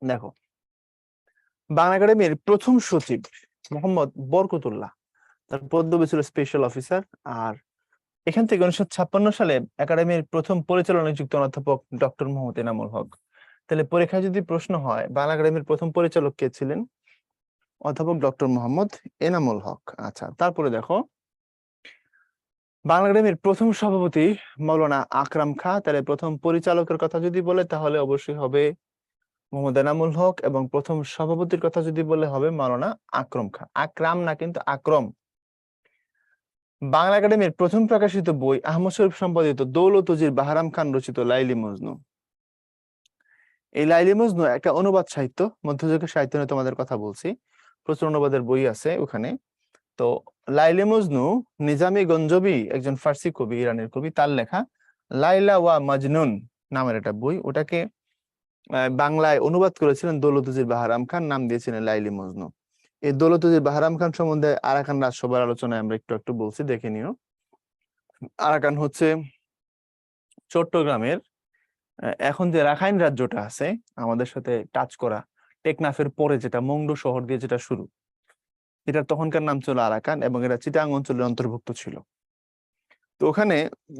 দেখো, বাংলা একাডেমির প্রথম সচিব মোহাম্মদ বরকতুল্লাহ, তার পদবি ছিল স্পেশাল অফিসার। আর এখান থেকে 1956 সালে একাডেমির প্রথম পরিচালনা নিযুক্ত অধ্যাপক ডক্টর মোহাম্মদ এনামুল হক। তাহলে পরীক্ষায় যদি প্রশ্ন হয় বাংলা একাডেমির প্রথম পরিচালক কে ছিলেন, অধ্যাপক ডক্টর মোহাম্মদ এনামুল হক। আচ্ছা, তারপরে দেখো, বাংলা একাডেমির প্রথম সভাপতি মৌলানা আকরাম খাঁ। তাহলে প্রথম পরিচালকের কথা যদি বলে তাহলে অবশ্যই হবে মোহাম্মদ এনামুল হক, এবং প্রথম সভাপতির কথা যদি বলে হবে মৌলানা আকরম খাঁ। আকরাম না, কিন্তু আকরম। বাংলা একাডেমির প্রথম প্রকাশিত বই আহমদ শরীফ সম্পাদিত দৌলত উজির বাহারাম খান রচিত লাইলি মজনু। এই লাইলি মজনু একটা অনুবাদ সাহিত্য, মধ্যযুগের সাহিত্য নিয়ে তোমাদের কথা বলছি, প্রচুর অনুবাদের বই আছে ওখানে। তো লাইলি মজনু নিজামি গঞ্জবি, একজন ফার্সি কবি, ইরানের কবি, তার লেখা লাইলা ওয়া মাজনুন নামের একটা বই, ওটাকে বাংলায় অনুবাদ করেছিলেন দৌলত উজির বাহারাম খান, নাম দিয়েছিলেন লাইলি মজনু। এই দৌলত উজির বাহারাম খান সম্বন্ধে আরাকান রাজসভার আলোচনায় আমরা একটু একটু বলছি, দেখে নিও। আরাকান হচ্ছে চট্টগ্রামের, এখন যে রাখাইন রাজ্যটা আছে আমাদের সাথে টাচ করা, টেকনাফের পরে যেটা মংডু শহর দিয়ে যেটা শুরু, এটা তখনকার নাম ছিল আরাকান, এবং এটা চিটাং অঞ্চলের অন্তর্ভুক্ত ছিল। তো ওখানে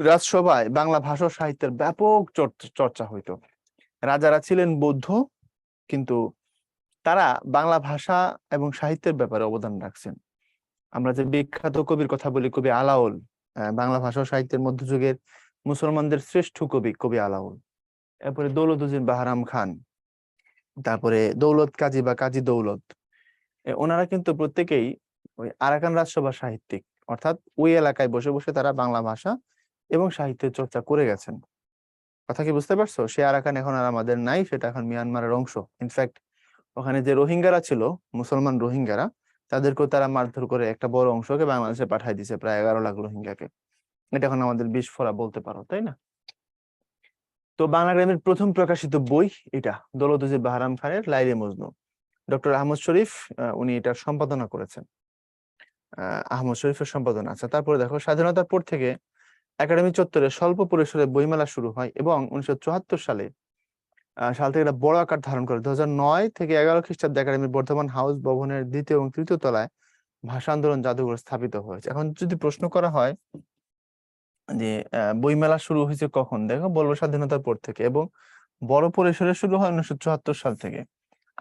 রাজসভায় বাংলা ভাষা ও সাহিত্যের ব্যাপক চর্চা হইতো। রাজারা ছিলেন বৌদ্ধ, কিন্তু তারা বাংলা ভাষা এবং সাহিত্যের ব্যাপারে অবদান রাখছেন। আমরা যে বিখ্যাত কবির কথা বলি, কবি আলাওল, বাংলা ভাষা ও সাহিত্যের মধ্যযুগের মুসলমানদের শ্রেষ্ঠ কবি, কবি আলাওল। এরপরে দৌলত উজির বাহারাম খান, তারপরে দৌলত কাজী বা কাজী দৌলত, ওনারা কিন্তু প্রত্যেকেই ওই আরাকান রাজসভার সাহিত্যিক, অর্থাৎ ওই এলাকায় বসে বসে তারা বাংলা ভাষা এবং সাহিত্যের চর্চা করে গেছেন। কথা কি বুঝতে পারছো? সে আরাকান এখন আর আমাদের নাই, সেটা এখন মিয়ানমারের অংশ। ইনফ্যাক্ট ওখানে যে রোহিঙ্গারা ছিল, মুসলমান রোহিঙ্গারা, তাদেরকেও তারা মারধর করে একটা বড় অংশকে বাংলাদেশে পাঠাই দিছে, প্রায় 11 লাখ রোহিঙ্গাকে। এটা এখন আমাদের বিস্ফোরা বলতে পারো, তাই না? তো বাংলা গ্রামের প্রথম প্রকাশিত বই এটা, দৌলতজি বাহরাম খানের লাইলে মজনু। ডক্টর আহমদ শরীফ উনি এটার সম্পাদনা করেছেন। আহমদ শরীফের সম্পাদনা আছে। তারপরে দেখো, স্বাধীনতার পর থেকে একাডেমি চত্বরে স্বল্প পরিসরে বইমেলা শুরু হয় এবং 1974 সাল থেকে এটা বড় আকার ধারণ করে। 2009 থেকে 11 খ্রিস্টাব্দে একাডেমির বর্ধমান হাউস ভবনের 2য় এবং 3য় তলায় ভাষা আন্দোলন জাদুঘর স্থাপিত হয়েছে। এখন যদি প্রশ্ন করা হয় যে বইমেলা শুরু হয়েছে কখন, দেখো বলবো স্বাধীনতার পর থেকে, এবং বড় পরিসরে শুরু হয় 1974 সাল থেকে।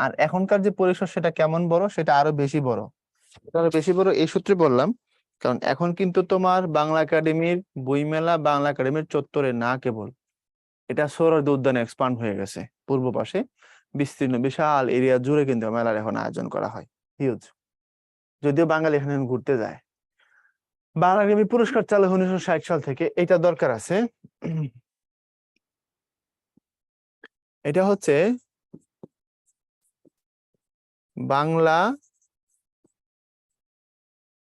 আর এখনকার যে পরিসর সেটা কেমন বড়, সেটা আরো বেশি বড়। এটা আরো বেশি বড় এই সূত্রে বললাম, কারণ এখন কিন্তু তোমার বাংলা একাডেমির বইমেলা বাংলা একাডেমির চত্বরে না কেবল, এটা সোহরাওয়ার্দী উদ্যানে এক্সপান্ড হয়ে গেছে। পূর্ব পাশে বিস্তীর্ণ বিশাল এরিয়া জুড়ে কিন্তু মেলার এখন আয়োজন করা হয়, হিউজ। যদিও বাঙালি এখানে ঘুরতে যায়। বাংলা একাডেমি পুরস্কার চালু 1960 সাল থেকে। এটা দরকার আছে, এটা হচ্ছে বাংলা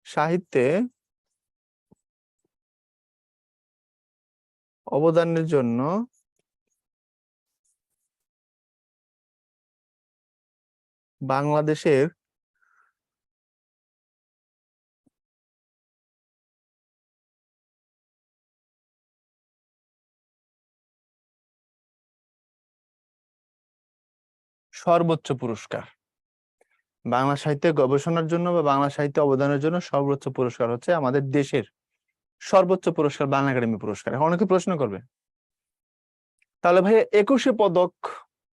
সাহিত্যে অবদানের জন্য বাংলাদেশের সর্বোচ্চ পুরস্কার। বাংলা সাহিত্যে গবেষণার জন্য বা বাংলা সাহিত্যে অবদানের জন্য সর্বোচ্চ পুরস্কার হচ্ছে আমাদের দেশের সর্বোচ্চ পুরস্কার বাংলা একাডেমি পুরস্কার। এখন অনেকে প্রশ্ন করবে, তাহলে ভাই 21 পদক,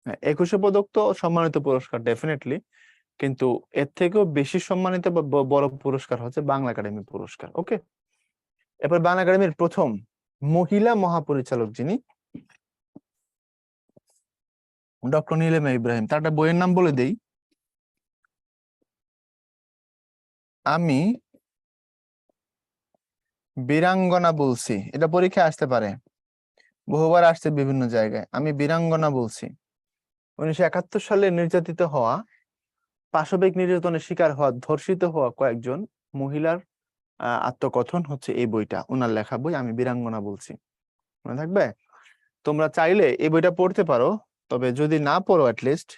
হ্যাঁ 21 পদক তো সম্মানিত পুরস্কার ডেফিনেটলি, কিন্তু এর থেকেও বেশি সম্মানিত বা বড় পুরস্কার হচ্ছে বাংলা একাডেমি পুরস্কার। ওকে, এরপর বাংলা একাডেমির প্রথম মহিলা মহাপরিচালক যিনি, ডক্টর নীলিমা ইব্রাহিম। তার একটা বইয়ের নাম বলে দেই, আমি বীরাঙ্গনা বলছি। এটা পরীক্ষায় আসতে পারে, বহুবার আসছে বিভিন্ন জায়গায়। আমি বীরাঙ্গনা বলছি। 1971 সালে নির্যাতিত হওয়া, পাশবিক নির্যাতনের শিকার হওয়া, ধর্ষিত হওয়া কয়েকজন মহিলার আত্মকথন হচ্ছে এই বইটা, ওনার লেখা বই আমি বীরাঙ্গনা বলছি। মনে থাকবে? তোমরা চাইলে এই বইটা পড়তে পারো, তবে যদি না পড়ো অ্যাটলিস্ট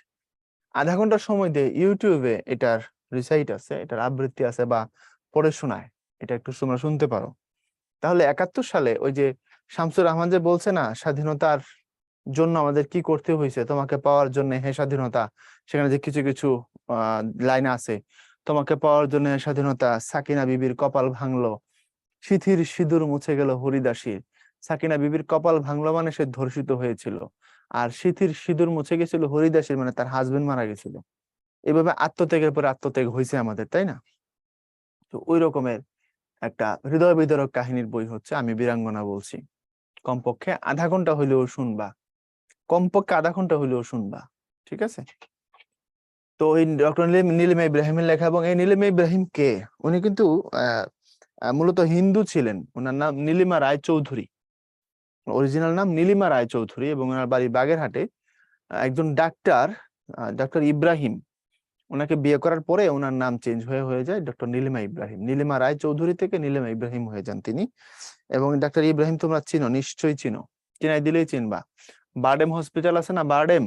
আধা ঘন্টা সময় দিয়ে ইউটিউবে এটার রিসাইট আছে, এটার আবৃত্তি আছে, বা পড়ে শোনায়, এটা একটু তোমরা শুনতে পারো। তাহলে 71 সালে ওই যে শামসুর রহমান যে বলছে না, স্বাধীনতার জন্য আমাদের কি করতে হয়েছে, তোমাকে পাওয়ার জন্য হে স্বাধীনতা, সেখানে যে কিছু কিছু লাইন আছে, তোমাকে পাওয়ার জন্য হে স্বাধীনতা, সাকিনা বিবির কপাল ভাঙলো, সিথির সিঁদুর মুছে গেল হরিদাসীর। সাকিনা বিবির কপাল ভাঙলো মানে সে ধর্ষিত হয়েছিল, আর সিথির সিঁদুর মুছে গেছিল হরিদাসীর মানে তার হাজবেন্ড মারা গেছিল। এভাবে আত্মত্যাগের পর আত্মত্যাগ হয়েছে আমাদের, তাই না? তো ওই রকমের একটা হৃদয় বিদারক কাহিনীর বই হচ্ছে আমি বীরাঙ্গনা বলছি। কমপক্ষে আধা ঘন্টা হইলেও শুনবা, কমপক্ষে আধা ঘন্টা হইলেও শুনবা, ঠিক আছে? তো এই ডক্টর নীলিমা ইব্রাহিমের লেখা। এবং এই নীলিমা ইব্রাহিম কে? উনি কিন্তু মূলত হিন্দু ছিলেন। ওনার নাম নীলিমা রায় চৌধুরী, অরিজিনাল নাম নীলিমা রায় চৌধুরী, এবং ওনার বাড়ি বাগেরহাটে। একজন ডাক্তার, ডক্টর ইব্রাহিম, ওনাকে বিয়ে করার পরে ওনার নাম চেঞ্জ হয়ে যায় ডক্টর নীলিমা ইব্রাহিম। নীলিমা রায় চৌধুরী থেকে নীলিমা ইব্রাহিম হয়ে যান তিনি। এবং ডাক্তার ইব্রাহিম তোমরা চিনো, নিশ্চয়ই চিনো, চিনাই দিলেই চিনবা। বারডেম হসপিটাল আছে না, বারডেম,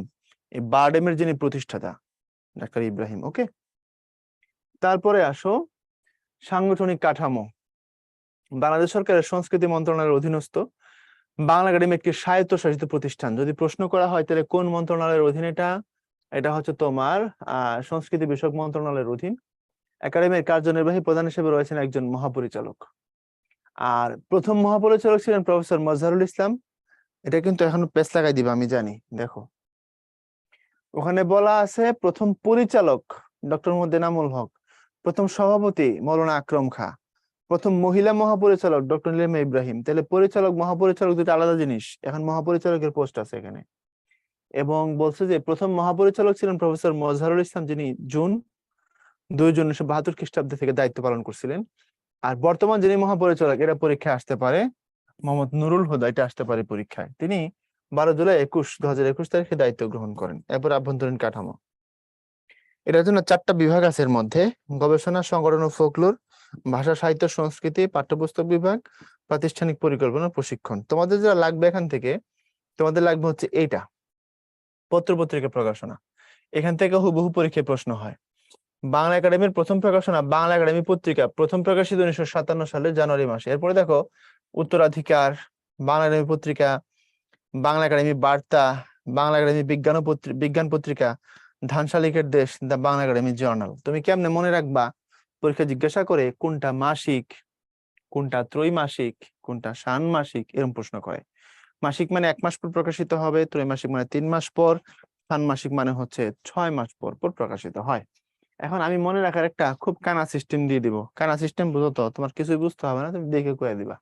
এই বারডেমের যিনি প্রতিষ্ঠাতা ডাক্তার ইব্রাহিম। ওকে, তারপরে আসো সাংগঠনিক কাঠামো। বাংলাদেশ সরকারের সংস্কৃতি মন্ত্রণালয়ের অধীনস্থ বাংলা একাডেমি একটি স্বায়ত্তশাসিত প্রতিষ্ঠান। যদি প্রশ্ন করা হয় তাহলে কোন মন্ত্রণালয়ের অধীনে এটা, এটা হচ্ছে তোমার সংস্কৃতি বিষয়ক মন্ত্রণালয়ের অধীন। একাডেমির কার্যনির্বাহী প্রধান হিসেবে রয়েছেন একজন মহাপরিচালক। আর প্রথম মহাপরিচালক ছিলেন প্রফেসর মজহারুল ইসলাম। এটা কিন্তু এখনো পেছ লাগাই দিবা, আমি জানি। দেখো ওখানে বলা আছে প্রথম পরিচালক ডক্টর মোহাম্মদ এনামুল হক, প্রথম সভাপতি মৌলানা আকরম খা, প্রথম মহিলা মহাপরিচালক ডক্টর নীলিমা ইব্রাহিম। তাহলে পরিচালক মহাপরিচালক দুটো আলাদা জিনিস। এখন মহাপরিচালকের পোস্ট আছে এখানে। এবং বলছে যে প্রথম মহাপরিচালক ছিলেন প্রফেসর মজহারুল ইসলাম, যিনি জুন 2 জুন 1972 খ্রিস্টাব্দে থেকে দায়িত্ব পালন করছিলেন। আর বর্তমান যিনি মহাপরিচালক, এরা পরীক্ষায় আসতে পারে, মোহাম্মদ নুরুল হুদা, এটা আসতে পারে পরীক্ষায়। তিনি 12 জুলাই 2021 তারিখে দায়িত্ব গ্রহণ করেন। এরপর আভ্যন্তরীণ কাঠামো, এটার জন্য 4টা বিভাগ আছে এর মধ্যে: গবেষণা, সংগঠন ও ফোকলোর, ভাষা, সাহিত্য, সংস্কৃতি, পাঠ্যপুস্তক বিভাগ, প্রাতিষ্ঠানিক পরিকল্পনা, প্রশিক্ষণ। তোমাদের যেটা লাগবে এখান থেকে, তোমাদের লাগবে হচ্ছে এইটা, পত্রপত্রিকা প্রকাশনা। এখান থেকে হুবহু পরীক্ষায় প্রশ্ন হয়। বাংলা একাডেমির প্রথম প্রকাশনা বাংলা একাডেমি পত্রিকা, প্রথম প্রকাশিত 1957 সালের জানুয়ারি মাসে। এরপরে দেখো উত্তরাধিকার, বাংলা একাডেমি পত্রিকা, বাংলা একাডেমি বার্তা, বাংলা একাডেমি বিজ্ঞান পত্রিকা, ধান শালিকের দেশ, দা বাংলা একাডেমি জার্নাল। তুমি কেমনে মনে রাখবা? পরীক্ষা জিজ্ঞাসা করে কোনটা মাসিক, কোনটা ত্রৈমাসিক, কোনটা ষান্মাসিক, এরকম প্রশ্ন করে। মাসিক মানে 1 মাস পর প্রকাশিত হবে, ত্রৈমাসিক মানে 3 মাস পর, ষান্মাসিক মানে হচ্ছে 6 মাস পর পর প্রকাশিত হয়। এখন আমি মনে রাখার একটা খুব কানা সিস্টেম দিয়ে দিব। কানা সিস্টেম বুঝো তো? তোমার কিছুই বুঝতে হবে না, তুমি দেখে কয়ে দিবা।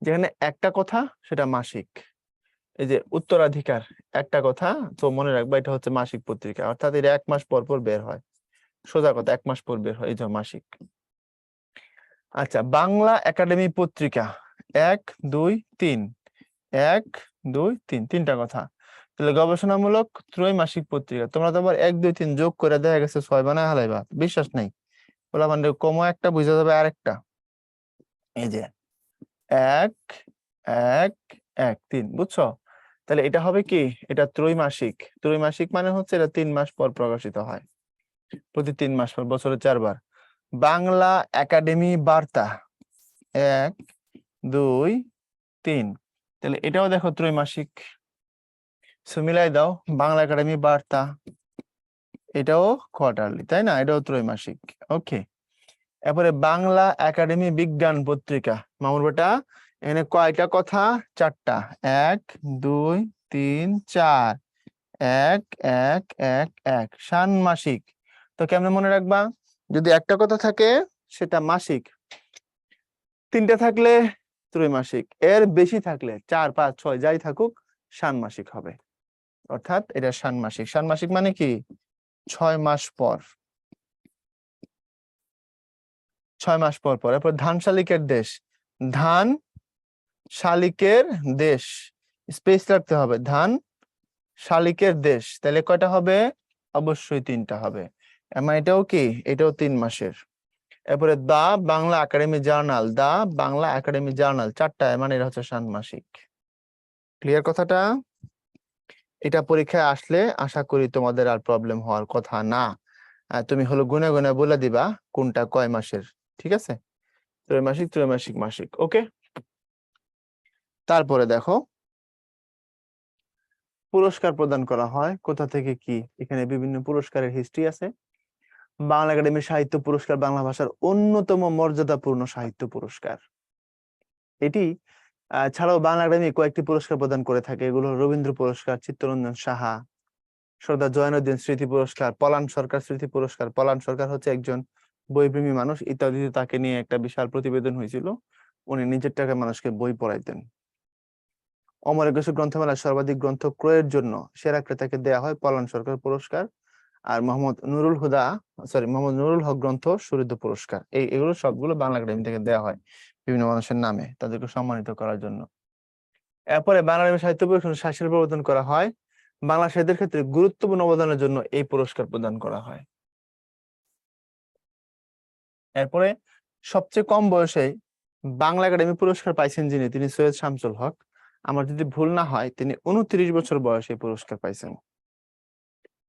যেখানে একটা কথা সেটা মাসিক, এই যে উত্তরাধিকার একটা কথা, তো মনে রাখবা এটা হচ্ছে মাসিক পত্রিকা, অর্থাৎ এটা 1 মাস পর পর বের হয়। সোজা কথা, 1 মাস পর বের হয়, এই যে মাসিক। আচ্ছা, বাংলা একাডেমি পত্রিকা 1, 2, 3, 1, 2, 3, 3টা কথা। তাহলে গবেষণামূলক ত্রৈমাসিক পত্রিকা। তোমরা তো আবার 1, 2, 3 যোগ করে দেখা গেছে 6 বানায় হালাইবা, বিশ্বাস নাই। বলা মানে কমো একটা বুঝা যাবে আরেকটা। এই যে 1, 1, 1, 3, বুঝছো? তাহলে এটা হবে কি, এটা ত্রৈমাসিক। ত্রৈমাসিক মানে হচ্ছে এটা 3 মাস পর প্রকাশিত হয়, প্রতি 3 মাস পর, বছরে 4 বার। বাংলা একাডেমি বার্তা 1, 2, 3, তাহলে এটাও দেখো ত্রৈমাসিক। মিলাই দাও, বাংলা একাডেমি বার্তা, এটাও কোয়ার্টারলি, তাই না? এটাও ত্রৈমাসিক। ওকে, এরপরে বাংলা একাডেমি বিজ্ঞান পত্রিকা। মামুর বেটা, এখানে কয়টা কথা? 4টা। 1, 2, 3, 4, 1, 1, 1, 1, ষান্মাসিক। তো কেমনে মনে রাখবা? যদি একটা কথা থাকে সেটা মাসিক, 3টে থাকলে ত্রৈমাসিক, এর বেশি থাকলে 4, 5, 6 যাই থাকুক ষান্মাসিক হবে। অর্থাৎ এটা ষান্মাসিক। ষান্মাসিক মানে কি? 6 মাস পর, 6 মাস পর পর। এরপর ধান শালিকের দেশ, ধান শালিকের দেশ, স্পেস রাখতে হবে, ধান শালিকের দেশ। তাহলে কয়টা হবে? অবশ্যই 3টা হবে। এমন এটাও কি, এটাও 3 মাসের। এরপরে দা বাংলা একাডেমি জার্নাল, দা বাংলা একাডেমি জার্নাল 4টা, মানে এটা হচ্ছে ষান্মাসিক। ক্লিয়ার কথাটা? এটা পরীক্ষায় আসলে আশা করি তোমাদের আর প্রবলেম হওয়ার কথা না। তুমি হলো গুনে গুনে বলে দিবা কোনটা কয় মাসের, ঠিক আছে? ত্রৈমাসিক, ত্রৈমাসিক, মাসিক। ওকে, তারপরে দেখো পুরস্কার প্রদান করা হয় কোথা থেকে কি। এখানে বিভিন্ন পুরস্কারের হিস্ট্রি আছে। বাংলা একাডেমি সাহিত্য পুরস্কার বাংলা ভাষার অন্যতম মর্যাদাপূর্ণ সাহিত্য পুরস্কার। এটি ছাড়াও বাংলা একাডেমি কয়েকটি পুরস্কার প্রদান করে থাকে। এগুলো হলো রবীন্দ্র পুরস্কার, চিত্তরঞ্জন সাহা, সর্দার জয়নুদ্দিন স্মৃতি পুরস্কার, পলান সরকার স্মৃতি পুরস্কার। পলান সরকার হচ্ছে একজন বইপ্রেমী মানুষ, ইত্যাদি। তাকে নিয়ে একটা বিশাল প্রতিবেদন হয়েছিল। উনি নিজের টাকায় মানুষকে বই পড়াইতেন। অমর একুশে গ্রন্থমেলায় সর্বাধিক গ্রন্থ ক্রয়ের জন্য সেরা ক্রেতাকে দেয়া হয় পলান সরকার পুরস্কার। আর মোহাম্মদ নুরুল হক গ্রন্থ সুহৃদ পুরস্কার। এগুলো সবগুলো বাংলা একাডেমি থেকে দেওয়া হয় বিভিন্ন মানুষের নামে, তাদেরকে সম্মানিত করার জন্য। এরপরে বাংলা একাডেমি সাহিত্য পুরস্কার শাসির প্রবর্তন করা হয়। বাংলা সাহিত্যের ক্ষেত্রে গুরুত্বপূর্ণ অবদানের জন্য এই পুরস্কার প্রদান করা হয়। এরপরে সবচেয়ে কম বয়সে বাংলা একাডেমি পুরস্কার পাইছেন যিনি, তিনি সৈয়দ শামসুল হক। আমার যদি ভুল না হয়, তিনি 29 বছর বয়সে পুরস্কার পাইছেন।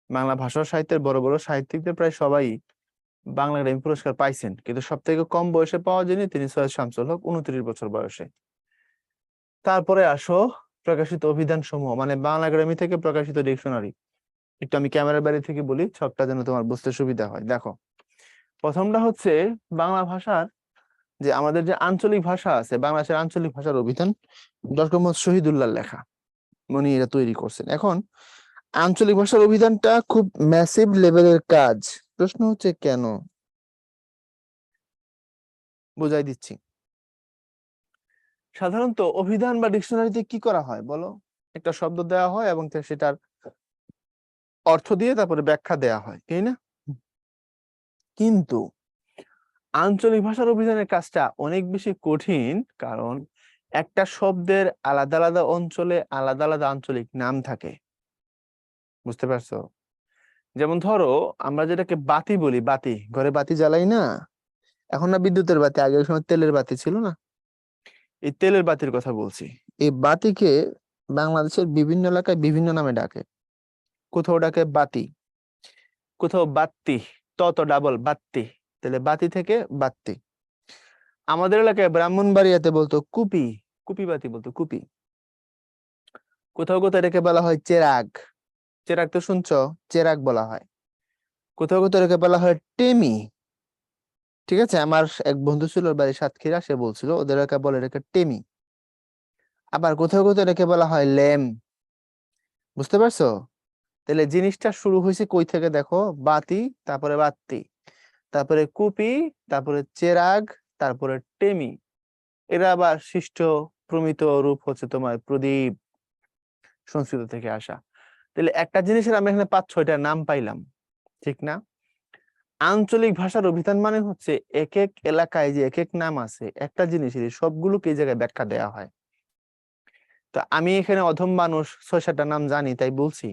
বাংলা ভাষা সাহিত্যের বড় বড় সাহিত্যিকদের প্রায় সবাই বাংলা একাডেমি পুরস্কার পাইছেন, কিন্তু সব থেকে কম বয়সে পাওয়া যিনি, তিনি সৈয়দ শামসুল হক, 29 বছর বয়সে। তারপরে আসো প্রকাশিত অভিধান সমূহ, মানে বাংলা একাডেমি থেকে প্রকাশিত ডিকশনারি। একটু আমি ক্যামেরার বাইরে থেকে বলি, ছকটা যেন তোমার বুঝতে সুবিধা হয়। দেখো, প্রথমটা হচ্ছে বাংলা ভাষার যে আমাদের যে আঞ্চলিক ভাষা আছে, বাংলাদেশের আঞ্চলিক ভাষার অভিধান, ডক্টর মোহাম্মদ শহীদুল্লাহ লেখা, উনি এটা তৈরি করছেন। এখন আঞ্চলিক ভাষার অভিধানটা খুব ম্যাসিভ লেভেলের কাজ। প্রশ্ন হচ্ছে কেন, বুঝাই দিচ্ছি। সাধারণত অভিধান বা ডিকশনারিতে কি করা হয় বলো? একটা শব্দ দেওয়া হয় এবং সেটার অর্থ দিয়ে তারপরে ব্যাখ্যা দেয়া হয়, তাই না? কিন্তু আঞ্চলিক ভাষার অভিধানের কাজটা অনেক বেশি কঠিন, কারণ একটা শব্দের আলাদা আলাদা অঞ্চলে আলাদা আলাদা আঞ্চলিক নাম থাকে, বুঝতে পারছো? যেমন ধরো আমরা যেটাকে বাতি বলি, বাতি, ঘরে বাতি জ্বালাই না, এখন না বিদ্যুতের বাতি, আগের সময় তেলের বাতি ছিল না, এই তেলের বাতির কথা বলছি। এই বাতিকে বাংলাদেশের বিভিন্ন এলাকায় বিভিন্ন নামে ডাকে। কোথাও ডাকে বাতি, কোথাও বাত্তি, ডাবল বাত্তি, তাহলে বাতি থেকে বাত্তি। আমাদের এলাকায় ব্রাহ্মণবাড়িয়াতে বলতো কুপি, কুপি বাতি বলতো, কুপি। কোথাও কোথাও এটাকে বলা হয় চেরাগ, চেরাগ তো শুনছো, চেরাগ বলা হয়। কোথাও কোথাও এটাকে বলা হয় টেমি, ঠিক আছে? আমার এক বন্ধু ছিল, ওর বাড়ি সাতক্ষীরা, সে বলছিল ওদের এলাকায় বলে এটাকে টেমি। আবার কোথাও কোথাও এটাকে বলা হয় ল্যাম, বুঝতে পারছো? তাহলে জিনিসটা শুরু হয়েছে কই থেকে দেখো, বাতি, তারপরে বাত্তি, তারপরে কুপি, তারপরে চেরাগ, তারপরে টেমি। এরা আবার সৃষ্ট প্রমিত রূপ হচ্ছে তোমার প্রদীপ, সংস্কৃত থেকে আসা। তাহলে একটা জিনিসের আমরা এখানে 5-6টা নাম পাইলাম, ঠিক না? আঞ্চলিক ভাষার অভিধান মানে হচ্ছে এক এক এলাকায় যে এক এক নাম আছে একটা জিনিসের, সবগুলোকে এই জায়গায় ব্যাখ্যা দেওয়া হয়। তো আমি এখানে অধম মানুষ 6-7টা নাম জানি তাই বলছি,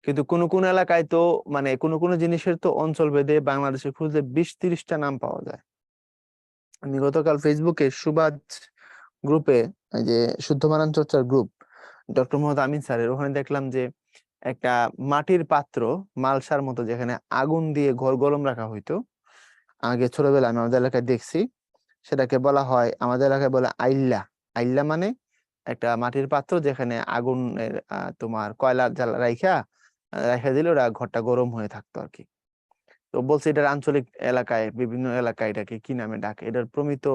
কিন্তু কোন কোন এলাকায় তো মানে কোন কোন জিনিসের তো অঞ্চল ভেদে বাংলাদেশে খুঁজলে 20-30টা নাম পাওয়া যায়। আমি গতকাল ফেসবুকে সুবাদ গ্রুপে, এই যে শুদ্ধ বানান চর্চার গ্রুপ, ডক্টর মোহাম্মদ আমিন স্যারের, ওখানে দেখলাম যে একটা মাটির পাত্র, মালসার মতো, যেখানে আগুন দিয়ে ঘর গরম রাখা হইতো আগে ছোটবেলায়, আমি আমাদের এলাকায় দেখছি। সেটাকে বলা হয়, আমাদের এলাকায় বলে আইল্লা। আইল্লা মানে একটা মাটির পাত্র যেখানে আগুনের তোমার কয়লা জ্বালা রাইখা দিলে ওরা ঘরটা গরম হয়ে থাকতো আর কি। তো বলছে এটার আঞ্চলিক এলাকায়, বিভিন্ন এলাকায় এটাকে কি নামে ডাকে, এটার প্রমিত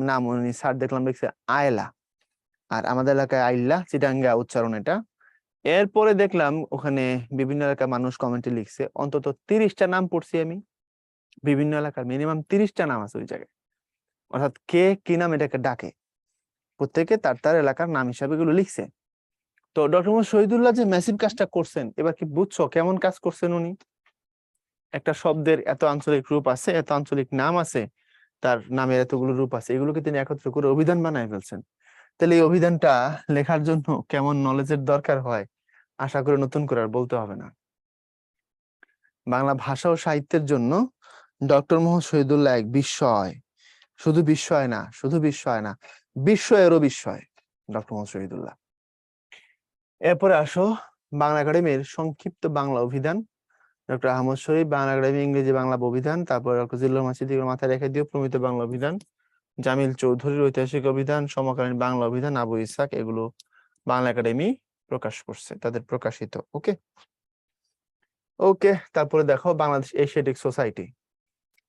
নাম উনি স্যার দেখলাম লিখছে আয়লা, আর আমাদের এলাকায় আইল্লা, চিটাঙ্গা উচ্চারণ এটা। এরপরে দেখলাম ওখানে বিভিন্ন এলাকার মানুষ কমেন্টে লিখছে অন্তত 30টা নাম পড়ছি আমি, বিভিন্ন এলাকার মিনিমাম 30টা নাম আছে ওই জায়গায়। অর্থাৎ কে কি নাম এটাকে ডাকে, প্রত্যেকে তার তার এলাকার নাম হিসাবে এগুলো লিখছে। তো ডক্টর মোহাম্মদ শহীদুল্লাহ যে ম্যাসিভ কাজটা করছেন, এবার কি বুঝছো কেমন কাজ করছেন উনি? একটা শব্দের এত আঞ্চলিক রূপ আছে, এত আঞ্চলিক নাম আছে, তার নামের এতগুলো রূপ আছে, এগুলোকে তিনি একত্র করে অভিধান বানায় ফেলছেন। তাহলে এই অভিধানটা লেখার জন্য কেমন নলেজের দরকার হয় আশা করে নতুন করে আর বলতে হবে না। বাংলা ভাষা ও সাহিত্যের জন্য ডক্টর মোহাম্মদ শহীদুল্লাহ এক বিস্ময়, শুধু বিস্ময় না, শুধু বিস্ময় না, বিস্ময়েরও বিস্ময় ডক্টর মোহাম্মদ শহীদুল্লাহ। এরপরে আসো বাংলা একাডেমির সংক্ষিপ্ত বাংলা অভিধান, ডক্টর আহমদ শরীফ বাংলা একাডেমি ইংরেজি বাংলা অভিধান, তারপর ডক্টর জিল্লুর মাসিদ মাথায় রেখে দিও প্রমিত বাংলা অভিধান, জামিল চৌধুরীর ঐতিহাসিক অভিধান, সমকালীন বাংলা অভিধান, আবু ইসাক, এগুলো বাংলা একাডেমি প্রকাশ করছে, তাদের প্রকাশিত। ওকে ওকে, তারপরে দেখো বাংলাদেশ এশিয়াটিক সোসাইটি,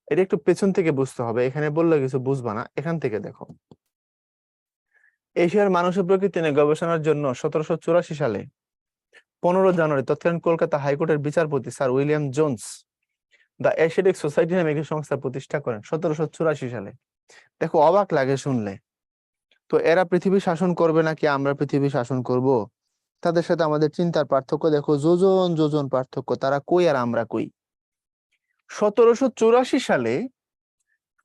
এটা একটু পেছন থেকে বুঝতে হবে, এখানে বললে কিছু বুঝবা না, এখান থেকে দেখো। এশিয়ার মানুষের প্রকৃতি নিয়ে গবেষণার জন্য 1784 সালে 15 জানুয়ারি তৎকালীন কলকাতা হাইকোর্টের বিচারপতি sir William Jones the Asiatic society নামে একটি সংস্থা প্রতিষ্ঠা করেন 1784 সালে। দেখো অবাক লাগে শুনলে, তো এরা পৃথিবী শাসন করবে নাকি আমরা পৃথিবী শাসন করব? তাদের সাথে আমাদের চিন্তার পার্থক্য দেখো, যোজন যোজন পার্থক্য, তারা কই আর আমরা কই। 1784 সালে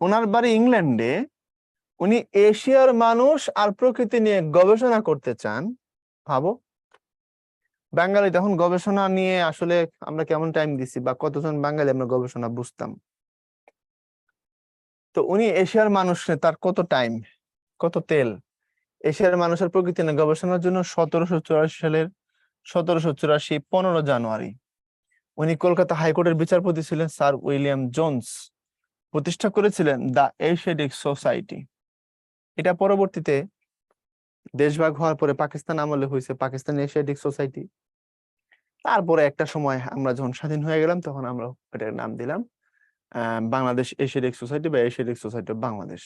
ওনার বাড়ি ইংল্যান্ডে, উনি এশিয়ার মানুষ আর প্রকৃতি নিয়ে গবেষণা করতে চান। ভাবো বাঙালি তখন গবেষণা নিয়ে আসলে আমরা কেমন টাইম দিছি, বা কতজন বাঙালি আমরা গবেষণা বুঝতাম। তো উনি এশিয়ার মানুষ, তার কত টাইম, কত তেল, এশিয়ার মানুষের প্রকৃতি নিয়ে গবেষণার জন্য 1784 সালের 15 জানুয়ারি উনি কলকাতা হাইকোর্টের বিচারপতি ছিলেন স্যার উইলিয়াম জোন্স প্রতিষ্ঠা করেছিলেন দ্য এশিয়াটিক সোসাইটি। এটা পরবর্তীতে দেশভাগ হওয়ার পরে পাকিস্তান আমলে হয়েছে পাকিস্তান এশিয়াটিক সোসাইটি। তারপরে একটা সময় আমরা যখন স্বাধীন হয়ে গেলাম তখন আমরা এটার নাম দিলাম বাংলাদেশ এশিয়াটিক সোসাইটি বা Asiatic society of Bangladesh.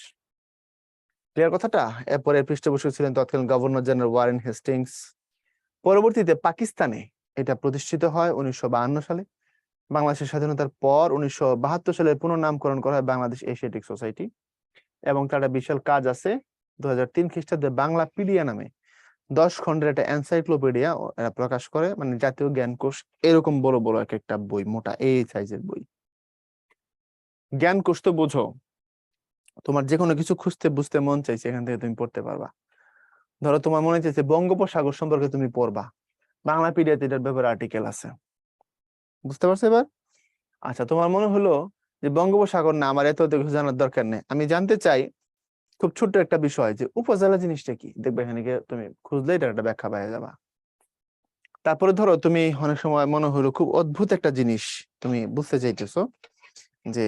Clear কথাটা? এরপরে পৃষ্ঠপোষক ছিলেন তৎকালীন গভর্নর জেনারেল ওয়ারেন হেস্টিংস। পরবর্তীতে পাকিস্তানে এটা প্রতিষ্ঠিত হয় 1952 সালে। বাংলাদেশের স্বাধীনতার পর 1972 সালে পুনর্নামকরণ করা হয় বাংলাদেশ এশিয়াটিক সোসাইটি, এবং তার একটা বিশাল কাজ আছে। 2003 খ্রিস্টাব্দে বাংলা পিডিয়া নামে 10 খণ্ডের একটা এনসাইক্লোপিডিয়া এরা প্রকাশ করে, মানে জাতীয় জ্ঞানকোষ এরকম বড় বড় এক একটা বই, মোটা এই সাইজের বই। জ্ঞানকোষ তো বোঝো, তোমার যে কোনো কিছু খুঁজতে বুঝতে মন চাইছে এখান থেকে তুমি পড়তে পারবা। ধরো তোমার মনে চাইছে বঙ্গোপসাগর সম্পর্কে তুমি পড়বা, বাংলাপিডিয়াতে এটার ব্যাপারে আর্টিকেল আছে, বুঝতে পারছো এবার? আচ্ছা, তোমার মনে হলো যে বঙ্গোপসাগর না, আমার এত কিছু জানার দরকার নেই, আমি জানতে চাই খুব ছোট্ট একটা বিষয় যে উপজেলা জিনিসটা কি, দেখবে এখানে গিয়ে তুমি খুঁজলে এটা একটা ব্যাখ্যা পেয়ে যাবা। তারপরে ধরো তুমি অনেক সময় মনে হলো খুব অদ্ভুত একটা জিনিস তুমি বুঝতে চাইতেছো যে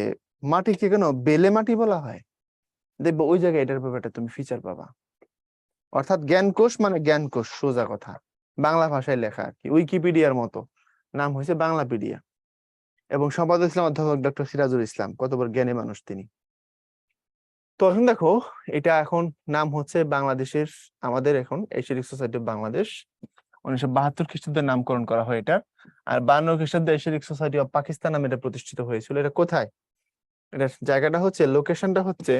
মাটিকে কেন বেলে মাটি বলা হয়, দেখবে ওই জায়গায় এটার ব্যাপারটা তুমি ফিচার পাবা। অর্থাৎ জ্ঞানকোষ মানে জ্ঞানকোষ, সোজা কথা, বাংলা ভাষায় লেখা আর কি, উইকিপিডিয়ার মতো, নাম হয়েছে বাংলাপিডিয়া। এবং সম্পাদক ইসলাম অধ্যাপক ডক্টর সিরাজুল ইসলাম, কত বড় জ্ঞানী মানুষ তিনি। তো এখন দেখো, এটা এখন নাম হচ্ছে বাংলাদেশের, আমাদের এখন এশিয়াটিক সোসাইটি অফ বাংলাদেশ, 1972 খ্রিস্টাব্দে নামকরণ করা হয় এটা। আর 52 খ্রিস্টাব্দে এশিয়াটিক সোসাইটি অফ পাকিস্তান নামে এটা প্রতিষ্ঠিত হয়েছিল। এটা কোথায়? এটা জায়গাটা হচ্ছে, লোকেশনটা হচ্ছে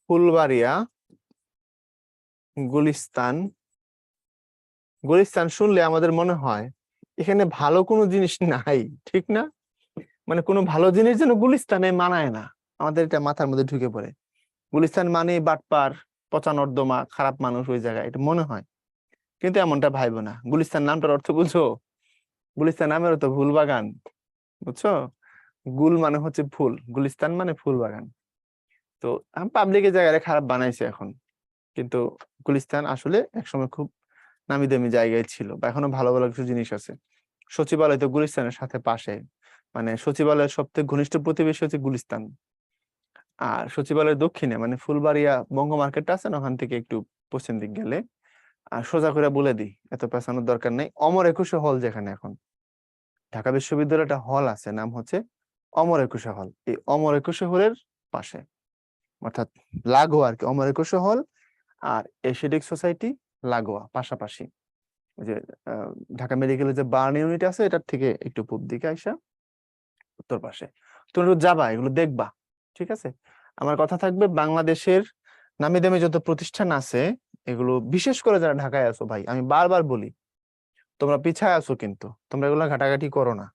ফুলবাড়িয়া, গুলিস্তান। গুলিস্তান শুনলে আমাদের মনে হয় এখানে ভালো কোনো জিনিস নাই, ঠিক না? মানে কোনো ভালো জিনিস যেন গুলিস্তানে মানায় না, আমাদের এটা মাথার মধ্যে ঢুকে পড়ে। গুলিস্তান মানে বাটপার, পচা নর্দমা, খারাপ মানুষ ওই জায়গায়, এটা মনে হয়। কিন্তু এমনটা ভাইবো না। গুলিস্তান নামটার অর্থ বুঝছো? গুলিস্তান নামের তো ফুল বাগান, বুঝছো? গুল মানে হচ্ছে ফুল, গুলিস্তান মানে ফুল বাগান। তো পাবলিকের জায়গায় খারাপ বানাইছে এখন, কিন্তু গুলিস্তান আসলে একসময় খুব নামি দামি জায়গায় ছিল, বা এখনো ভালো ভালো কিছু জিনিস আছে। সচিবালয় তো গুলিস্তানের সাথে পাশে, মানে সচিবালয়ের সবথেকে ঘনিষ্ঠ প্রতিবেশী হচ্ছে গুলিস্তান। আর সচিবালয়ের দক্ষিণে মানে ফুলবাড়িয়া বঙ্গ মার্কেটটা আছে না, ওখান থেকে একটু পশ্চিম দিক গেলে, আর সোজা করে বলে দিই, এত পেছানোর দরকার নেই, অমর একুশে হল, যেখানে এখন ঢাকা বিশ্ববিদ্যালয়ের একটা হল আছে, নাম হচ্ছে অমর একুশে হল। এই অমর একুশে হলের পাশে, অর্থাৎ লাগোয়া আর কি, অমর একুশে হল আর এশিয়াটিক সোসাইটি লাগোয়া, পাশাপাশি। ওই যে ঢাকা মেডিকেলের যে বার্ন ইউনিট আছে, এটার থেকে একটু পূব দিকে আইসা উত্তর পাশে। তুমি একটু যাবা, এগুলো দেখবা, ঠিক আছে? আমার কথা থাকবে, বাংলাদেশের নামি দামি যত প্রতিষ্ঠান আছে এগুলো, বিশেষ করে যারা ঢাকায় আছো ভাই, আমি বারবার বলি, তোমরা পিছায় আছো, কিন্তু তোমরা এগুলো ঘাটাঘাটি করো না,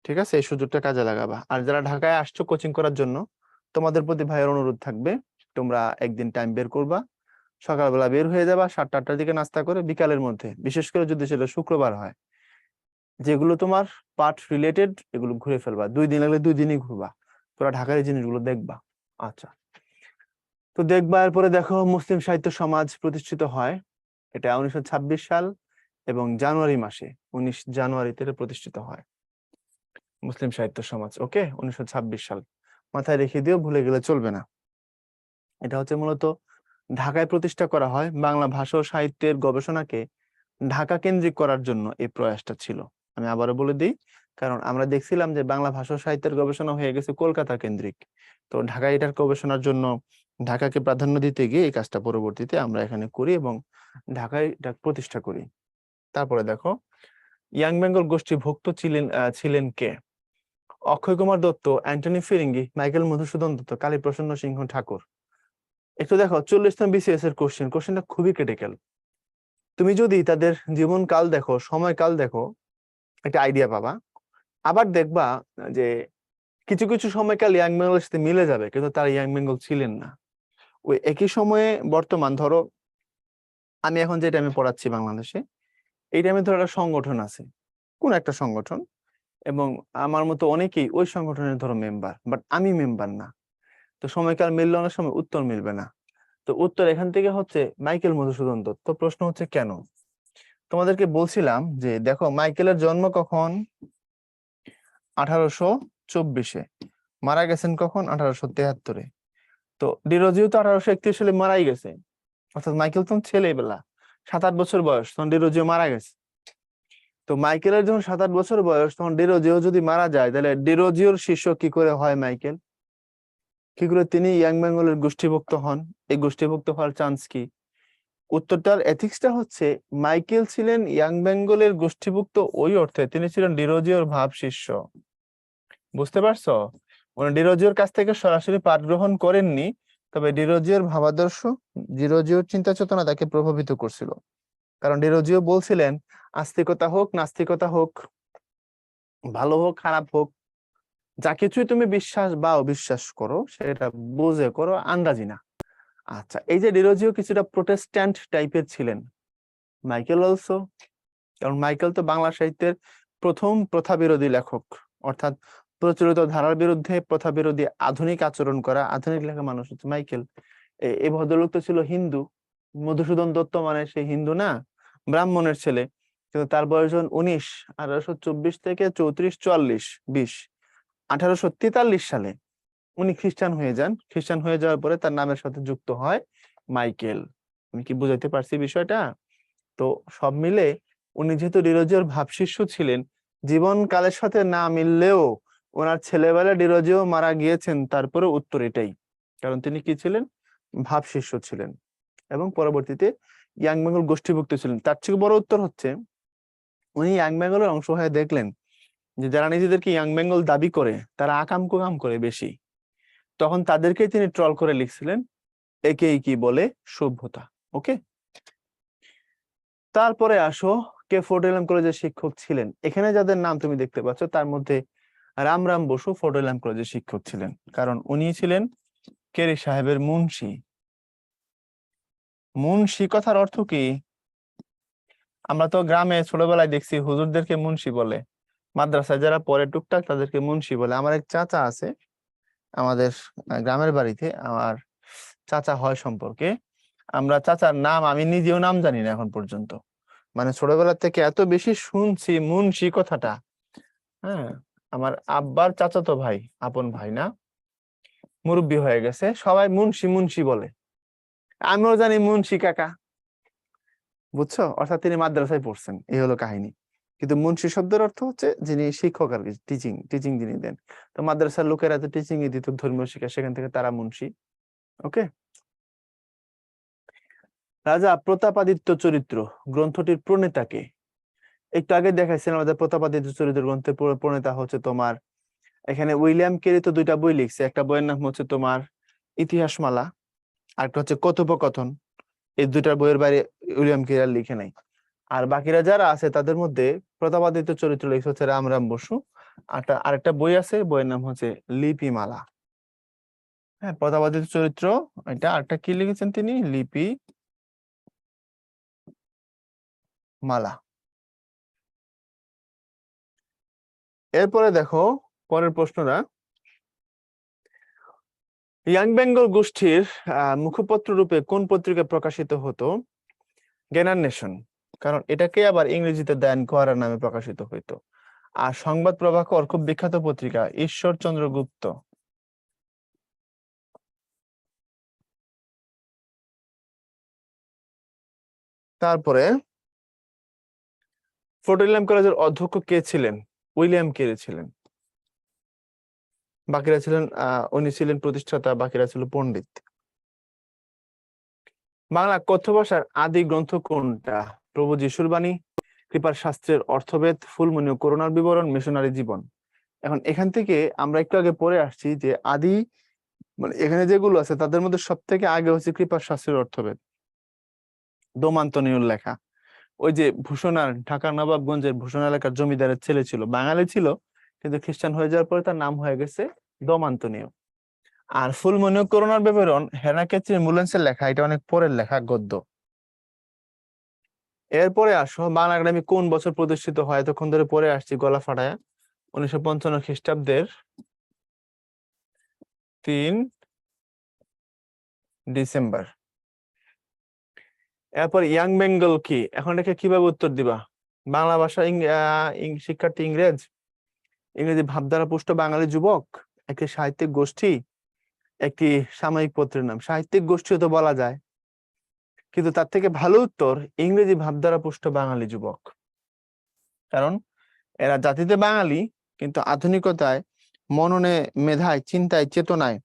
ঠিক আছে? এই সুযোগটা কাজে লাগাবা। আর যারা ঢাকায় আসছো কোচিং করার জন্য, তোমাদের প্রতি ভাইয়ের অনুরোধ থাকবে, তোমরা একদিন টাইম বের করবা, সকালবেলা বের হয়ে যাবা 7টা-8টার দিকে নাস্তা করে, বিকালের মধ্যে, বিশেষ করে যদি সেটা শুক্রবার হয়, যেগুলো তোমার পাঠ রিলেটেড এগুলো ঘুরে ফেলবা, 2 দিন লাগলে 2 দিনই ঘুরবা, পুরো ঢাকার এই জিনিসগুলো দেখবা। আচ্ছা, তো দেখবা। এরপরে দেখো, মুসলিম সাহিত্য সমাজ প্রতিষ্ঠিত হয়, এটা 1926 সাল এবং জানুয়ারি মাসে, 19 জানুয়ারিতে এটা প্রতিষ্ঠিত হয় মুসলিম সাহিত্য সমাজ। ওকে, 1926 সাল মাথায় রেখে দিও, ভুলে গেলে চলবে না। এটা হচ্ছে মূলত ঢাকায় প্রতিষ্ঠা করা হয়, বাংলা ভাষা ও সাহিত্যের গবেষণাকে ঢাকা কেন্দ্রিক করার জন্য এই প্রয়াসটা ছিল। আমি আবারও বলে দিই, কারণ আমরা দেখছিলাম যে বাংলা ভাষা ও সাহিত্যের গবেষণা হয়ে গেছে কলকাতা কেন্দ্রিক, তো ঢাকায় এটার গবেষণার জন্য ঢাকাকে প্রাধান্য দিতে গিয়ে এই কাজটা পরবর্তীতে আমরা এখানে করি এবং ঢাকায় এটা প্রতিষ্ঠা করি। তারপরে দেখো, ইয়াং বেঙ্গল গোষ্ঠীভুক্ত ছিলেন কে? অক্ষয় কুমার দত্ত, অ্যান্টনি ফিরিঙ্গি, মাইকেল মধুসূদন দত্ত, কালীপ্রসন্ন সিংহ ঠাকুর। একটু দেখো, 40তম BCS এর কোশ্চেনটা খুবই ক্রিটিক্যাল। তুমি যদি তাদের জীবনকাল দেখো, সময়কাল দেখো, একটা আইডিয়া পাবা। আবার দেখবা যে কিছু কিছু সময়কাল ইয়াং বেঙ্গলের সাথে মিলে যাবে, কিন্তু তারা ইয়াং বেঙ্গল ছিলেন না। ওই একই সময়ে বর্তমান, ধরো আমি এখন যে টাইমে পড়াচ্ছি বাংলাদেশে, এই টাইমে ধরো একটা সংগঠন আছে, কোন একটা সংগঠন, এবং আমার মতো অনেকেই ওই সংগঠনের ধরো মেম্বার, বাট আমি মেম্বার না। তো সময়কাল মিললে অনেক সময় উত্তর মিলবে না। তো উত্তর এখান থেকে হচ্ছে মাইকেল মধুসূদন দত্ত। প্রশ্ন হচ্ছে কেন? তোমাদেরকে বলছিলাম যে দেখো, মাইকেলের জন্ম কখন? 1824-এ। মারা গেছেন কখন? 1873-এ। তো ডিরোজিও তো 1831 সালে মারাই গেছে, অর্থাৎ মাইকেল তখন ছেলেবেলা, 7-8 বছর বয়স, তখন ডিরোজিও মারা গেছে। তো মাইকেলের যখন 7-8 বছর বয়স, তখন ডিরোজিও যদি মারা যায়, তাহলে ডিরোজিওর শিষ্য কি করে হয় মাইকেল? কি করে তিনি ইয়াং বেঙ্গলের গোষ্ঠীভুক্ত হন? এই গোষ্ঠীভুক্ত হওয়ার চান্স কি? উত্তরটার এথিক্সটা হচ্ছে, মাইকেল ছিলেন ইয়াং বেঙ্গলের গোষ্ঠীভুক্ত ওই অর্থে তিনি ছিলেন ডিরোজিওর ভাব শিষ্য। বুঝতে পারছো? উনি ডিরোজিওর কাছ থেকে সরাসরি পাঠ গ্রহণ করেননি, তবে ডিরোজিওর ভাবাদর্শ, ডিরোজিওর চিন্তা চেতনা তাকে প্রভাবিত করছিল। কারণ ডিরোজিও বলছিলেন, আস্তিকতা হোক নাস্তিকতা হোক, ভালো হোক খারাপ হোক, যা কিছুই তুমি বিশ্বাস বা অবিশ্বাস করো সেটা বুঝে করো, আন্দাজি না। আচ্ছা, এই যে ডিরোজিও কিছুটা প্রোটেস্ট্যান্ট টাইপের ছিলেন, মাইকেল অলসো। কারণ মাইকেল তো বাংলা সাহিত্যের প্রথম প্রথা বিরোধী লেখক, অর্থাৎ প্রচলিত ধারার বিরুদ্ধে প্রথা বিরোধী আধুনিক আচরণ করা আধুনিক লেখা মানুষ হচ্ছে মাইকেল। এই ভদ্রলোক তো ছিল হিন্দু। মধুসূদন দত্ত মানে সে হিন্দু না, ব্রাহ্মণের ছেলে, কিন্তু তার বয়স যখন 19, 1824 থেকে 34, 44, 20, 1843 সালে উনি খ্রিস্টান হয়ে যান। খ্রিস্টান হয়ে যাওয়ার পরে তার নামের সাথে যুক্ত হয় মাইকেল। আমি কি বুঝাইতে পারছি বিষয়টা? তো সব মিলে উনি যেহেতু ডিরোজিওর ভাবশিষ্য ছিলেন, জীবনকালের সাথে না মিললেও ওনার ছেলেবেলা ডিরোজিও মারা গিয়েছেন, তারপরে উত্তর এটাই। কারণ তিনি কি ছিলেন? ভাবশিষ্য ছিলেন এবং পরবর্তীতে ইয়াং বেঙ্গল গোষ্ঠীভুক্ত ছিলেন। তার থেকে বড় উত্তর হচ্ছে, উনি ইয়াং বেঙ্গলের অংশ হয়ে দেখলেন যে যারা নিজেদেরকে ইয়াং বেঙ্গল দাবি করে তারা আকাম কুকাম করে বেশি। তখন তাদেরকে তিনি ট্রল করে লিখছিলেন, একেই কি বলে সভ্যতা। ওকে, তারপরে আসো কে ফোর্ট উইলিয়াম কলেজের শিক্ষক ছিলেন। এখানে যাদের নাম তুমি দেখতে পাচ্ছ তার মধ্যে রামরাম বসু ফোর্ট উইলিয়াম কলেজের শিক্ষক ছিলেন, কারণ উনি ছিলেন কেরি সাহেবের মুন্সি। মুন্সি কথার অর্থ কি? আমরা তো গ্রামে ছোটবেলায় দেখছি হুজুরদেরকে মুন্সি বলে, মাদ্রাসায় যারা পড়ে টুকটাক তাদেরকে মুন্সি বলে। আমার এক চাচা আছে আমাদের গ্রামের বাড়িতে, আমার চাচা হয় সম্পর্কে। আমরা চাচার নাম, আমি নিজেও নাম জানি না এখন পর্যন্ত, মানে ছোটবেলা থেকে এত বেশি শুনছি মুন্সি কথাটা। হ্যাঁ, আমার আব্বার চাচাতো ভাই, আপন ভাই না, মুরব্বি হয়ে গেছে, সবাই মুন্সি মুন্সি বলে, আমিও জানি মুন্সি কাকা। বুঝছো? অর্থাৎ তিনি মাদ্রাসায় পড়ছেন, এই হলো কাহিনী। কিন্তু মুন্সি শব্দের অর্থ হচ্ছে যিনি শিক্ষক আর কি, টিচিং টিচিং যিনি দেন। তো মাদ্রাসার লোকেরা তো টিচিং ই দিত, ধর্মীয় শিক্ষা, সেখান থেকে তারা মুন্সি। ওকে, রাজা প্রতাপাদিত্য চরিত্র গ্রন্থটির প্রণেতাকে একটু আগে দেখাইছিলাম। আমাদের প্রতাপাদিত্য চরিত্র গ্রন্থের প্রণেতা হচ্ছে তোমার, এখানে উইলিয়াম কেরি তো দুইটা বই লিখছে। একটা বইয়ের নাম হচ্ছে তোমার ইতিহাসমালা, আর একটা হচ্ছে কথোপকথন। এই দুইটা বইয়ের বাইরে উইলিয়াম কেরি আর লিখে নাই। আর বাকিরা যারা আছে তাদের মধ্যে প্রতাপাদিত্য চরিত্র লিখছে হচ্ছে রামরাম বসু। আরেকটা বই আছে, বইয়ের নাম হচ্ছে লিপিমালা। হ্যাঁ, প্রতাপাদিত্য চরিত্র এটা। আরেকটা কি লিখেছেন তিনি? লিপি মালা। এরপরে দেখো পরের প্রশ্নটা, ইয়াং বেঙ্গল গোষ্ঠীর মুখপত্র রূপে কোন পত্রিকা প্রকাশিত হতো? জ্ঞানার নেশন, কারণ এটাকে আবার ইংরেজিতে দ্য এনকোয়ারার নামে প্রকাশিত হইতো। আর সংবাদ প্রভাকর খুব বিখ্যাত পত্রিকা ঈশ্বরচন্দ্র গুপ্ত। তারপরে ফোর্ট উইলিয়াম কলেজের অধ্যক্ষ কে ছিলেন? উইলিয়াম কেরি ছিলেন। বাকিরা ছিলেন উনি ছিলেন প্রতিষ্ঠাতা, বাকিরা ছিল পণ্ডিত। বাংলা কথ্য ভাষার আদি গ্রন্থ কোনটা? প্রভু যিশুর বাণী, কৃপার শাস্ত্রের অর্থভেদ, ফুলমণি ও করুণার বিবরণ, মিশনারি জীবন। এখন এখান থেকে আমরা একটু আগে পড়ে আসছি যে আদি, মানে এখানে যেগুলো আছে তাদের মধ্যে সব থেকে আগে হচ্ছে কৃপার শাস্ত্রের অর্থভেদ, দোমান্তনীয়র লেখা। ওই যে ভূষণার, ঢাকার নবাবগঞ্জের ভূষণ এলাকার জমিদারের ছেলে ছিল, বাঙালি ছিল, কিন্তু খ্রিস্টান হয়ে যাওয়ার পরে তার নাম হয়ে গেছে দোমান্তনীয়। আর ফুলমণি ও করুণার বিবরণ হেরাকেচি মুলেন্সের লেখা, এটা অনেক পরের লেখা গদ্য। এরপরে আসো, বাংলা একাডেমি কোন বছর প্রতিষ্ঠিত হয়? এতক্ষণ ধরে পড়ে আসছি গলা ফাটায়। 1955 খ্রিস্টাব্দের 3 ডিসেম্বর। এরপর ইয়াং বেঙ্গল কি? এখন এটাকে কিভাবে উত্তর দিবা? বাংলা ভাষা শিক্ষার্থী ইংরেজ, ইংরেজি ভাবধারা পুষ্ট বাঙালি যুবক, একটি সাহিত্যিক গোষ্ঠী, একটি সাময়িক পত্রের নাম। সাহিত্যিক গোষ্ঠীও তো বলা যায়, কিন্তু তার থেকে ভালো উত্তর ইংরেজি ভাবধারা পুষ্ট বাঙালি যুবক। কারণ এরা জাতিতে বাঙালি, কিন্তু আধুনিকতায়, মননে, মেধায়, চিন্তায়, চেতনায়,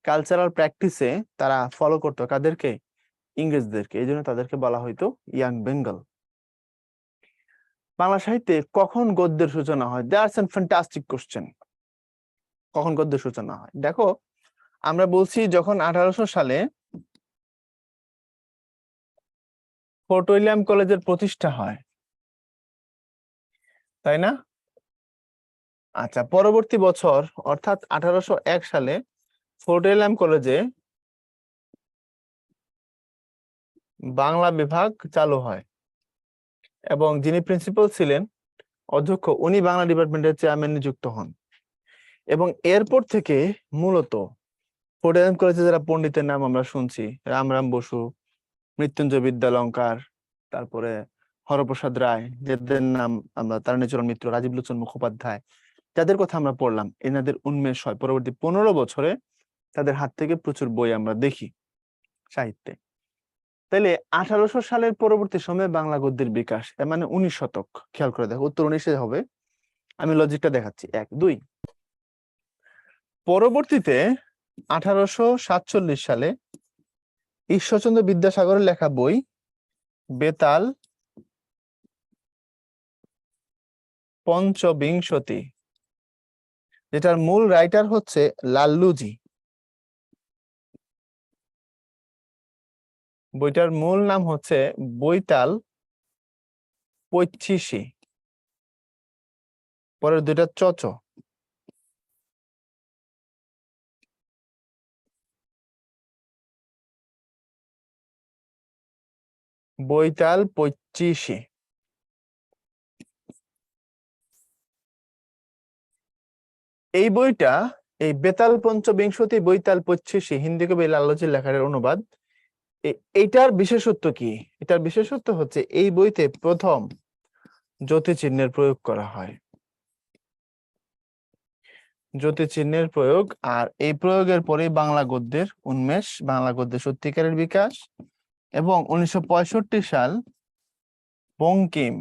কালচারাল প্র্যাকটিসে তারা ফলো করতো কাদেরকে? ইংরেজদেরকে। এই জন্য তাদেরকে বলা হয়তো ইয়াং বেঙ্গল। বাংলা সাহিত্যে কখন গদ্যের সূচনা হয়? That's N fantastic question. কখন গদ্যের সূচনা হয়? দেখো, আমরা বলছি যখন 1800 সালে ফোর্ট উইলিয়াম কলেজের প্রতিষ্ঠা হয়, তাই না? আচ্ছা, পরবর্তী বছর অর্থাৎ 1801 সালে ফোর্ট উইলিয়াম কলেজে বাংলা বিভাগ চালু হয় এবং যিনি প্রিন্সিপাল ছিলেন, অধ্যক্ষ, উনি বাংলা ডিপার্টমেন্টের চেয়ারম্যান নিযুক্ত হন। এবং এরপর থেকে মূলত ফোর্ট উইলিয়াম কলেজে যারা পণ্ডিতের নাম আমরা শুনছি, রামরাম বসু, মৃত্যুঞ্জয় বিদ্যালঙ্কার, তারপরে হরপ্রসাদ রায়, যাদের নাম আমরা, তারিণীচরণ মিত্র, রাজীব লোচন মুখোপাধ্যায়, যাদের কথা আমরা পড়লাম, এনাদের উন্মেষ হয় পরবর্তী 15 বছরে। তাদের হাত থেকে প্রচুর বই আমরা দেখি সাহিত্যে। তাইলে 1800 সালের পরবর্তী সময়ে বাংলা গদ্যের বিকাশ, এর মানে 19 শতক। খেয়াল করে দেখো, উত্তর 19-এ হবে। আমি লজিকটা দেখাচ্ছি। 1 2। পরবর্তীতে 1847 সালে ঈশ্বরচন্দ্র বিদ্যাসাগরের লেখা বই বেতাল পঞ্চবিংশতি, যেটার মূল রাইটার হচ্ছে লাল্লুজি। বইটার মূল নাম হচ্ছে বৈতাল পঁচিশি, পরের দুইটা চচ। বৈতাল পঁচিশি। এই বইটা, এই বেতাল পঞ্চবিংশতি বৈতাল পঁচিশি, হিন্দি কবি লাল্লুজির লেখার অনুবাদ। এইটার বিশেষত্ব কি? এটার বিশেষত্ব হচ্ছে এই বইতে প্রথম জ্যোতিচিহ্নের প্রয়োগ করা হয়। জ্যোতিচিহ্নের প্রয়োগ, আর এই প্রয়োগের পরে বাংলা গদ্যের উন্মেষ, বাংলা গদ্যের সত্যিকারের বিকাশ। এবং 1965 সাল বঙ্কিম,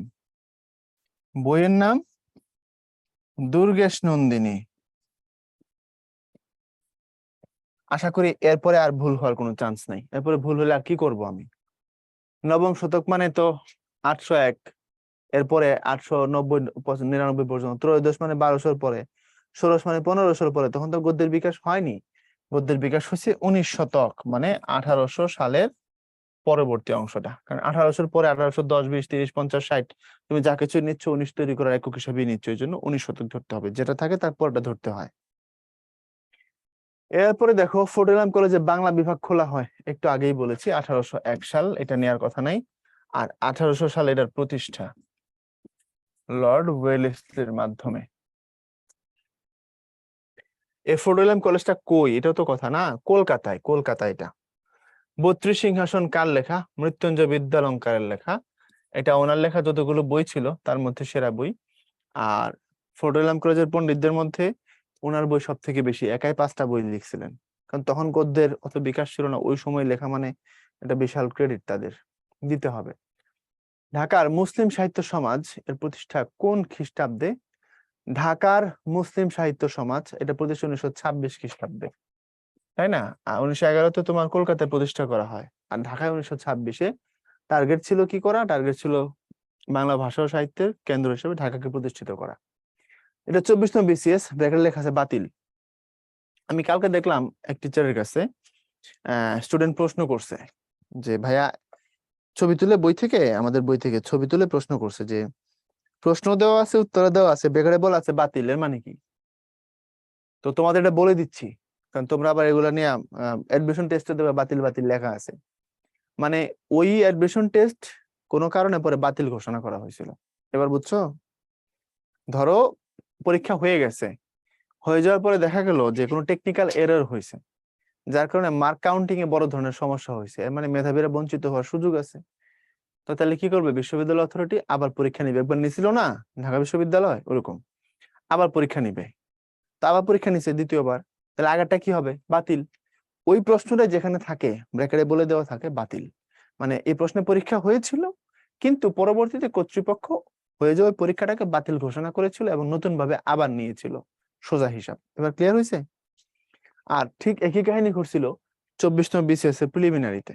বইয়ের নাম দুর্গেশ নন্দিনী। আশা করি এরপরে আর ভুল হওয়ার কোনো চান্স নাই। এরপরে ভুল হলে আর কি করব আমি? নবম শতক মানে তো 801, এরপরে 890 99 পর্যন্ত, ত্রয়োদশ মানে 1200 পরে, ষোড়শ মানে 1500 পরে। তখন তো গদ্যের বিকাশ হয়নি। গদ্যের বিকাশ হচ্ছে 19 শতক, মানে 1800 সালের পরবর্তী অংশটা। কারণ 1800 পরে 1810 20 30 50 60 তুমি যা কিছু নিচ্ছ 19 তৈরি করার একক হিসাবে নিচ্ছ, এই জন্য 19 শতক ধরতে হবে। যেটা থাকে তারপরটা ধরতে হয়। এরপরে দেখো, ফোর্ট উইলিয়াম কলেজে বাংলা বিভাগ খোলা হয়, একটু আগেই বলেছি 1801 সাল, এটা নেওয়ার কথা নাই। আর 1800 সালে এটার প্রতিষ্ঠা লর্ড ওয়েলেসলির মাধ্যমে। এই ফোর্ট উইলিয়াম কলেজটা কই, এটাও তো কথা না? কলকাতায়। কলকাতায় এটা। 32 সিংহাসন কার লেখা? মৃত্যুঞ্জয় বিদ্যালঙ্কারের লেখা। এটা ওনার লেখা যতগুলো বই ছিল তার মধ্যে সেরা বই। আর ফোর্ট উইলিয়াম কলেজের পণ্ডিতদের মধ্যে ওনার বই সব থেকে বেশি, একাই 5টা বই লিখছিলেন। কারণ তখন গদ্যের অত বিকাশ ছিল না, ওই সময় লেখা মানে এটা বিশাল ক্রেডিট তাদের দিতে হবে। ঢাকার মুসলিম সাহিত্য সমাজ এর প্রতিষ্ঠা কোন খ্রিস্টাব্দে? ঢাকার মুসলিম সাহিত্য সমাজ এটা প্রতিষ্ঠা 1926 খ্রিস্টাব্দে, তাই না? 1911-তে তোমার কলকাতায় প্রতিষ্ঠা করা হয়, আর ঢাকায় 1926-এ। টার্গেট ছিল কি করা? টার্গেট ছিল বাংলা ভাষা ও সাহিত্যের কেন্দ্র হিসেবে ঢাকাকে প্রতিষ্ঠিত করা। এটা 24তম BCS, ব্র্যাকেটে লেখা আছে বাতিল। আমি কালকে দেখলাম এক টিচারের কাছে স্টুডেন্ট প্রশ্ন করছে যে ভাইয়া, ছবি তুলে বই থেকে, আমাদের বই থেকে ছবি তুলে প্রশ্ন করছে যে প্রশ্ন দেওয়া আছে, উত্তর দেওয়া আছে, ব্র্যাকেটে বলা আছে বাতিল, এর মানে কি? তো তোমাদের এটা বলে দিচ্ছি, কারণ তোমরা আবার এগুলা নিয়ে অ্যাডমিশন টেস্টে দেবে বাতিল বাতিল লেখা আছে। মানে ওই অ্যাডমিশন টেস্ট কোনো কারণে পরে বাতিল ঘোষণা করা হয়েছিল। এবার বুঝছো? ধরো পরীক্ষা হয়ে গেছে, হয়ে যাওয়ার পরে দেখা গেল যে কোনো টেকনিক্যাল এরর হয়েছে, যার কারণে মার্ক কাউন্টিং এ বড় ধরনের সমস্যা হয়েছে, এর মানে মেধাবীরা বঞ্চিত হওয়ার সুযোগ আছে। তো তাহলে কি করবে বিশ্ববিদ্যালয় অথরিটি? আবার পরীক্ষা নিবে। একবার নিছিল না ঢাকা বিশ্ববিদ্যালয়, ওরকম আবার পরীক্ষা নিবে। তো আবার পরীক্ষা নিছে দ্বিতীয়বার, তাহলে আগেরটা কি হবে? বাতিল। ওই প্রশ্নটা যেখানে থাকে ব্র্যাকেটে বলে দেওয়া থাকে বাতিল, মানে এই প্রশ্নে পরীক্ষা হয়েছিল কিন্তু পরবর্তীতে কর্তৃপক্ষ হয়ে যাওয়া পরীক্ষাটাকে বাতিল ঘোষণা করেছিল এবং নতুন ভাবে আবার নিয়েছিল, সোজা হিসাব। এবার ক্লিয়ার হয়েছে? আর ঠিক একই কাহিনী ঘটছিল 24তম BCS এর প্রিলিমিনারিতে।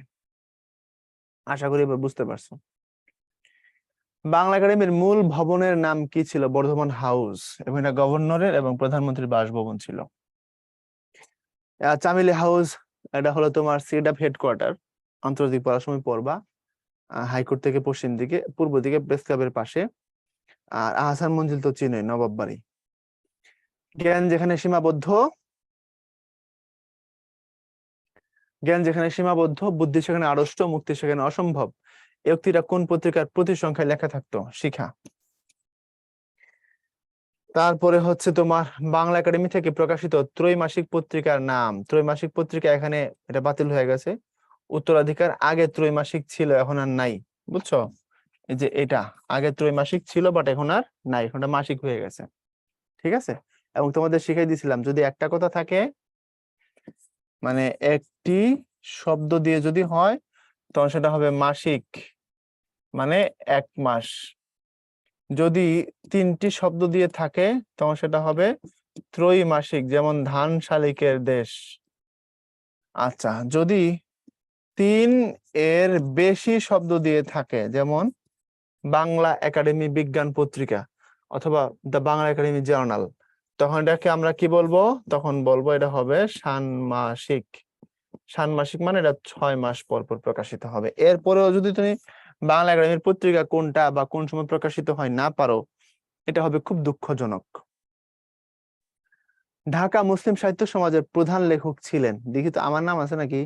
আশা করি এবার বুঝতে পারছো। বাংলা একাডেমির মূল ভবনের নাম কি ছিল? বর্ধমান হাউস, এবং এটা গভর্নরের এবং প্রধানমন্ত্রীর বাসভবন ছিল। চামেলি হাউস, এটা হলো তোমার সিডাপ হেডকোয়ার্টার, আন্তর্জাতিক পড়ার সময় পড়বা। হাইকোর্ট থেকে পশ্চিম দিকে, পূর্ব দিকে প্রেস ক্লাবের পাশে। আর আহসান মঞ্জিল তো চিনোই, নবাব বাড়ি। জ্ঞান যেখানে সীমাবদ্ধ, জ্ঞান যেখানে সীমাবদ্ধ, বুদ্ধি সেখানে আড়ষ্ট, মুক্তি সেখানে অসম্ভব, এই উক্তিটা কোন পত্রিকার প্রতি সংখ্যায় লেখা থাকতো? শিখা। তারপরে হচ্ছে তোমার বাংলা একাডেমি থেকে প্রকাশিত ত্রৈমাসিক পত্রিকার নাম। ত্রৈমাসিক পত্রিকা এখানে এটা বাতিল হয়ে গেছে। উত্তরাধিকার আগে ত্রৈমাসিক ছিল, এখন আর নাই, বুঝছো? এই যে এটা আগে ত্রৈমাসিক ছিল, বাট এখন আর নাই, এখন এটা মাসিক হয়ে গেছে। ঠিক আছে। এবং তোমাদের শিখাই দিয়েছিলাম, যদি একটা কথা থাকে, মানে একটি শব্দ দিয়ে যদি হয়, তখন সেটা হবে মাসিক, মানে 1 মাস। যদি 3টি শব্দ দিয়ে থাকে, তখন সেটা হবে ত্রৈমাসিক, যেমন ধান শালিকের দেশ। আচ্ছা, যদি 3 এর বেশি শব্দ দিয়ে থাকে, যেমন বাংলা একাডেমি বিজ্ঞান পত্রিকা অথবা দ্য বাংলা একাডেমি জার্নাল, তখন এটাকে আমরা কি বলবো? তখন বলবো এটা হবে ষান্মাসিক। ষান্মাসিক মানে এটা 6 মাস পর পর প্রকাশিত হবে। এরপরেও যদি তুমি বাংলা একাডেমির পত্রিকা কোনটা বা কোন সময় প্রকাশিত হয় না পারো, এটা হবে খুব দুঃখজনক। ঢাকা মুসলিম সাহিত্য সমাজের প্রধান লেখক ছিলেন, দেখি তো আমার নাম আছে নাকি?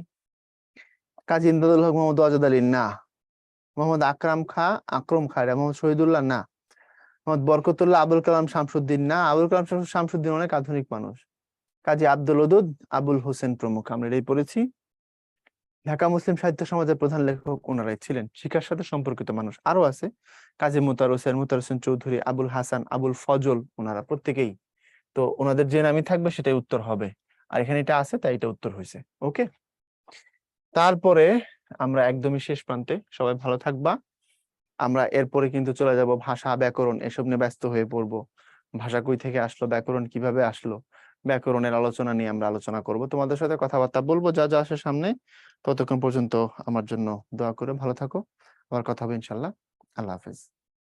কাজী ইমদাদুল হক, মোহাম্মদ ওয়াজেদ আলী না। মোহাম্মদ আকরম খা, এটা মোহাম্মদ শহীদুল্লাহ না। মোহাম্মদ বরকতুল্লাহ আবুল কালাম শামসুদ্দিন না। আবুল কালাম শামসুদ্দিন অনেক আধুনিক মানুষ। কাজী আব্দুল ওদুদ, আবুল হোসেন প্রমুখ, আমরা এটাই পড়েছি। ঢাকা মুসলিম সাহিত্য সমাজের প্রধান লেখক ওনারাই ছিলেন। শিক্ষার সাথে সম্পর্কিত মানুষ আরো আছে, কাজী মুতার হোসেন চৌধুরী, আবুল হাসান, আবুল ফজল, ওনারা প্রত্যেকেই। তো ওনাদের যে নামই থাকবে সেটাই উত্তর হবে। আর এখানে এটা আছে তাই এটা উত্তর হয়েছে। ওকে, তারপরে আমরা একদমই শেষ প্রান্তে, সবাই ভালো থাকবা। আমরা এরপরে কিন্তু চলে যাব ভাষা, ব্যাকরণ, এসব নিয়ে ব্যস্ত হয়ে পড়বো। ভাষা কই থেকে আসলো, ব্যাকরণ কিভাবে আসলো, ব্যাকরণের আলোচনা নিয়ে আমরা আলোচনা করব। তোমাদের সাথে কথাবার্তা বলবো যা যা আসে সামনে। ততক্ষণ পর্যন্ত আমার জন্য দোয়া করে ভালো থাকো। আবার কথা হবে ইনশাল্লাহ। আল্লাহ হাফেজ।